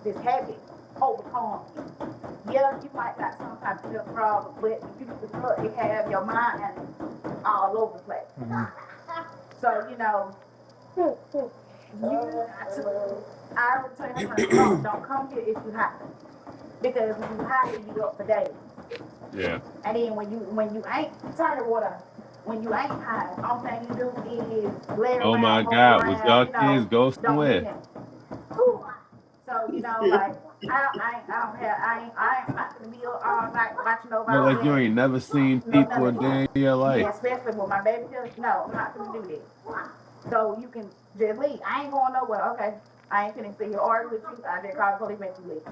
this habit overcome you. Yeah, you might got some type of health problem, but if you look, it have your mind all over the place. So, you I would tell her, don't come here if you high. Because when you high, you be up for days. Yeah. And then when you ain't turn the water, when you ain't high, only thing you do is lay around. Oh my hold God, around, was y'all kids go don't somewhere? do nothing. So like I ain't not gonna be up all night watching nobody. Look like you ain't never seen people a day in your life. Yeah, especially with my baby girl. No, I'm not gonna do that. So you can just leave. I ain't going nowhere. Okay. I ain't finna sit here argue with you. I just call the police, make you leave.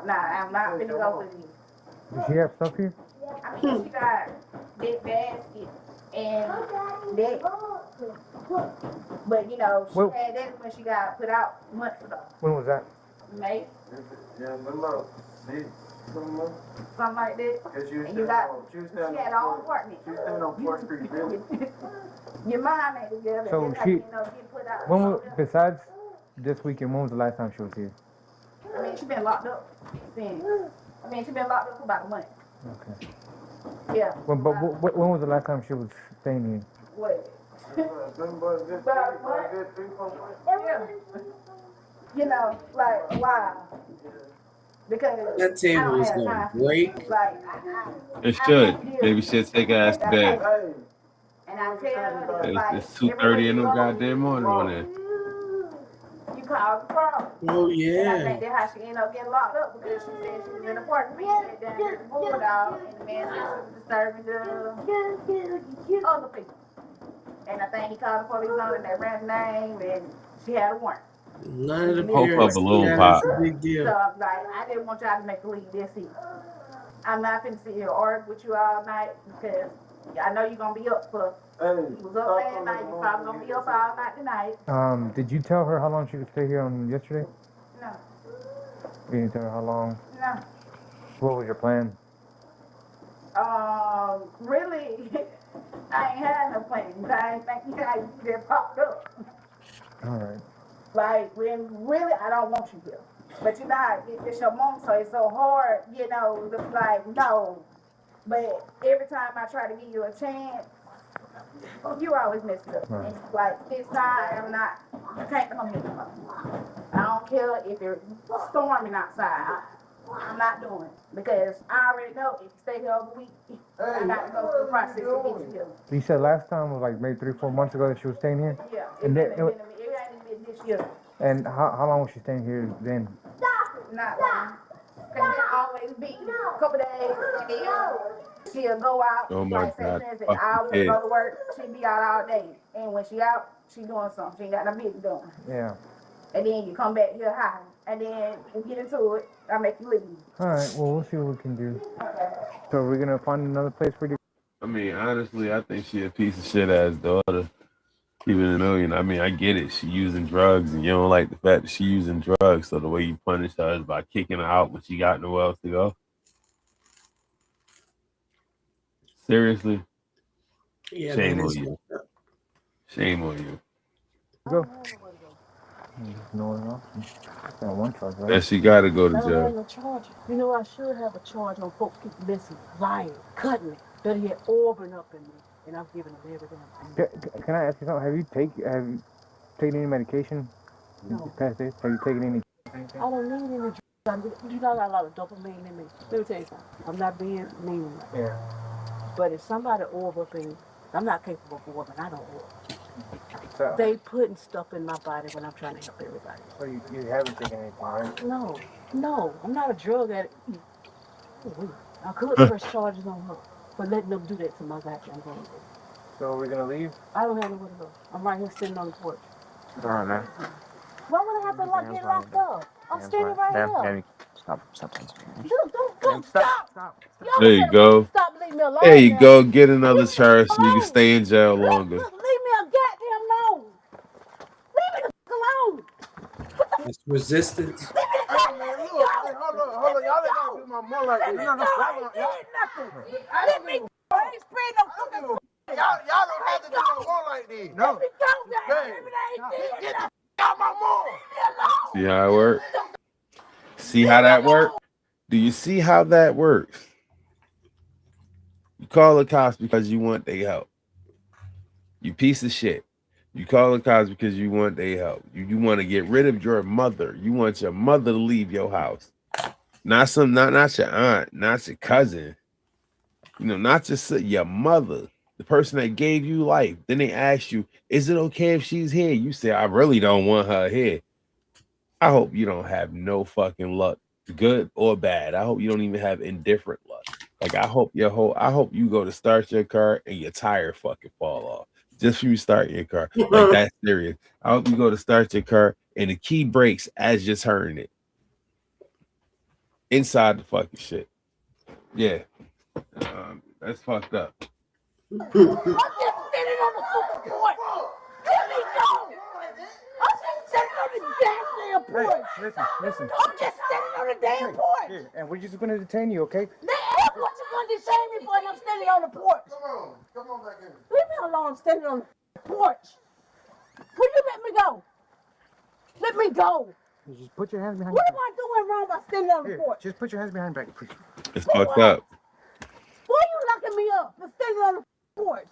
Nah, I'm not finna go with you. Does she have stuff here? I mean, she got that basket and that. But, she had that when she got put out months ago. When was that? May. Yeah, remember? Something like that. And you got, she had her own apartment. She was staying on 4th Street, really. Your mom ain't together. So That's how she, you get put out. besides this weekend, when was the last time she was here? I mean, she been locked up since. She been locked up for about a month. Okay. Yeah. When was the last time she was staying here? What? Like, wow. Because That table is gonna break. It should. Maybe she'll take her ass to bed. And I tell her, It's 2:30 in the goddamn morning on there. you call the problem. Oh And I yeah. think that's how she ended up getting locked up because she said she was in the apartment and down at the Bulldog and the man said she was disturbing the other people. And I think he called the police on it and they ran the name and she had a warrant. None of the Hope her parents see balloon that pop. as a big deal. So I'm like, I didn't want y'all to make believe this either. I'm not finna sit here and argue with you all night because I know you're gonna be up for. You was up last night. You probably gonna be up all night tonight. Did you tell her how long she would stay here on yesterday? No. You didn't tell her how long? No. What was your plan? Really, I ain't had no plans. I ain't think you just popped up. All right. Like, when really, I don't want you here. But you know how it's your mom, so it's so hard, like, no. But every time I try to give you a chance, you always mess it up. Right. And like, this time, I can't come here tomorrow. I don't care if it's storming outside. I'm not doing it. Because I already know if you stay here over a week, I got to go through the process to get you here. You said last time was like maybe 3-4 months ago that she was staying here? Yeah, it And ain't then, been this year. and how long was she staying here then? Not long. Because it always be a couple days, and then she'll go out, Oh my like say, God. for instance, Fucking I'll kid. go to work, she'll be out all day. And when she out, she doing something. She ain't got no business doing. Yeah. And then you come back here high. And then you get into it, I make you leave. All right. Well, we'll see what we can do. Okay. So we're gonna find another place for you. I mean, honestly, I think she a piece of shit ass daughter. Even though, I mean, I get it. She using drugs, and you don't like the fact that she using drugs. So the way you punish her is by kicking her out when she got nowhere else to go. Seriously, Yeah, shame that on is. you. Shame on you. Go. No option. Got one charge, right? And she got to go to I don't have jail. no charge. You know, I should have a charge on folks keep missing, lying, cutting me. Better yet, organ up in me, and I'm giving them everything. Can I ask you something? Have you taken any medication No. past this? Have you taken any? I don't need any drugs. You know, I got a lot of dopamine in me. Let me tell you something. I'm not being mean. Yeah. But if somebody orb up in me, I'm not capable of orbing. I don't orb. So, They putting stuff in my body when I'm trying to help everybody. so you haven't taken anything, right? No, I'm not a drug addict. I could press charges on her for letting them do that to my goddamn brother. So we're gonna leave? I don't have nowhere to go. I'm right here sitting on the porch. All right, man. Why would I have to get locked up? I'm standing right here. Stop. Don't stop. There you go. Stop, leave me alone. There you go. Get another charge so you can stay in jail longer. Leave me goddamn alone. Leave me the alone. It's resistance. Leave me the Hey, man, look. Hey, hold on. Y'all ain't gotta do my mom like that. Let me go. I ain't spraying no fucking. Y'all don't have to do my mom like this. No. Let me go, man. Get out my mom. See how it works? See how that works? Do you see how that works? You call the cops because you want their help. You piece of shit. You call the cops because you want their help. You want to get rid of your mother. You want your mother to leave your house. Not your aunt, not your cousin. Not just your mother, the person that gave you life. Then they ask you, is it okay if she's here? You say, I really don't want her here. I hope you don't have no fucking luck, good or bad. I hope you don't even have indifferent luck. Like I hope you go to start your car and your tire fucking fall off. Just for you starting your car. Like that's serious. I hope you go to start your car and the key breaks as you're turning it. Inside the fucking shit. Yeah. That's fucked up. I'm just standing on the fucking porch. Let me go. I'm just standing on the goddamn porch. Hey, listen. I'm just standing on the damn porch. Here, and we're just gonna detain you, okay? That's what you're gonna detain me for, and I'm standing on the porch. Come on back in. Leave me alone. I'm standing on the porch. Will you let me go? Let me go. You just put your hands behind What your am I doing wrong by standing on the porch? Just put your hands behind your back, please. It's fucked up. Why are you locking me up for standing on the porch?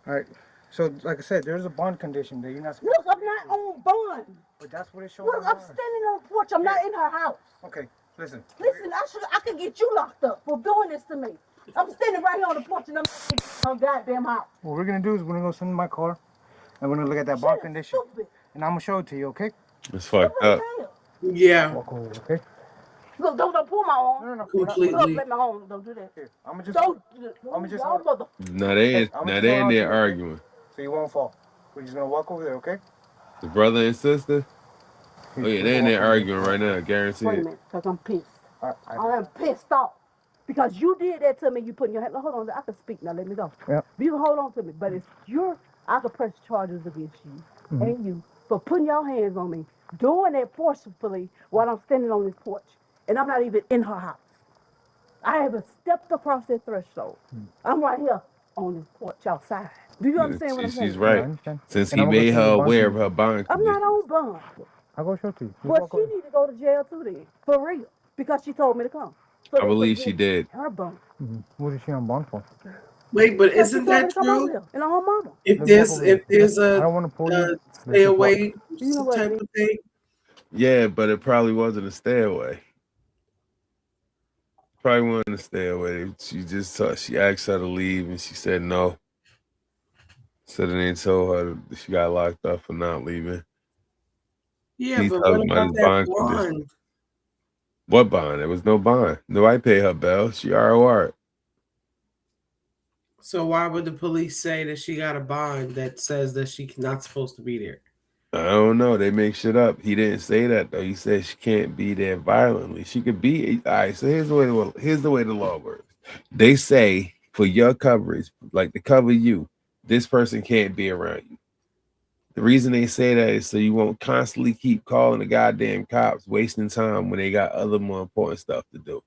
All right. So, like I said, there's a bond condition that you're not supposed Look, I'm not on bond. But that's what it shows. Look, I'm standing on the porch. I'm not in her house. Okay, listen. Listen, I could get you locked up for doing this to me. I'm standing right here on the porch and I'm in her goddamn house. What we're gonna do is we're gonna go sit in my car and we're gonna look at that bond condition. Stupid. And I'm gonna show it to you, okay? It's fucked up. Yeah. Walk over, okay? Look, don't pull my arm. No. Completely. Look, let my arm. Don't do that. Here, I'm just Don't. hold it. Now they in there arguing. So you won't fall. We're just gonna walk over there, okay? The brother and sister. Oh yeah, they in there arguing right now. Guaranteed. Wait a minute, because I'm pissed. I am pissed off. Because you did that to me. You put your hand. Hold on, I can speak now. Let me go. Yep. You can hold on to me, but it's I can press charges against you and you for putting your hands on me, doing it forcefully while I'm standing on this porch, and I'm not even in her house. I haven't stepped across that threshold. I'm right here on this porch outside. Do you understand what I'm saying? She's right. Since he made her aware of her bond I'm condition. not on bond. I'll go show it to you. Well, she need to go to jail too then, for real, because she told me to come. So I believe she did. Her bond. What is she on bond for? Wait, but Because she isn't told me that to come over true? here, and her mama. If there's I don't want to pull you. stay away You know what type it of thing. Yeah, but it probably wasn't a stay away. Probably wasn't a stay away. She asked her to leave and she said no. So then they told her that she got locked up for not leaving. Yeah, He's but talking what about about his that bond condition. bond? What bond? There was no bond. Nobody paid her bail. She ROR. So why would the police say that she got a bond that says that she's not supposed to be there? I don't know. They make shit up. He didn't say that though. He said she can't be there violently. She could be. All right. So here's the way the law works. They say for your coverage, like to cover you, this person can't be around you. The reason they say that is so you won't constantly keep calling the goddamn cops, wasting time when they got other more important stuff to do.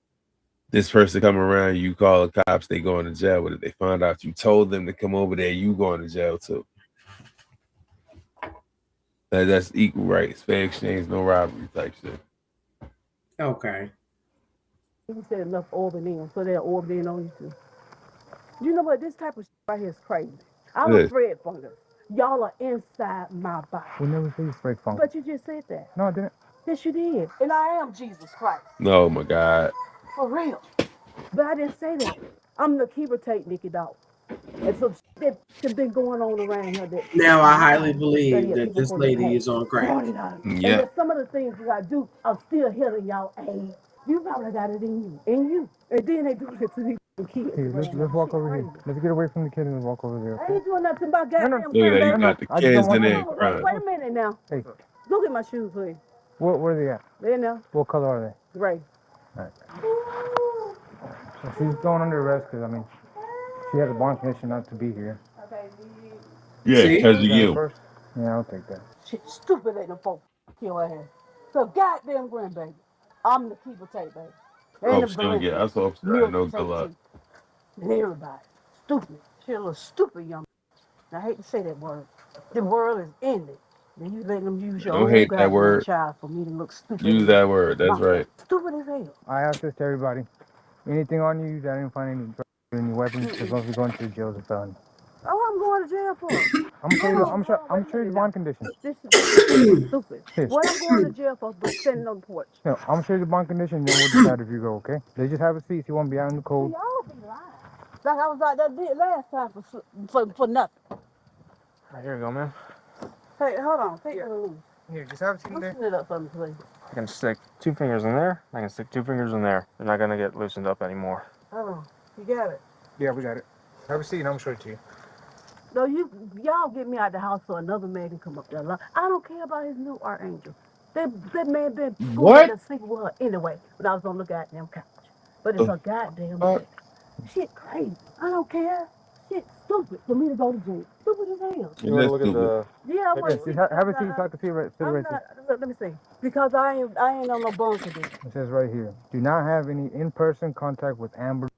This person come around, you call the cops, they going to jail with it. They find out you told them to come over there, you going to jail too. That's equal rights, fair exchange, no robbery type shit. Okay. He said enough orbing in, so they're orbiting in on you too. You know what? This type of shit right here is crazy. I'm It is. afraid fungus. Y'all are inside my body. We never say Fred Funk. But you just said that. No, I didn't. Yes, you did. And I am Jesus Christ. Oh my God. For real. But I didn't say that. I'm the keeper tape, Nikki Dog. And some shit that's been going on around here. That Now I highly believe that this lady is on crack. And Yeah. that some of the things that I do, I'm still healing y'all age. You probably got it in you. In you. And then they do it to these kids. Here, let's walk over here. Let's get away from the kids and walk over there. I ain't doing nothing about goddamn Look at that, you got the I just kids don't in there want crying. Wait a minute now. Hey, Look at my shoes, please. where are they at? There now. What color are they? Gray. Alright. So she's going under arrest because, I mean, she has a bond condition not to be here. Yeah, See? because of Is that you. first? Yeah, I'll take that. Shit, stupid ain't no folk kill her ass. So goddamn grandbaby. I'm the keeper tape, baby. I hope she don't get. I hope she don't no good luck. And everybody. Stupid. She a little stupid young. I hate to say that word. The world is ended. Then you let them use your Don't own hate that goddamn word. child for me to look stupid. Use that word. That's right. Stupid as hell. I asked this to everybody. Anything on you? I didn't find any drugs or any weapons. As long as you're going to the jail as a felony. Oh, I'm going to jail for. I'm sure the bond conditions. This is stupid. Here. What I'm going to jail for? But standing on the porch. No, I'm sure the bond conditions, then we'll decide if you go, okay? They just have a seat. So you won't be out in the cold. Y'all be lying. Like I was out there did last time for nothing. Here you go, man. Hey, hold on. Take it loose. Here, just have a seat there. Loosen it up for me, please. I can stick 2 fingers in there. I can stick 2 fingers in there. They're not gonna get loosened up anymore. Oh, you got it. Yeah, we got it. Have a seat and I'm sure to you. No, y'all get me out the house so another man can come up there. I don't care about his new archangel. That man been What? going to sleep with her anyway when I was on the goddamn couch. But it's a goddamn thing. Shit crazy. I don't care. Shit stupid for me to go to jail. Stupid as hell. You wanna look at the... Yeah, I want to see. Have a seat so I can see right, sit right there. Let me see. Because I ain't on no bone condition. It says right here, do not have any in-person contact with Amber,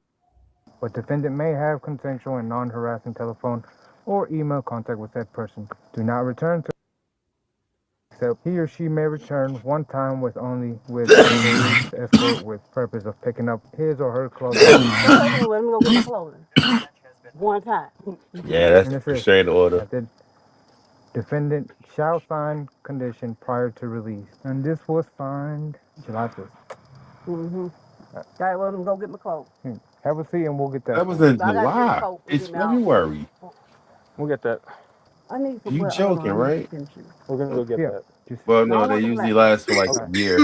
but defendant may have consensual and non-harassing telephone or email contact with that person. Do not return to except he or she may return one time with only with a escort with purpose of picking up his or her clothes. Let me go get my clothing. One time. Yeah, that's And the it says, restraining order. that the defendant shall sign condition prior to release. And this was signed July 5th. Mm-hmm. All right, well, let me go get my clothes. Have a seat and we'll get that. That was in I gotta get a July. coat and It's get me out. February. We'll get that. I need some. You well, joking, hold on, right? We're gonna go get Yeah. that. Just, Well, No, I no, they want the usually black. last for like a year.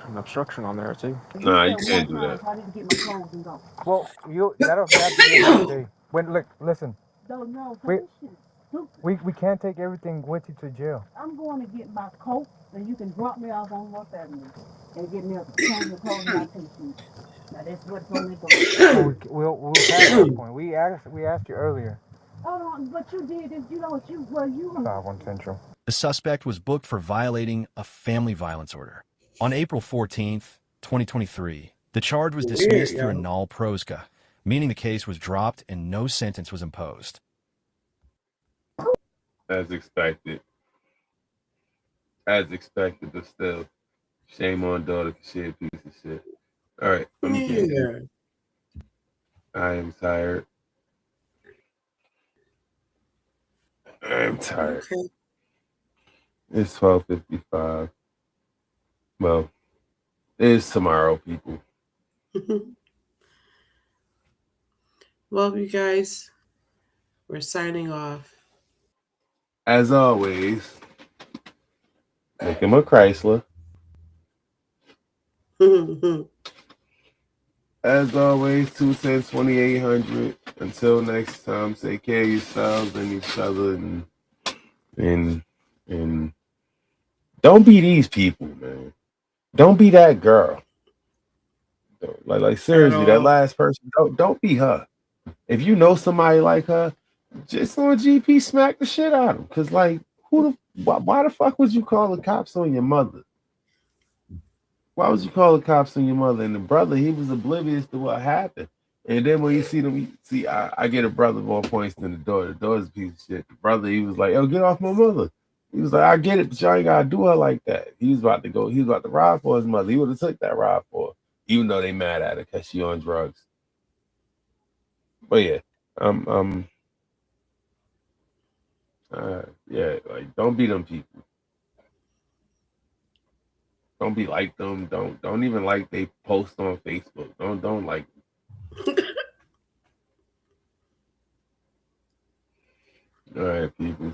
An obstruction on there, too. Nah, you can't do that. I need to get my clothes and go. well, that'll have to be another day. When, look, listen, No, Wait. this shit is stupid. we can't take everything with you to jail. I'm going to get my coat, and you can drop me off on North Avenue and get me a change of clothes and my t-shirt. Now that's what's on the door. We'll pass that point. We asked you earlier. Hold on, but you did this. You know what you were. 5-1 Central. The suspect was booked for violating a family violence order. On April 14th, 2023, the charge was dismissed through a null proska, meaning the case was dropped and no sentence was imposed. As expected. As expected, but still. Shame on daughter for she a piece of shit. All right. Yeah. I am tired. I am tired. Okay. It's 12:55. Well, it's tomorrow, people. Well, you guys, we're signing off. As always, make him a Chrysler. As always, 210-2800. Until next time, take care of yourselves and each other, and don't be these people, man. Don't be that girl. Like seriously, that last person. Don't be her. If you know somebody like her, just on GP smack the shit out of him. Cause like, why the fuck would you call the cops on your mother? Why would you call the cops on your mother? And the brother, he was oblivious to what happened. And then when you see them, I get a brother more points than the daughter. The daughter's a piece of shit. The brother, he was like, yo, get off my mother. He was like, I get it, but y'all ain't gotta do her like that. He was about to ride for his mother. He would have took that ride for her, even though they mad at her because she on drugs. But yeah, yeah, like don't be them people. Don't be like them. Don't even like they post on Facebook. Don't like them. All right, people.